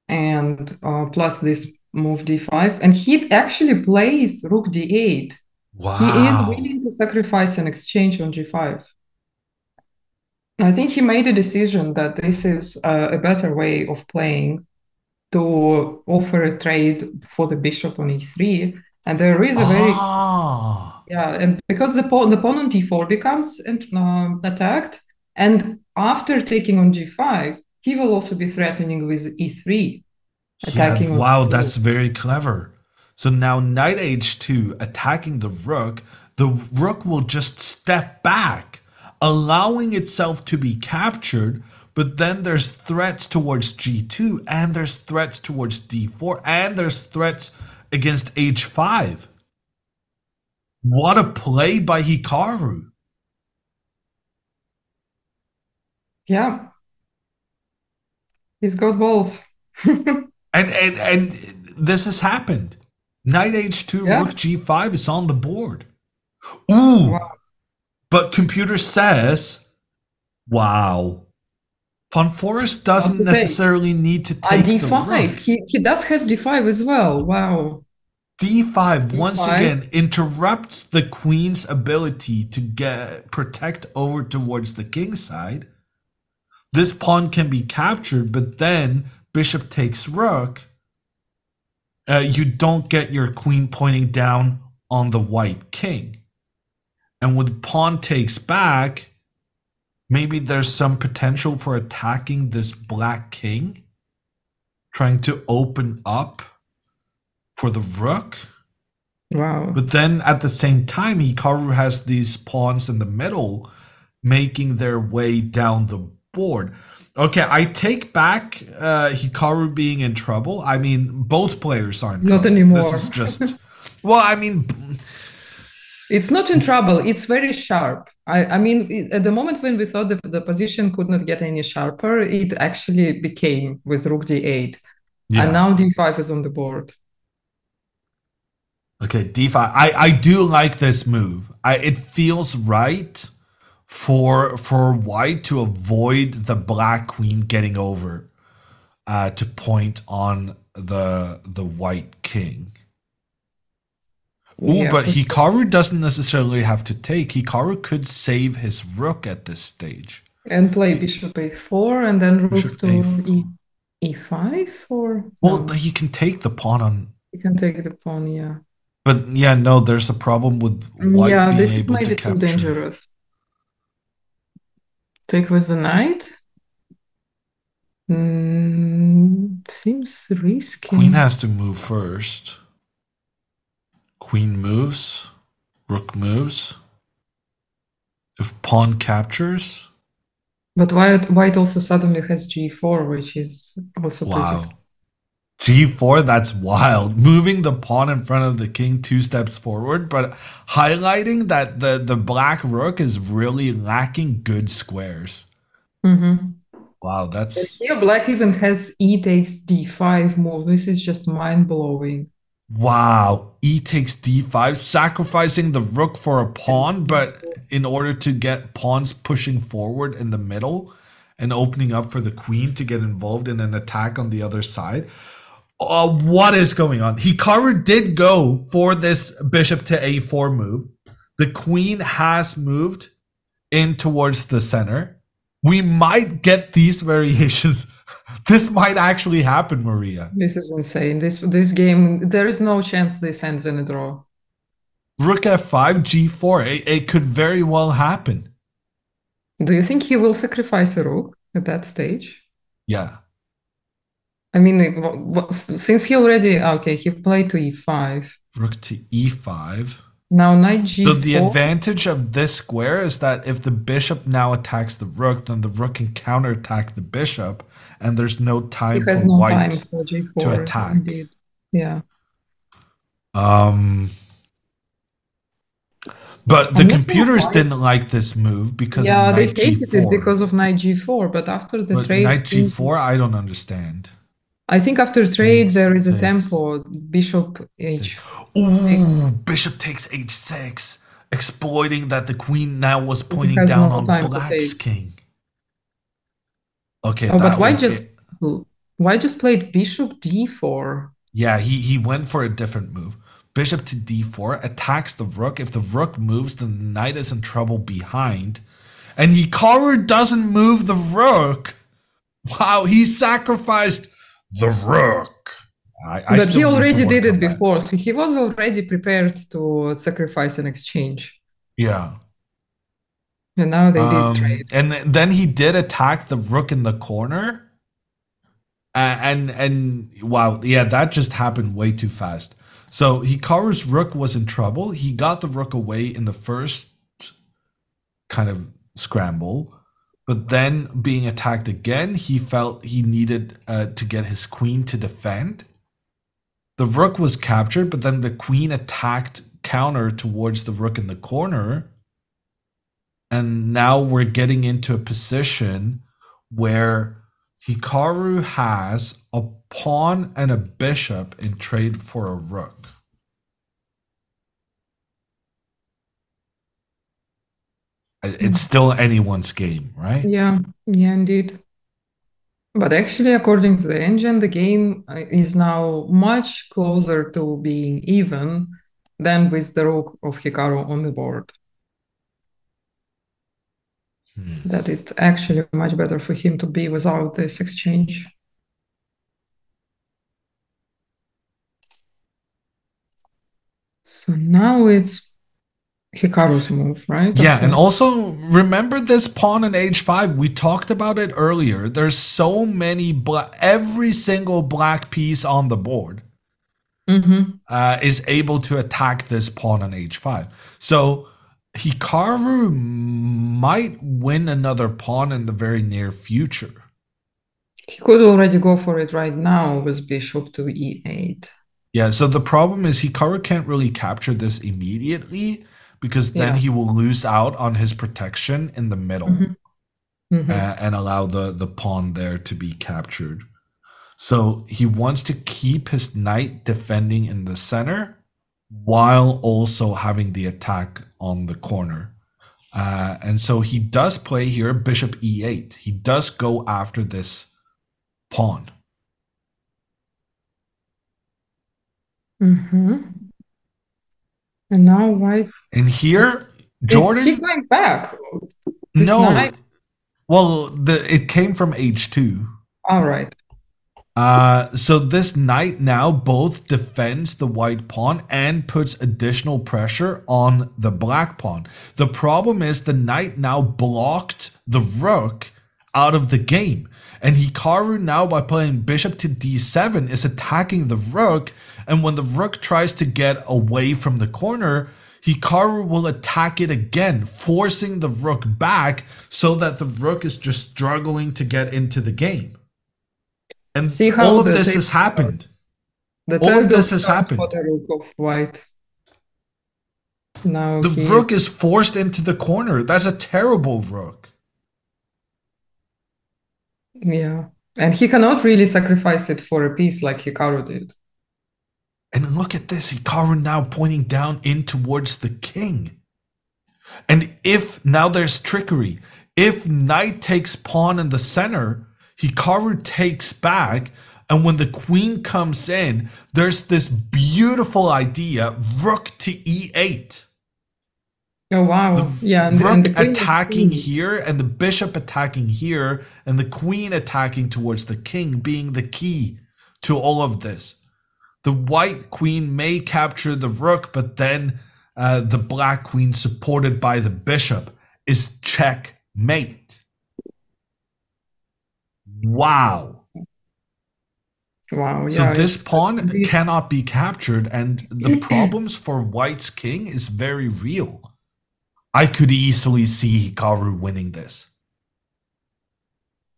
and plus this move d5. And he actually plays rook d8. He is Wow. willing to sacrifice an exchange on g5. I think he made a decision that this is a better way of playing, to offer a trade for the bishop on e3. And there is a very, Ah. yeah, and because the pawn on d4 becomes attacked, and after taking on g5, he will also be threatening with e3, Yeah, attacking on wow, e3. that's very clever. So now knight h2 attacking the rook will just step back, allowing itself to be captured, but then there's threats towards g2 and there's threats towards d4 and there's threats against h5. What a play by Hikaru. Yeah, he's got balls. And this has happened. Knight h2 Yeah, rook g5 is on the board. Ooh, wow. but computer says, wow, Von Forest Not doesn't to take. necessarily need to take the D5. rook. He does have D5 as well. Wow. D5 once D5. again interrupts the queen's ability to get protect over towards the king side. This pawn can be captured, but then bishop takes rook. You don't get your queen pointing down on the white king. And when pawn takes back, maybe there's some potential for attacking this black king, trying to open up for the rook. Wow. But then at the same time, Hikaru has these pawns in the middle making their way down the board. Okay, I take back Hikaru being in trouble. I mean, both players are in Not trouble. This anymore. is just, well, I mean, It's not in trouble. It's very sharp. I mean, at the moment when we thought the position could not get any sharper, it actually became with rook d8. And yeah. now d5 is on the board. Okay, d5. I do like this move. It feels right for white to avoid the black queen getting over to point on the white king. Ooh, Yeah, but for sure. Hikaru doesn't necessarily have to take. Hikaru could save his rook at this stage. And play bishop a4 and then rook Bishop to a4. e5 or Well, no? he can take the pawn on. You can take the pawn, yeah. But yeah, no, there's a problem with white Yeah, being this is able to maybe too capture. dangerous. Take with the knight? Seems Queen risky. has to move first. Queen moves. Rook moves. If pawn captures, But white also suddenly has g4, which is also pretty wow. G4, that's wild. Moving the pawn in front of the king 2 steps forward, but highlighting that the black rook is really lacking good squares. mm-hmm. Wow, And that's here black even has e takes d5 move. This is just mind-blowing. wow. E takes d5, sacrificing the rook for a pawn, but in order to get pawns pushing forward in the middle and opening up for the queen to get involved in an attack on the other side. What is going on? Hikaru did go for this bishop to a4 move. The queen has moved in towards the center. We might get these variations. This might actually happen, Maria. This is insane. This game, there is no chance this ends in a draw. Rook f5, g4. It could very well happen. Do you think he will sacrifice a rook at that stage? Yeah. I mean, since he already okay, he played to e5. Rook to e5. Now knight So the g4. advantage of this square is that if the bishop now attacks the rook, then the rook can counterattack the bishop, and there's no He time for has no time white for to g4, attack. indeed. Yeah. Um, but the I'm not sure computers why. didn't like this move because of Yeah, they knight hated it g4. because of knight g4, but after the But trade, knight g4, I don't understand. I think after trade Takes, there is a takes. tempo, bishop h. Ooh, bishop takes h6, exploiting that the queen now was He pointing has down no on time to black's take. king. Okay, Oh, but that was it. why just played bishop d4? Yeah, he went for a different move. Bishop to d4 attacks the rook. If the rook moves, then the knight is in trouble behind. And Hikaru doesn't move the rook. Wow, he sacrificed the rook. I But he still need to already did work it on that. before, so he was already prepared to sacrifice an exchange. Yeah. And now they did trade. And then he did attack the rook in the corner. And wow, yeah, that just happened way too fast. So Hikaru's rook was in trouble. He got the rook away in the first kind of scramble, but then being attacked again, he felt he needed to get his queen to defend. The rook was captured, but then the queen attacked counter towards the rook in the corner. And now we're getting into a position where Hikaru has a pawn and a bishop in trade for a rook. It's still anyone's game, right? Yeah, yeah, indeed. But actually, according to the engine, the game is now much closer to being even than with the rook of Hikaru on the board. That it's actually much better for him to be without this exchange. So now it's Hikaru's move, right? Yeah, and After. also remember this pawn in h5. We talked about it earlier. There's so many every single black piece on the board Mm-hmm. is able to attack this pawn on h5. So Hikaru might win another pawn in the very near future. He could already go for it right now with bishop to e8. Yeah, so the problem is Hikaru can't really capture this immediately because then Yeah. he will lose out on his protection in the middle and allow the pawn there to be captured. So he wants to keep his knight defending in the center while also having the attack on the corner. And so he does play here bishop e8. He does go after this pawn. And now white. And here, Is he Jorden, going back? This no, knight? well, it came from h2. All right. So this knight now both defends the white pawn and puts additional pressure on the black pawn. The problem is the knight now blocked the rook out of the game. And Hikaru now, by playing bishop to d7, is attacking the rook. And when the rook tries to get away from the corner, Hikaru will attack it again, forcing the rook back so that the rook is just struggling to get into the game. And See how all of this has happened. All of this has happened. For the rook of white. Now the rook is forced into the corner. That's a terrible rook. Yeah. And he cannot really sacrifice it for a piece like Hikaru did. And look at this. Hikaru now pointing down in towards the king. And if now there's trickery. If knight takes pawn in the center, Hikaru takes back, and when the queen comes in, there's this beautiful idea, rook to e8. Oh, wow. Yeah, and rook the attacking here, and the bishop attacking here, and the queen attacking towards the king being the key to all of this. The white queen may capture the rook, but then the black queen, supported by the bishop, is checkmate. Wow. Wow. So this pawn cannot be captured, and the problems for white's king is very real. I could easily see Hikaru winning this.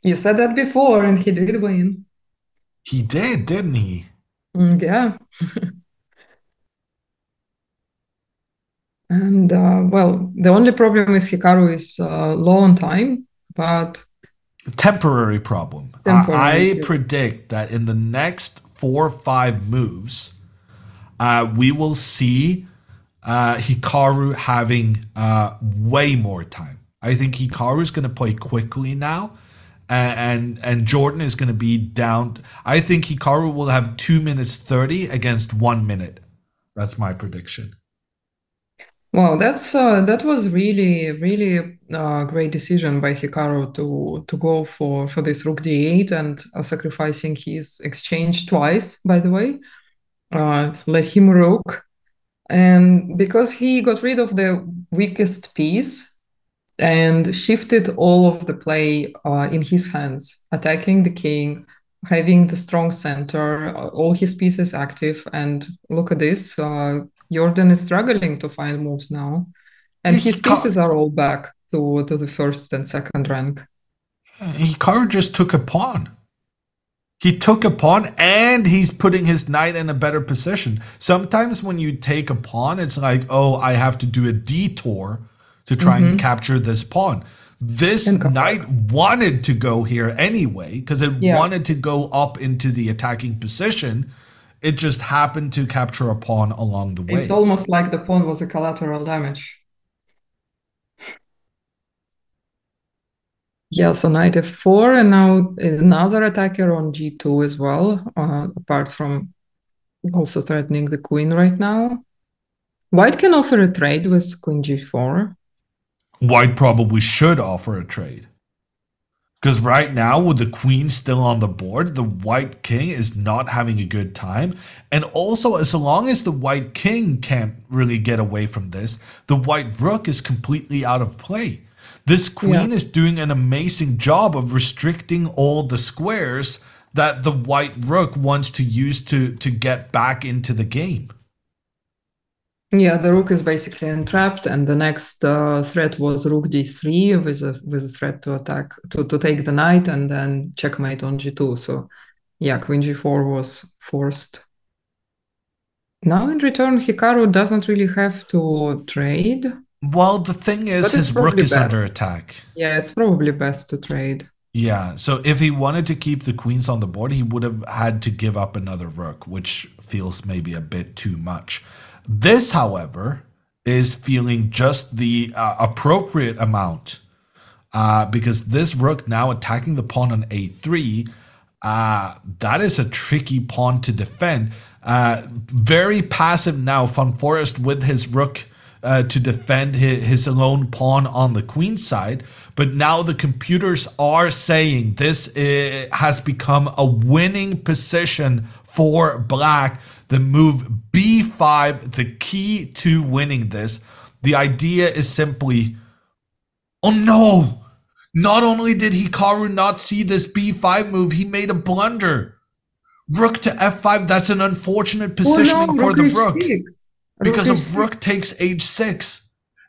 You said that before, and he did win. He did, didn't he? Yeah. And, well, the only problem is Hikaru is low on time, but... Temporary problem. I predict that in the next 4 or 5 moves, we will see Hikaru having way more time. I think Hikaru is going to play quickly now, and Jorden is going to be down. I think Hikaru will have 2 minutes 30 against 1 minute. That's my prediction. Wow, that was really great decision by Hikaru to go for this rook d8 and sacrificing his exchange twice, by the way. Let him rook, and because he got rid of the weakest piece and shifted all of the play in his hands, attacking the king, having the strong center, all his pieces active, and look at this. Jorden is struggling to find moves now, and his pieces are all back to the first and second rank. Hikaru just took a pawn. He took a pawn, and he's putting his knight in a better position. Sometimes when you take a pawn, it's like, oh, I have to do a detour to try and capture this pawn. This knight wanted to go here anyway, because it wanted to go up into the attacking position. It just happened to capture a pawn along the way. It's almost like the pawn was a collateral damage. Yeah, so knight f4, and now another attacker on g2 as well, apart from also threatening the queen right now. White can offer a trade with queen g4. White probably should offer a trade. Because right now, with the queen still on the board, the white king is not having a good time. And also, as long as the white king can't really get away from this, the white rook is completely out of play. This queen is doing an amazing job of restricting all the squares that the white rook wants to use to get back into the game. Yeah, the rook is basically entrapped, and the next threat was rook d3 with a threat to attack to take the knight and then checkmate on g2. So yeah, queen g4 was forced. Now in return, Hikaru doesn't really have to trade. Well, the thing is, his rook is under attack. Yeah, it's probably best to trade. Yeah, so if he wanted to keep the queens on the board, he would have had to give up another rook, which feels maybe a bit too much. This, however, is feeling just the appropriate amount because this rook now attacking the pawn on a3, that is a tricky pawn to defend. Very passive now, Foreest with his rook to defend his lone pawn on the queen side. But now the computers are saying this has become a winning position for black. The move b5, the key to winning this. The idea is simply, oh no! Not only did Hikaru not see this b5 move, he made a blunder. Rook to f5, that's an unfortunate positioning for the rook. Because a rook takes h6.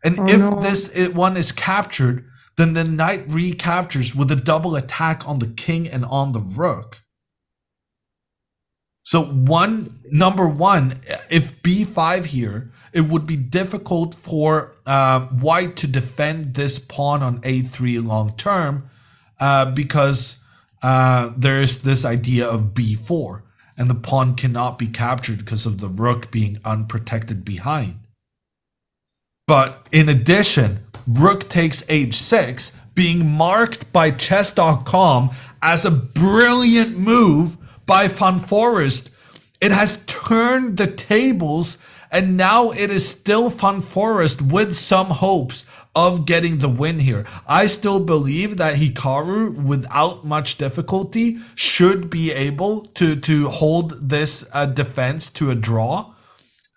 And if this one is captured, then the knight recaptures with a double attack on the king and on the rook. So number one, if b5 here, it would be difficult for white to defend this pawn on a3 long term because there's this idea of b4, and the pawn cannot be captured because of the rook being unprotected behind. But in addition, rook takes h6, being marked by chess.com as a brilliant move by Van Foreest. It has turned the tables, and now it is still Van Foreest with some hopes of getting the win here. I still believe that Hikaru, without much difficulty, should be able to hold this defense to a draw.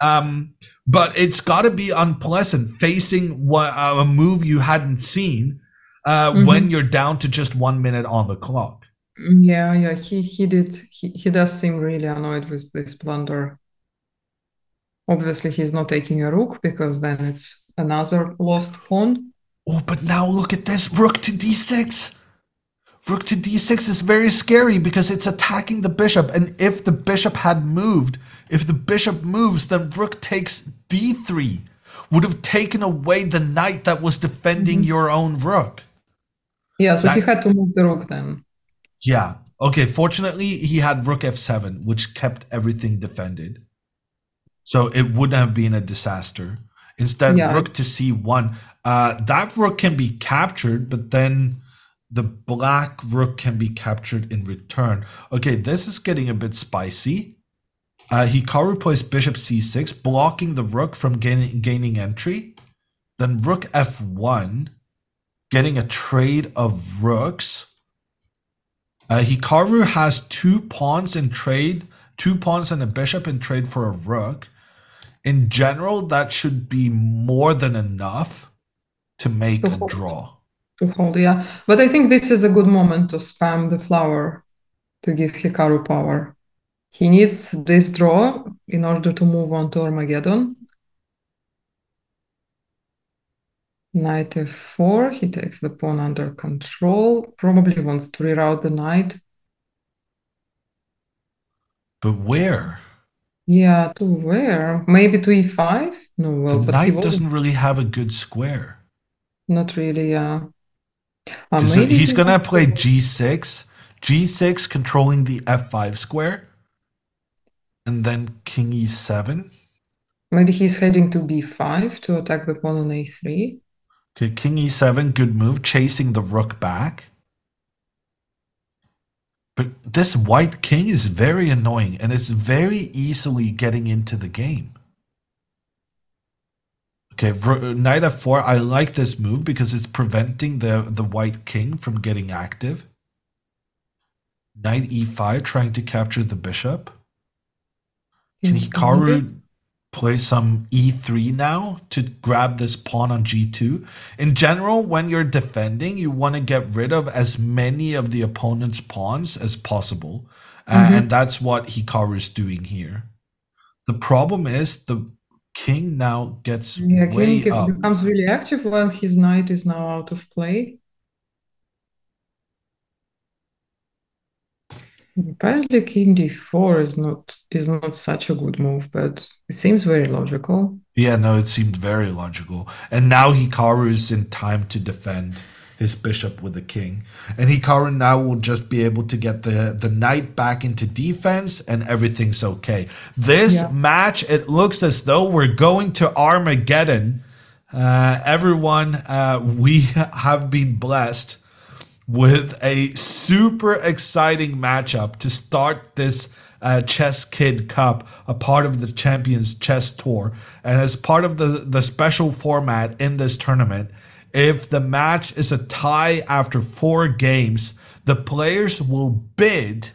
But it's got to be unpleasant facing a move you hadn't seen when you're down to just 1 minute on the clock. Yeah, he does seem really annoyed with this blunder. Obviously, he's not taking a rook because then it's another lost pawn. Oh, but now look at this, rook to d6. Rook to d6 is very scary because it's attacking the bishop, and if the bishop had moved, if the bishop moves, then rook takes d3, would have taken away the knight that was defending your own rook. Yeah, so he had to move the rook then. Yeah. Okay, fortunately, he had rook f7, which kept everything defended. So it wouldn't have been a disaster. Instead, rook to c1. That rook can be captured, but then the black rook can be captured in return. Okay, this is getting a bit spicy. Hikaru plays bishop c6, blocking the rook from gaining entry. Then rook f1, getting a trade of rooks. Hikaru has 2 pawns in trade, 2 pawns and a bishop in trade for a rook. In general, that should be more than enough to make a draw. To hold, yeah. But I think this is a good moment to spam the flower to give Hikaru power. He needs this draw in order to move on to Armageddon. Knight f4, he takes the pawn under control, probably wants to reroute the knight. But where? Yeah, to where? Maybe to e5? No, well, the but knight doesn't really have a good square. Not really, yeah. So he's going to play g6. g6 controlling the f5 square. And then king e7. Maybe he's heading to b5 to attack the pawn on a3. Okay, king e7, good move, chasing the rook back. But this white king is very annoying, and it's very easily getting into the game. Okay, knight f4, I like this move because it's preventing the white king from getting active. Knight e5, trying to capture the bishop. Can Hikaru play some e3 now to grab this pawn on g2? In general, when you're defending, you want to get rid of as many of the opponent's pawns as possible. And that's what Hikaru is doing here. The problem is the king now gets way up. King becomes really active while his knight is now out of play. Apparently king d4 is not such a good move, but it seems very logical. Yeah, no, it seemed very logical. And now Hikaru is in time to defend his bishop with the king. And Hikaru now will just be able to get the knight back into defense and everything's okay. This match, it looks as though we're going to Armageddon. Everyone, we have been blessed with a super exciting matchup to start this ChessKid Cup, a part of the Champions Chess Tour. And as part of the special format in this tournament, if the match is a tie after 4 games, the players will bid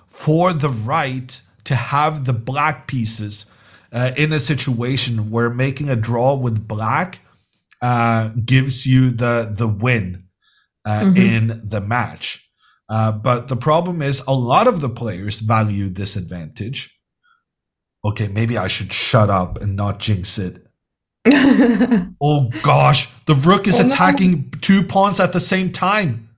for the right to have the black pieces in a situation where making a draw with black gives you the win in the match. But the problem is a lot of the players value this advantage. Okay, maybe I should shut up and not jinx it. Oh gosh, the rook is attacking 2 pawns at the same time.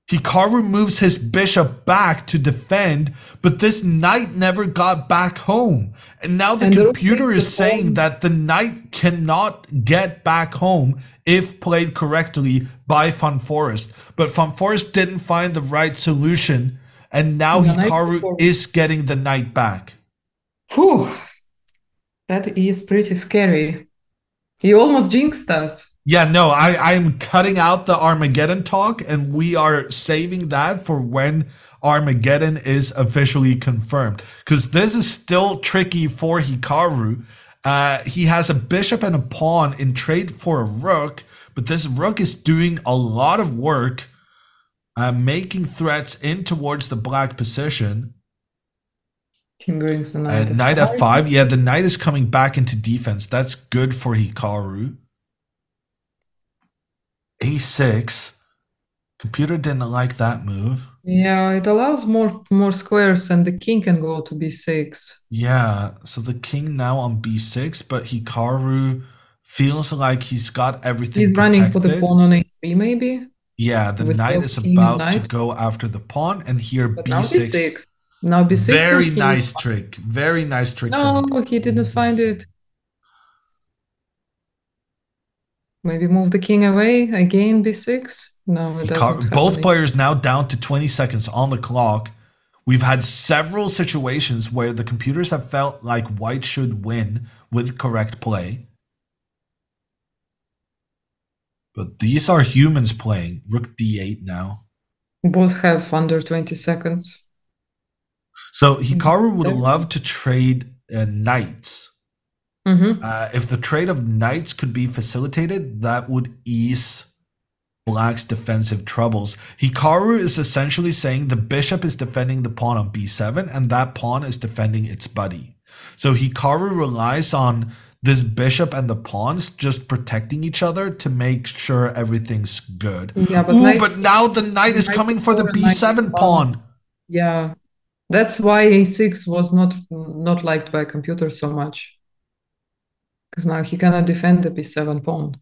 Hikaru moves his bishop back to defend, but this knight never got back home. And now the computer is saying that the knight cannot get back home if played correctly by Foreest. But Foreest didn't find the right solution, and now Hikaru is getting the knight back. Whew. That is pretty scary. He almost jinxed us. Yeah, no, I'm cutting out the Armageddon talk, and we are saving that for when Armageddon is officially confirmed. Because this is still tricky for Hikaru. He has a bishop and a pawn in trade for a rook, but this rook is doing a lot of work, making threats in towards the black position. King brings the knight. Knight f5. Yeah, the knight is coming back into defense. That's good for Hikaru. a6. Computer didn't like that move. Yeah, it allows more squares, and the king can go to b6. Yeah, so the king now on b6, but Hikaru feels like he's got everything He's protected. running for the pawn on a3, maybe? Yeah, the knight is about to go after the pawn, and here but b6. Now b6. Now b6. Very nice trick. Very nice trick. No, he didn't find it. Maybe move the king away again, b6. No, it doesn't. Both players now down to 20 seconds on the clock. We've had several situations where the computers have felt like white should win with correct play. But these are humans playing. Rook d8 now. Both have under 20 seconds. So Hikaru would love to trade knights. If the trade of knights could be facilitated, that would ease black's defensive troubles. Hikaru is essentially saying the bishop is defending the pawn on b7, and that pawn is defending its buddy. So Hikaru relies on this bishop and the pawns just protecting each other to make sure everything's good. Yeah, but now the knight is coming for the b7 pawn. Yeah, that's why a6 was not liked by computers so much. Because now he cannot defend the b7 pawn.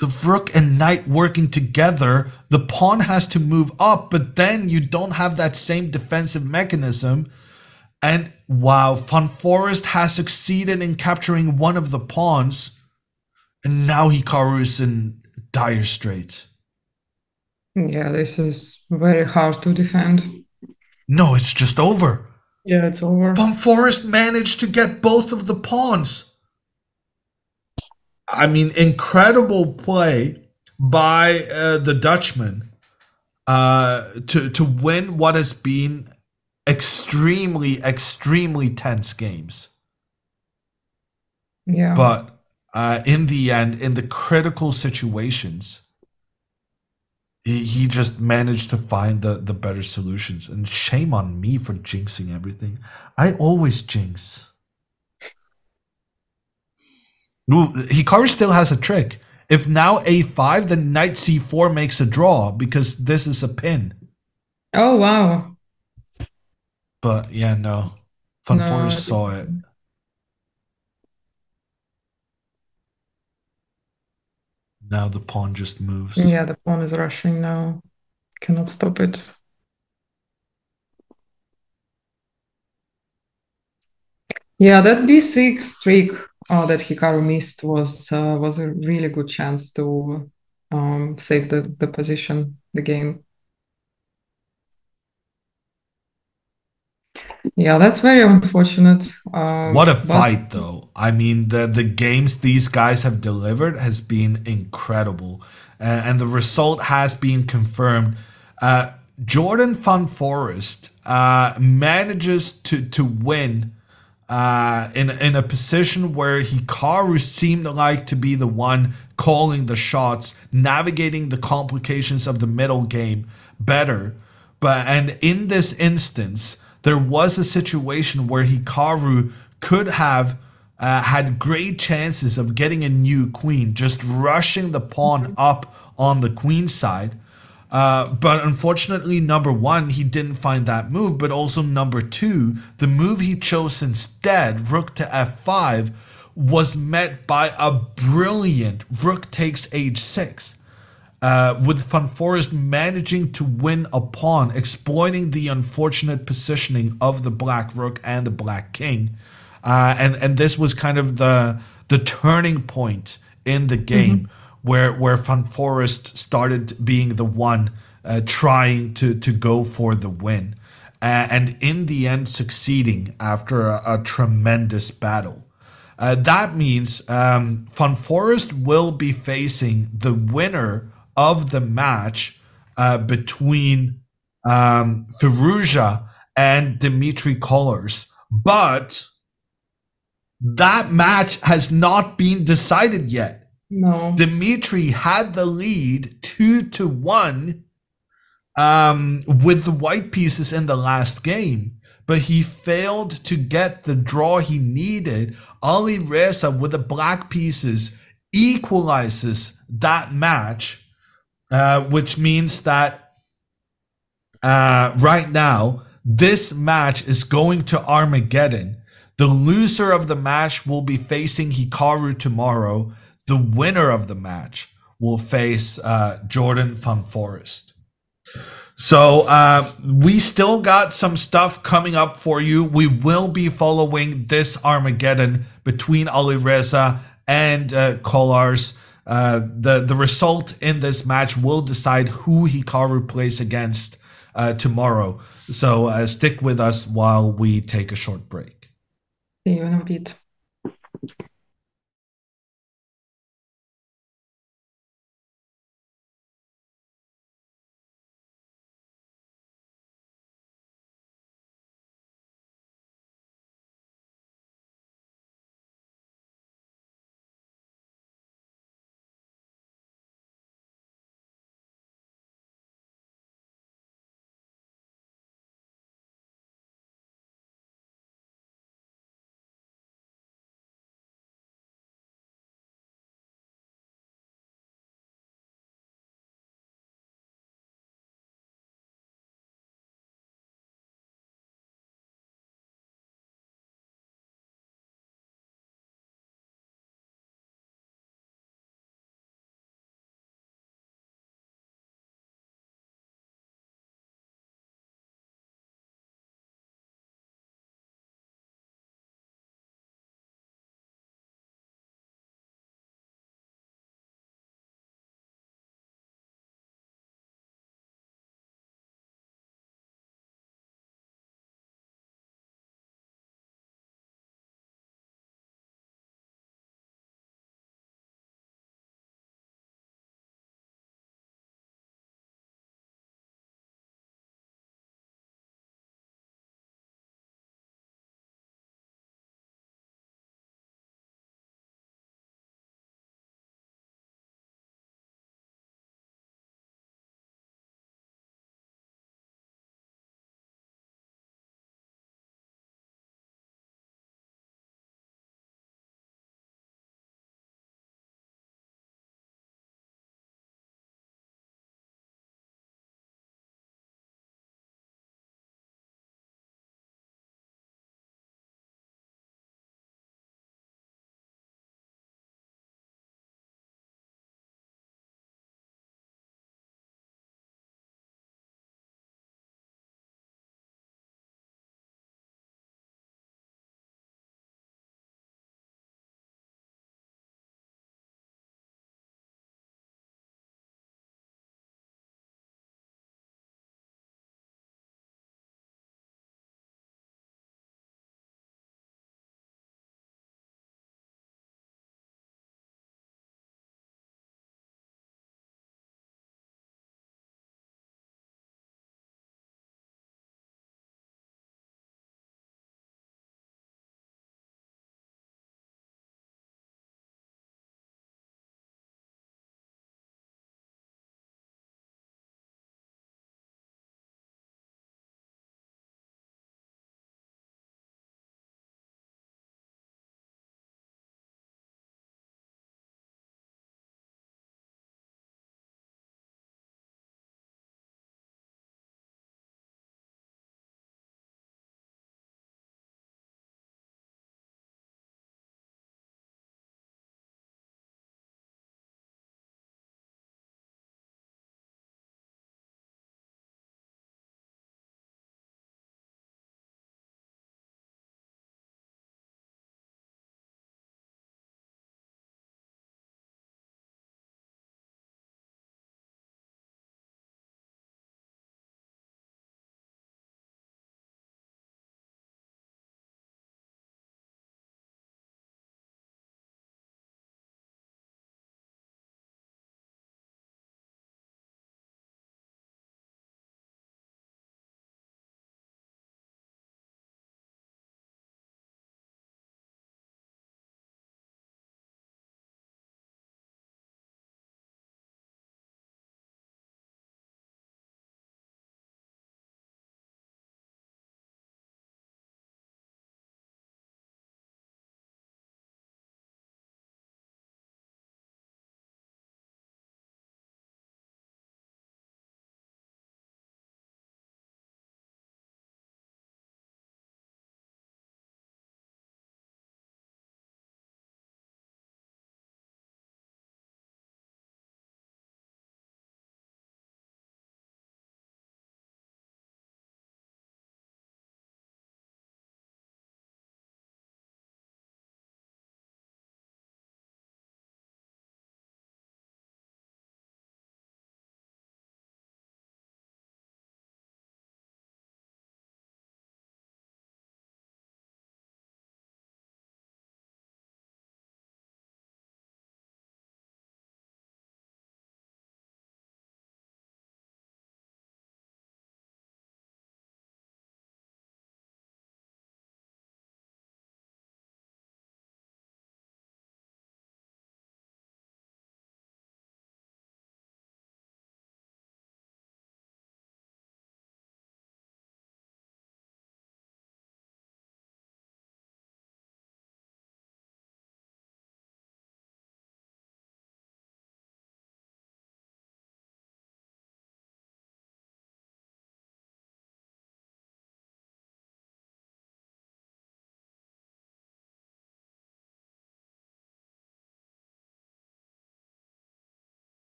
The rook and knight working together, the pawn has to move up, but then you don't have that same defensive mechanism. And wow, Foreest has succeeded in capturing one of the pawns, and now Hikaru is in dire straits. Yeah, this is very hard to defend. No, it's just over. Yeah, it's over. Foreest managed to get both of the pawns. I mean, incredible play by the Dutchman to win what has been extremely tense games. Yeah. But in the end, in the critical situations, he just managed to find the better solutions. And shame on me for jinxing everything. I always jinx. Hikaru still has a trick. If now a5, then knight c4 makes a draw because this is a pin. Oh, wow. But yeah, no. Foreest saw it. Now the pawn just moves. Yeah, the pawn is rushing now. Cannot stop it. Yeah, that b6 trick that Hikaru missed was a really good chance to save the position, the game. Yeah, that's very unfortunate. What a fight, though. I mean, the games these guys have delivered has been incredible. And the result has been confirmed. Jorden van Foreest manages to win in a position where Hikaru seemed like to be the one calling the shots, navigating the complications of the middle game better. And in this instance, there was a situation where Hikaru could have had great chances of getting a new queen, just rushing the pawn up on the queen side. But unfortunately, number one, he didn't find that move. But also, number two, the move he chose instead, rook to f5, was met by a brilliant rook takes h6. With Van Foreest managing to win a pawn, exploiting the unfortunate positioning of the black rook and the black king. And this was kind of the turning point in the game where Van Foreest started being the one trying to go for the win, and in the end succeeding after a tremendous battle. That means Van Foreest will be facing the winner of the match between Firouzja and Dmitry Kollars. But that match has not been decided yet. No. Dmitry had the lead 2-1 with the white pieces in the last game, but he failed to get the draw he needed. Ali Reza with the black pieces equalizes that match, which means that right now this match is going to Armageddon. The loser of the match will be facing Hikaru tomorrow. The winner of the match will face Jorden van Foreest. So we still got some stuff coming up for you. We will be following this Armageddon between Ali Reza and Kollars. The result in this match will decide who Hikaru plays against tomorrow. So stick with us while we take a short break. See you in a bit.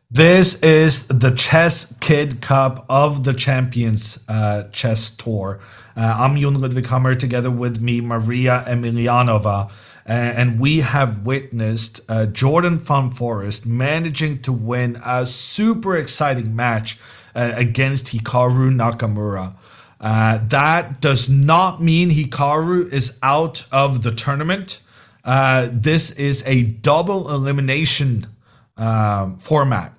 This is the ChessKid Cup of the Champions Chess Tour. I'm Jon Ludwig Hammer together with me, Maria Emilianova. And we have witnessed Jorden from Foreest managing to win a super exciting match against Hikaru Nakamura. That does not mean Hikaru is out of the tournament. This is a double elimination format,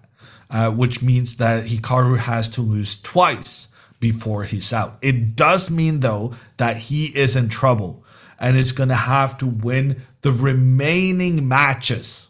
which means that Hikaru has to lose twice before he's out. It does mean, though, that he is in trouble and is going to have to win the remaining matches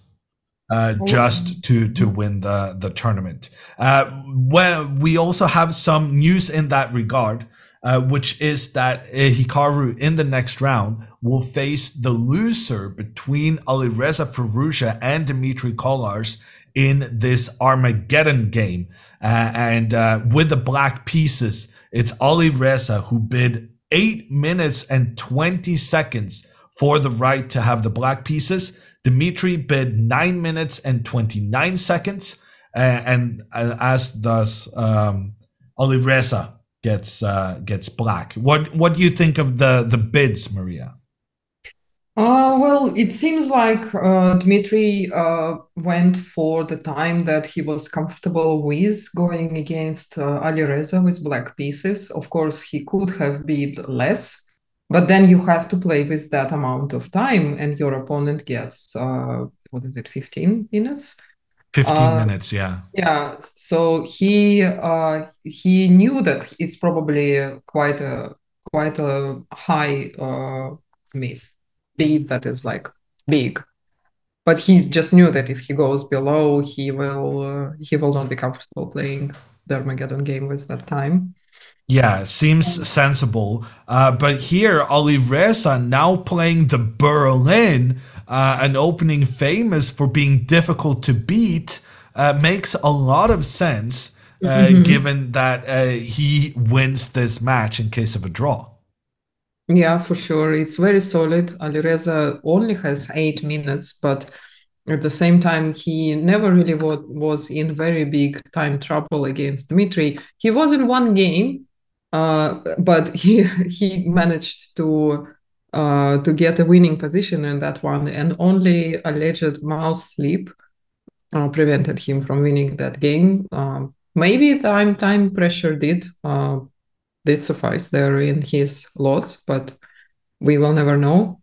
just to win the tournament. Well, we also have some news in that regard, which is that Hikaru in the next round will face the loser between Alireza Firouzja and Dmitry Kollars in this Armageddon game. And with the black pieces, it's Alireza who bid 8 minutes and 20 seconds for the right to have the black pieces. Dmitry bid 9 minutes and 29 seconds, and as does Alireza gets black. What do you think of the bids, Maria? Well, it seems like Dmitry went for the time that he was comfortable with going against Alireza with black pieces. Of course, he could have bid less, but then you have to play with that amount of time, and your opponent gets, what is it, 15 minutes? 15 minutes, yeah. Yeah, so he knew that it's probably quite a high myth bid that is like big, but he just knew that if he goes below, he will not be comfortable playing the Armageddon game with that time. Yeah, seems sensible. But here, Alireza now playing the Berlin, an opening famous for being difficult to beat, makes a lot of sense, given that he wins this match in case of a draw. Yeah, for sure. It's very solid. Alireza only has 8 minutes, but at the same time, he never really was in very big time trouble against Dmitry. He was in one game, but he managed to get a winning position in that one, and only alleged mouse sleep prevented him from winning that game. Maybe time pressure did suffice there in his loss, but we will never know.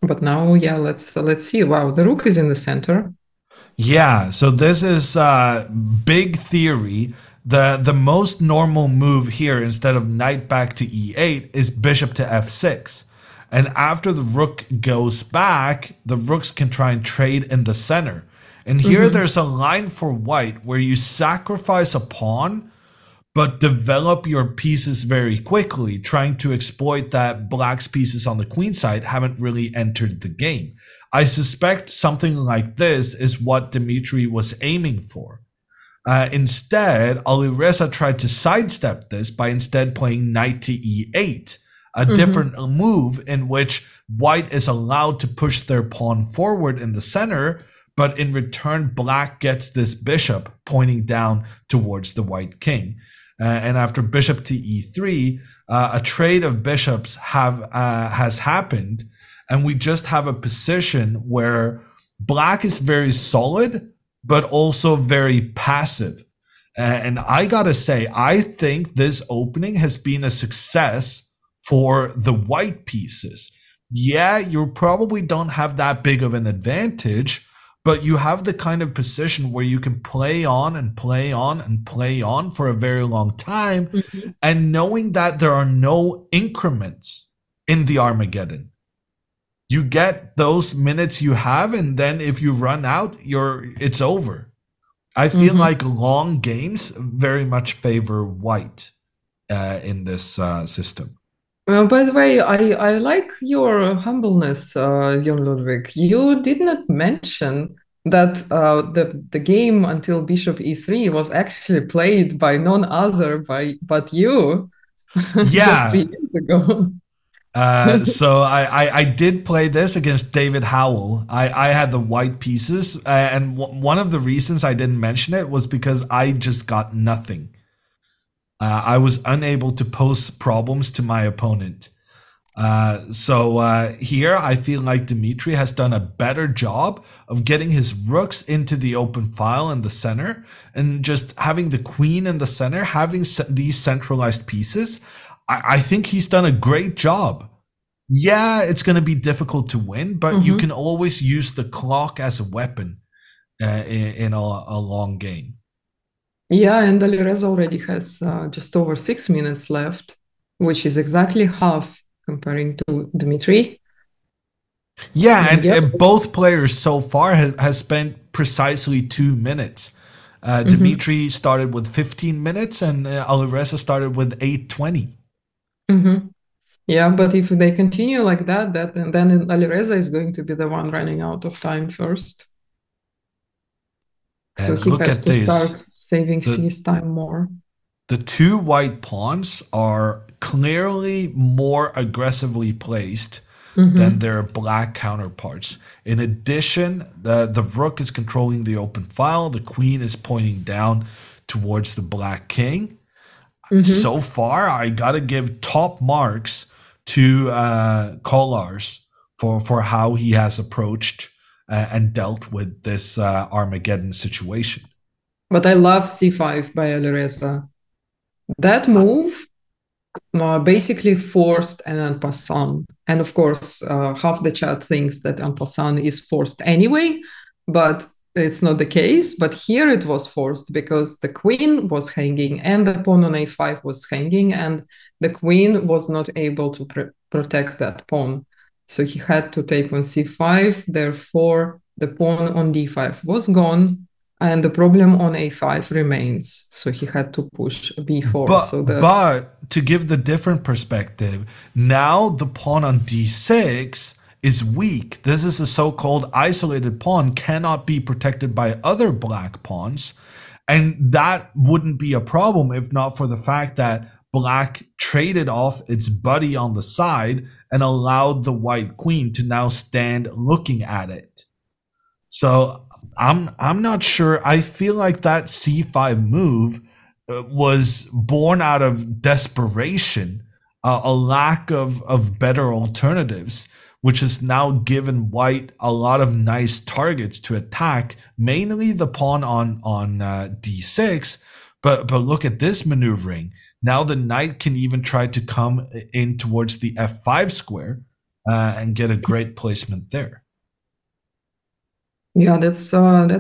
But now, yeah, let's see. Wow, the rook is in the center. Yeah, so this is big theory. The most normal move here, instead of knight back to e8, is bishop to f6. And after the rook goes back, the rooks can try and trade in the center. And here there's a line for white where you sacrifice a pawn, but develop your pieces very quickly, trying to exploit that black's pieces on the queen side haven't really entered the game. I suspect something like this is what Dmitry was aiming for. Instead, Alireza tried to sidestep this by instead playing knight to e8, a different move in which white is allowed to push their pawn forward in the center, but in return, black gets this bishop pointing down towards the white king. And after bishop to e3, a trade of bishops has happened, and we just have a position where black is very solid, but also very passive. And I gotta say, I think this opening has been a success for the white pieces. Yeah, you probably don't have that big of an advantage, but you have the kind of position where you can play on and play on and play on for a very long time, and knowing that there are no increments in the Armageddon. You get those minutes you have, and then if you run out, it's over. I feel like long games very much favor white in this system. By the way, I like your humbleness, Jon Ludwig. You did not mention that the game until bishop e3 was actually played by none other but you just Yeah. 3 years ago. So I did play this against David Howell. I had the white pieces, and one of the reasons I didn't mention it was because I just got nothing. I was unable to pose problems to my opponent. So here I feel like Dimitri has done a better job of getting his rooks into the open file in the center and just having the queen in the center, having these centralized pieces. I think he's done a great job. Yeah, it's going to be difficult to win, but you can always use the clock as a weapon in a long game. Yeah, and Alireza already has just over 6 minutes left, which is exactly half comparing to Dmitry. Yeah, and Yeah. both players so far has spent precisely 2 minutes. Dimitri started with 15 minutes, and Alireza started with 8:20. Yeah, but if they continue like that, and then Alireza is going to be the one running out of time first. So And he look has at to start this. saving The his time more. the two white pawns are clearly more aggressively placed than their black counterparts. In addition, the rook is controlling the open file, the queen is pointing down towards the black king. So far, I gotta give top marks to Kolars for how he has approached and dealt with this Armageddon situation. But I love c5 by Alireza. That move basically forced an en passant. And of course, half the chat thinks that en passant is forced anyway, but it's not the case. But here it was forced because the queen was hanging and the pawn on a5 was hanging, and the queen was not able to protect that pawn. So he had to take on c5. Therefore, the pawn on d5 was gone, and the problem on a5 remains. So he had to push b4. So But to give the different perspective, now the pawn on d6 is weak. This is a so-called isolated pawn, cannot be protected by other black pawns. And that wouldn't be a problem if not for the fact that black traded off its buddy on the side and allowed the white queen to now stand looking at it. So I'm not sure. I feel like that c5 move was born out of desperation, a lack of better alternatives, which has now given white a lot of nice targets to attack, mainly the pawn on d6. But look at this maneuvering. Now the knight can even try to come in towards the f5 square and get a great placement there. yeah, that's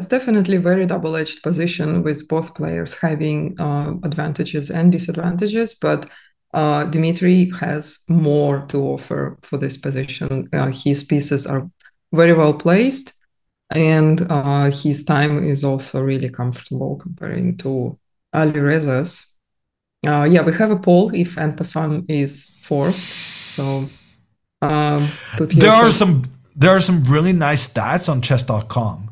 definitely very double-edged position with both players having advantages and disadvantages. But Dmitry has more to offer for this position. His pieces are very well placed, and his time is also really comfortable comparing to Alireza's. Yeah, we have a poll if en passant is forced. So put your There are thoughts. some really nice stats on chess.com.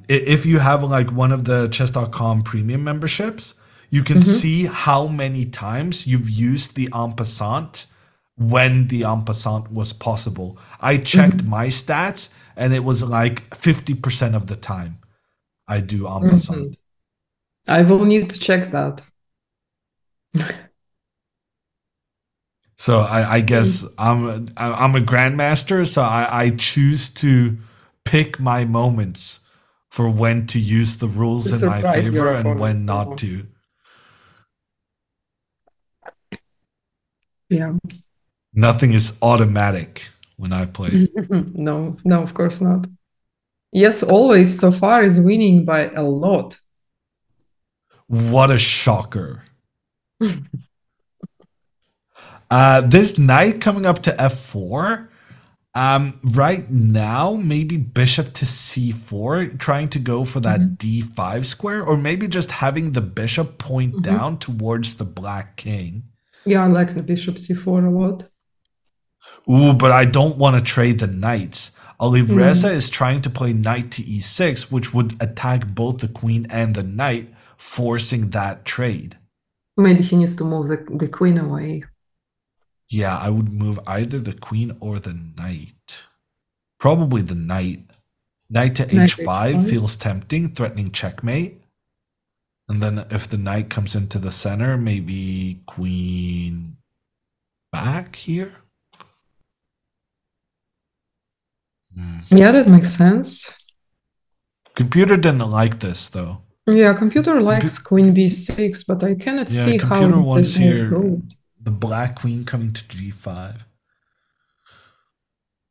If you have like one of the chess.com premium memberships, you can see how many times you've used the en passant when the en passant was possible. I checked my stats and it was like 50% of the time I do en passant. I will need to check that. So I guess I'm a grandmaster, so I choose to pick my moments for when to use the rules To in my surprise your favor and opponent. when not to. Yeah. Nothing is automatic when I play. No, no, of course not. Yes, always so far is winning by a lot. What a shocker. This knight coming up to f4. Right now, maybe bishop to c4, trying to go for that d5 square, or maybe just having the bishop point down towards the black king. Yeah, I like the bishop c4 a lot. Ooh, but I don't want to trade the knights. Alireza is trying to play knight to e6, which would attack both the queen and the knight, forcing that trade. Maybe he needs to move the queen away. Yeah, I would move either the queen or the knight. Probably the knight. Knight to Knight h5 h5. feels tempting, threatening checkmate. And then if the knight comes into the center, maybe queen back here. Yeah, that makes sense. Computer didn't like this though. Yeah, computer likes queen b6, but I cannot Yeah, see how computer is wants this move here good. the black queen coming to g5.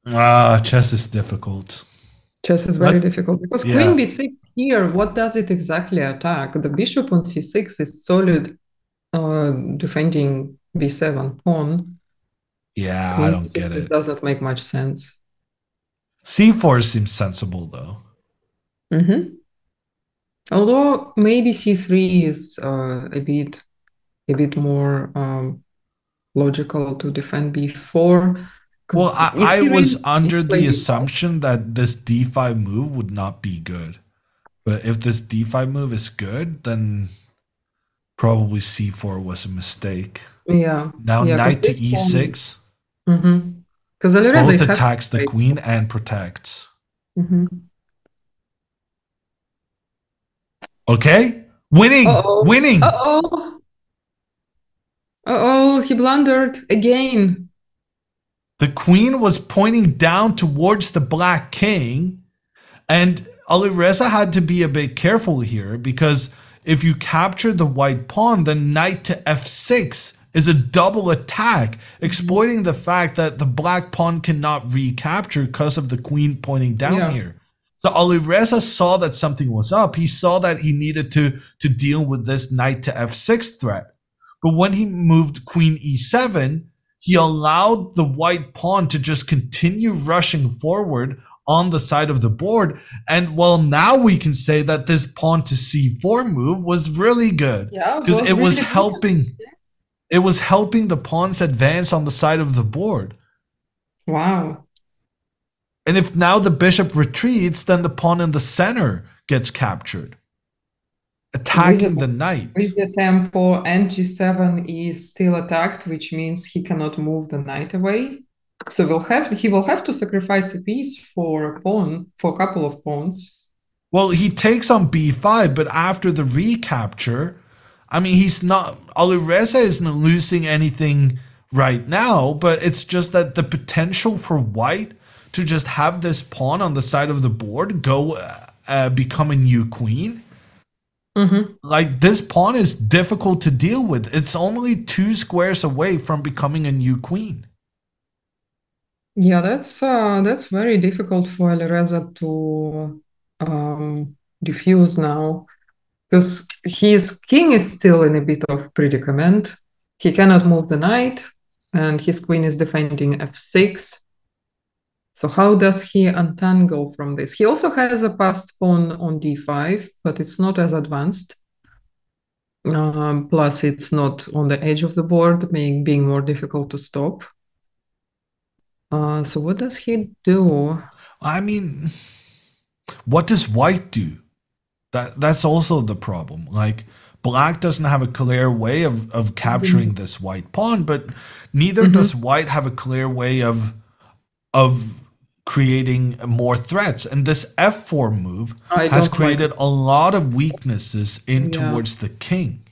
Ah, chess is difficult. Chess is very Let difficult because queen yeah, b6 here, what does it exactly attack? The bishop on c6 is solid defending b7 pawn. yeah, I Queen don't get b6 it it. doesn't make much sense. c4 seems sensible though. Hmm. Although maybe c3 is a bit more logical to defend b4 Well, because is I he really was under play the b5? assumption that this d5 move would not be good. But if this d5 move is good, then probably c4 was a mistake. Yeah, Now yeah, because knight to this pawn. e6 Because Alireza both is happy attacks to the play. queen and protects. Mm-hmm. Okay? Winning! Uh-oh. Winning! Uh-oh. Uh-oh, he blundered again. The queen was pointing down towards the black king, and Alireza had to be a bit careful here because if you capture the white pawn, then knight to f6 is a double attack, exploiting the fact that the black pawn cannot recapture because of the queen pointing down Yeah. here. So Alireza saw that something was up. He saw that he needed to deal with this knight to f6 threat. But when he moved queen e7, he allowed the white pawn to just continue rushing forward on the side of the board. And well, now we can say that this pawn to c4 move was really good Yeah, because was really good. it was helping the pawns advance on the side of the board. Wow. And if now the bishop retreats, then the pawn in the center gets captured, With attacking the knight. the tempo and g7 is still attacked, which means he cannot move the knight away. So he will have to sacrifice a piece for a pawn, for a couple of pawns. Well, he takes on b5, but after the recapture, I mean, he's not. Alireza isn't losing anything right now, but it's just that the potential for white to just have this pawn on the side of the board go become a new queen. Mm-hmm. Like this pawn is difficult to deal with. It's only 2 squares away from becoming a new queen. Yeah, that's very difficult for Alireza to diffuse now because his king is still in a bit of predicament. He cannot move the knight, and his queen is defending f6. So how does he untangle from this? He also has a passed pawn on d5, but it's not as advanced. Plus, it's not on the edge of the board, being more difficult to stop. So what does he do? I mean, what does white do? That's also the problem. Like black doesn't have a clear way of capturing this white pawn, but neither Mhm. does white have a clear way of creating more threats. And this f4 move I has don't like created a lot of weaknesses in Yeah. towards the king.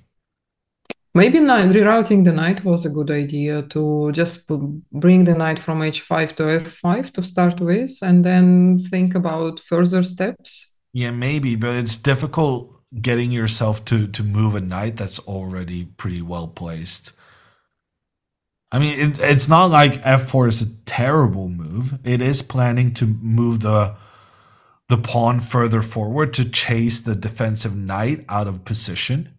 Maybe rerouting the knight was a good idea to just bring the knight from h5 to f5 to start with, and then think about further steps. Yeah, maybe, but it's difficult getting yourself to move a knight that's already pretty well placed. I mean, it's not like f4 is a terrible move. It is planning to move the pawn further forward to chase the defensive knight out of position.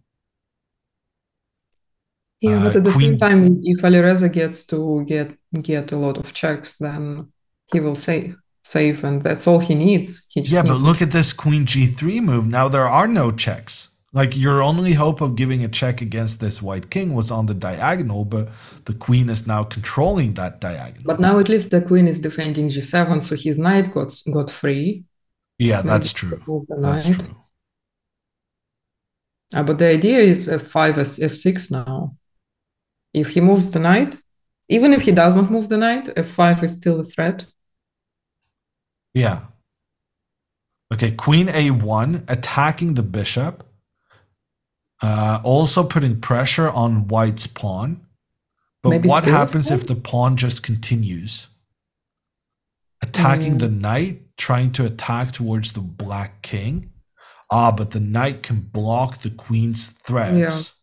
Yeah, but at the same Queen, time, if Alireza gets to get a lot of checks, then he will save, and that's all he needs. He yeah, just but needs a look check. at this queen g3 move. Now there are no checks. Like your only hope of giving a check against this white king was on the diagonal, but the queen is now controlling that diagonal. But now at least the queen is defending g7, so his knight got free. Yeah, Maybe that's he could true. move the That's knight. true. But the idea is f5 as f6 now. If he moves the knight, Even if he does not move the knight, f5 is still a threat. Yeah. Okay, queen a1, attacking the bishop. Also putting pressure on white's pawn. But Maybe what still happens f5? if the pawn just continues? Attacking the knight, trying to attack towards the black king. Ah, but the knight can block the queen's Yeah. threats.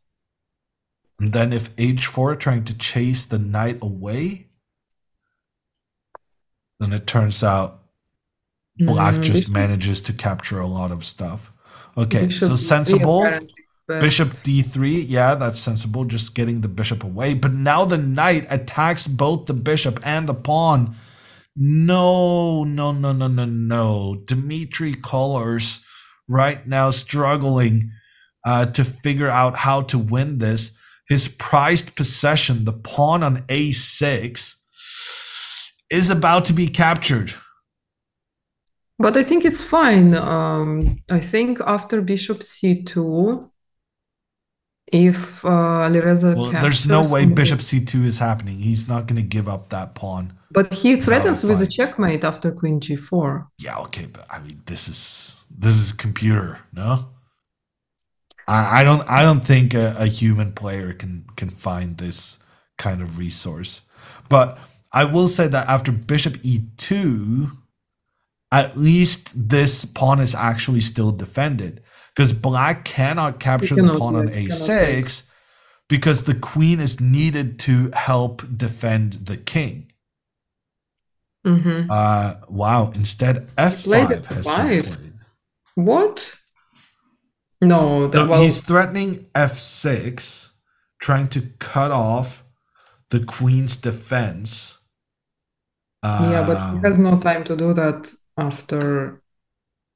And then if h4, trying to chase the knight away, then it turns out black just Bishop, manages to capture a lot of stuff. Okay, bishop so d3 sensible. apparently is Bishop best. d3, yeah, that's sensible, just getting the bishop away. But now the knight attacks both the bishop and the pawn. No, no, no, no, no, no. Dmitry Colors right now struggling to figure out how to win this. His prized possession, the pawn on a6, is about to be captured. But I think it's fine. I think after bishop c2, if Alireza Well, there's no captures, way bishop c2 is happening. He's not going to give up that pawn but he without a threatens with a fight. checkmate after queen g4. Yeah, okay, but I mean, this is computer, no? I don't think a human player can find this kind of resource. But I will say that after bishop e2, at least this pawn is actually still defended, because black cannot capture the pawn on a6 because the queen is needed to help defend the king. Mm-hmm. Wow, instead f5 has been played. What? No, He's threatening f6, trying to cut off the queen's defense. Yeah, but he has no time to do that after.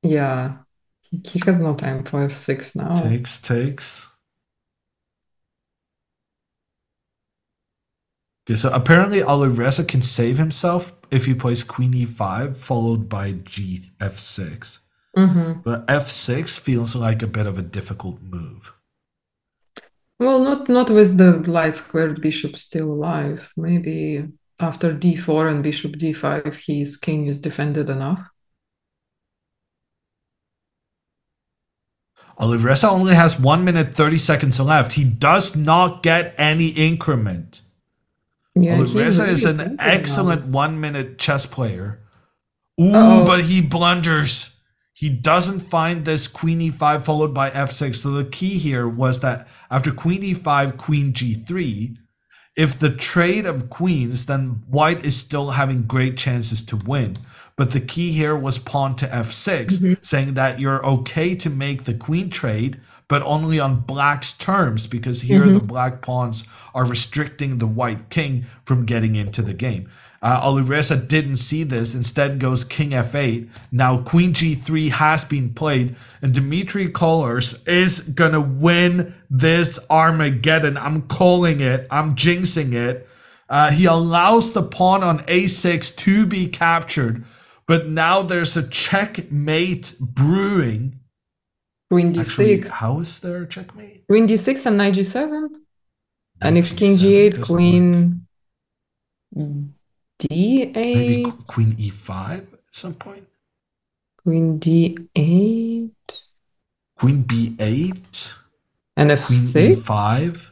Yeah, he has no time for f6 now. Takes. Okay, so apparently Alireza can save himself if he plays queen e5 followed by f6. Mm-hmm. But f6 feels like a bit of a difficult move. Well, not with the light squared bishop still alive. Maybe after d4 and bishop d5, his king is defended enough. Alireza only has 1 minute 30 seconds left. He does not get any increment. Yeah, Alireza really is an excellent now. 1 minute chess player. Ooh, but he blunders. He doesn't find this queen e5 followed by f6. So the key here was that after queen e5, queen g3, if the trade of queens, then white is still having great chances to win. But the key here was pawn to f6, saying that you're okay to make the queen trade, but only on black's terms, because here the black pawns are restricting the white king from getting into the game. Alireza didn't see this, instead goes king f8. Now queen g3 has been played, and Dmitry Kolars is gonna win this Armageddon. I'm calling it, I'm jinxing it. He allows the pawn on a6 to be captured, but now there's a checkmate brewing. Queen d6. Actually, how is there a checkmate? Queen d6 and knight g7. And if king g8, queen d8. Maybe queen e5 at some point. Queen d8. Queen b8. And f6. Queen e5.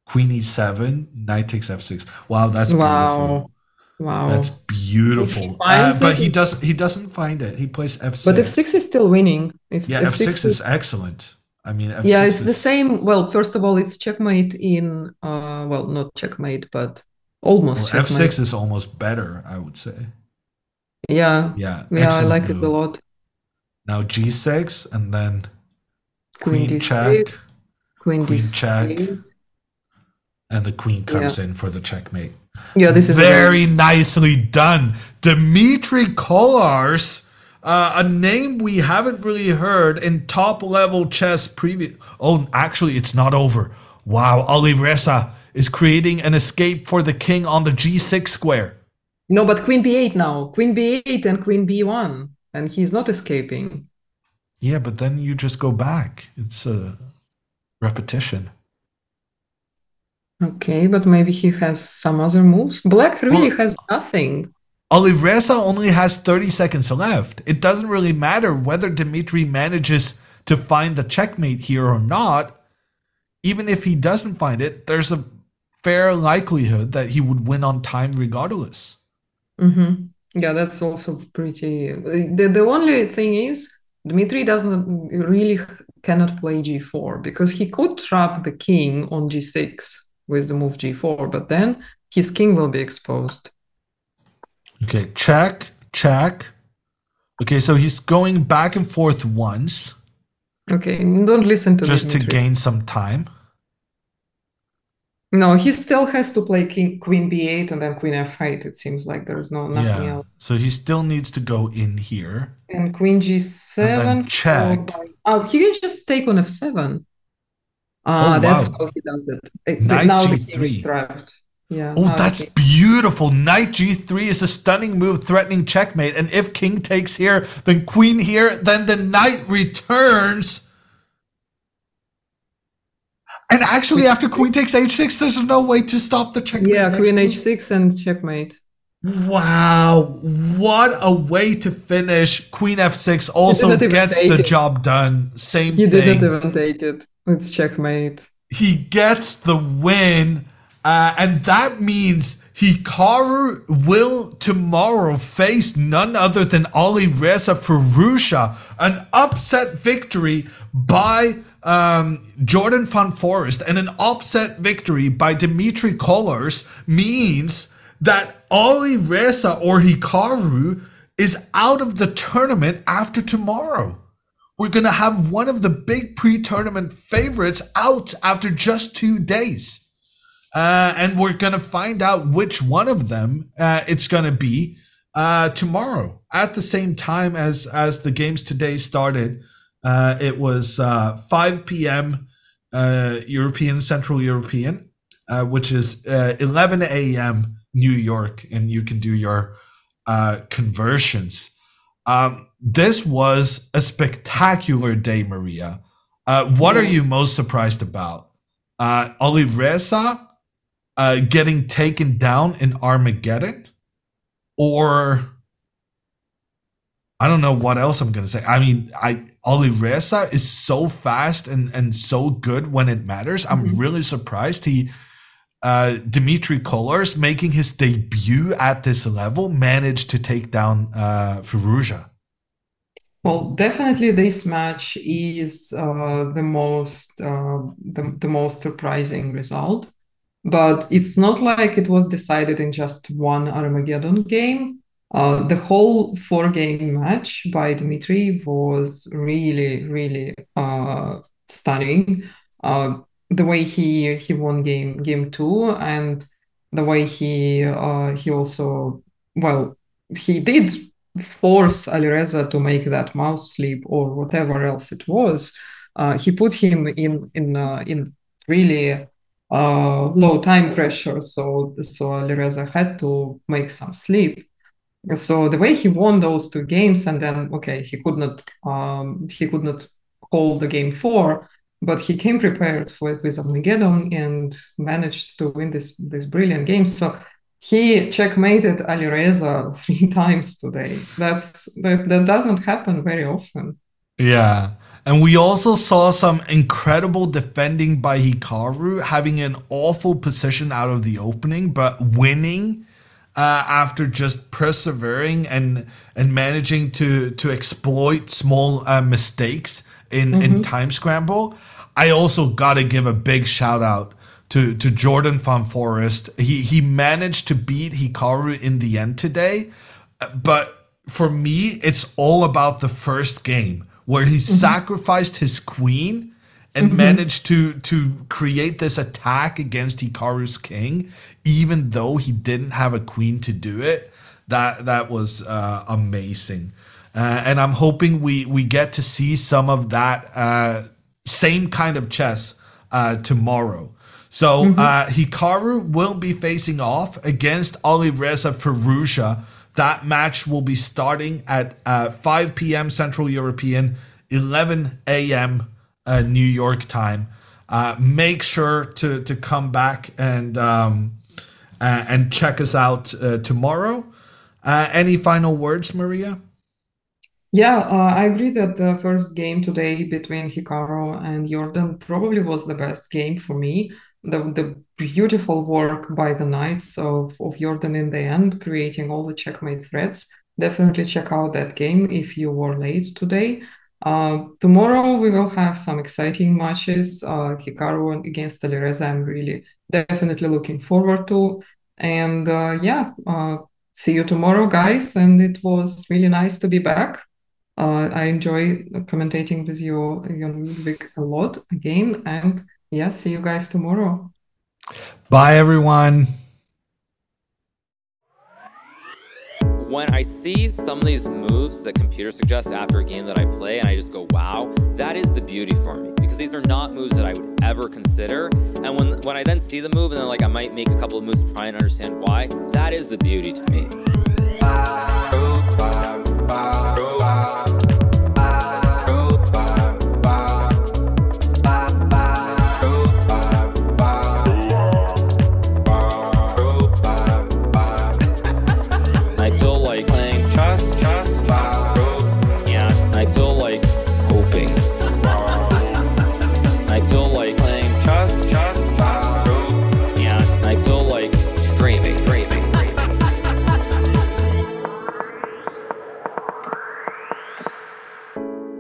Queen e7. Knight takes f6. Wow, that's beautiful. Wow. That's beautiful. But he doesn't find it. He plays f6. But f6 is still winning. F6 is excellent. I mean, f6 yeah, it's the same. Well, first of all, it's checkmate in well, not checkmate, but almost checkmate. f6 is almost better, I would say. Yeah. Yeah, I like it a lot. Now g6 and then queen d6, check, queen d6, check, and the queen comes in for the checkmate. Yeah, this is very nicely done. Dmitry Kolars, a name we haven't really heard in top level chess previous. Oh, actually, it's not over. Wow, Alireza is creating an escape for the king on the g6 square. No, but queen b8 now. Queen b8 and queen b1. And he's not escaping. Yeah, but then you just go back. It's a repetition. Okay, but maybe he has some other moves. Black really Well, has nothing. Olivreza only has 30 seconds left. It doesn't really matter whether Dmitry manages to find the checkmate here or not. Even if he doesn't find it, there's a fair likelihood that he would win on time regardless. Mm-hmm. Yeah, that's also pretty. The only thing is, Dmitry doesn't really cannot play g4 because he could trap the king on g6 with the move g4, but then his king will be exposed. Okay, check, check. Okay, so he's going back and forth once Okay, don't listen to just to Dmitry. gain some time. No, he still has to play king, queen b8 and then queen f8. It seems like there's nothing Yeah, else. so he still needs to go in here And queen and then g7 followed check. by. Oh, he can just take on f7. Oh, Ah, that's wow. how he does it. Knight Now the king is g3. trapped. Yeah, Oh, now the that's king. beautiful. Knight g3 is a stunning move threatening checkmate. And if king takes here, then queen here, then the knight returns. And actually, after queen takes h6, there's no way to stop the checkmate Yeah, queen next move. h6 and checkmate. Wow, what a way to finish. Queen f6 He also didn't even gets take the it. job done. Same He didn't thing. even take it. It's checkmate. He gets the win, and that means Hikaru will tomorrow face none other than Alireza Furusha. An upset victory by Jorden van Foreest and an upset victory by Dmitry Kollars means that Alireza or Hikaru is out of the tournament after tomorrow. We're going to have one of the big pre-tournament favorites out after just 2 days. And we're going to find out which one of them it's going to be tomorrow at the same time as the games today started. It was 5 p.m. European, Central European, which is 11 a.m. New York, and you can do your conversions. This was a spectacular day, Maria. What are Yeah. you most surprised about? Alireza getting taken down in Armageddon? Or I don't know what else I'm gonna say. I mean, Alireza is so fast and so good when it matters. I'm Mhm. really surprised he Dmitry Kollars making his debut at this level managed to take down Firouzja. Well, definitely this match is the most surprising result. But it's not like it was decided in just one Armageddon game. The whole four-game match by Dmitry was really, really stunning. The way he won game two, and the way he also, well, he did force Alireza to make that mouse sleep or whatever else it was. He put him in really low time pressure, so Alireza had to make some sleep. So the way he won those two games, and then okay, he could not hold the game four, but he came prepared for with Armageddon and managed to win this brilliant game. So he checkmated Alireza 3 times today. That doesn't happen very often. Yeah. And we also saw some incredible defending by Hikaru, having an awful position out of the opening, but winning after just persevering and managing to exploit small mistakes in Mm-hmm. time scramble. I also gotta give a big shout out to Jorden van Foreest. He managed to beat Hikaru in the end today, but for me, it's all about the first game where he Mm-hmm. sacrificed his queen and Mm-hmm. managed to create this attack against Hikaru's king, even though he didn't have a queen to do it. That was amazing, and I'm hoping we get to see some of that same kind of chess tomorrow. So Mm-hmm. Hikaru will be facing off against Alireza Firouzja. That match will be starting at 5 p.m. Central European, 11 a.m. New York time. Make sure to come back and check us out tomorrow. Any final words, Maria? Yeah, I agree that the first game today between Hikaru and Jorden probably was the best game for me. The beautiful work by the knights of Jorden in the end, creating all the checkmate threats. Definitely check out that game if you were late today. Tomorrow we will have some exciting matches. Hikaru against Alireza, I'm really definitely looking forward to. And see you tomorrow, guys. And it was really nice to be back. I enjoy commentating with you, Ludwig, a lot again. And yeah, see you guys tomorrow. Bye, everyone. When I see some of these moves that computer suggests after a game that I play, and I just go, wow, that is the beauty for me, because these are not moves that I would ever consider. And when I then see the move and then like I might make a couple of moves to try and understand why, that is the beauty to me.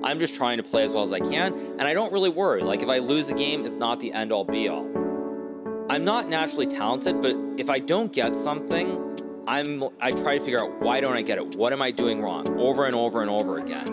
I'm just trying to play as well as I can, and I don't really worry. Like, if I lose a game, it's not the end-all be-all. I'm not naturally talented, but if I don't get something, I try to figure out, why don't I get it? What am I doing wrong? Over and over and over again.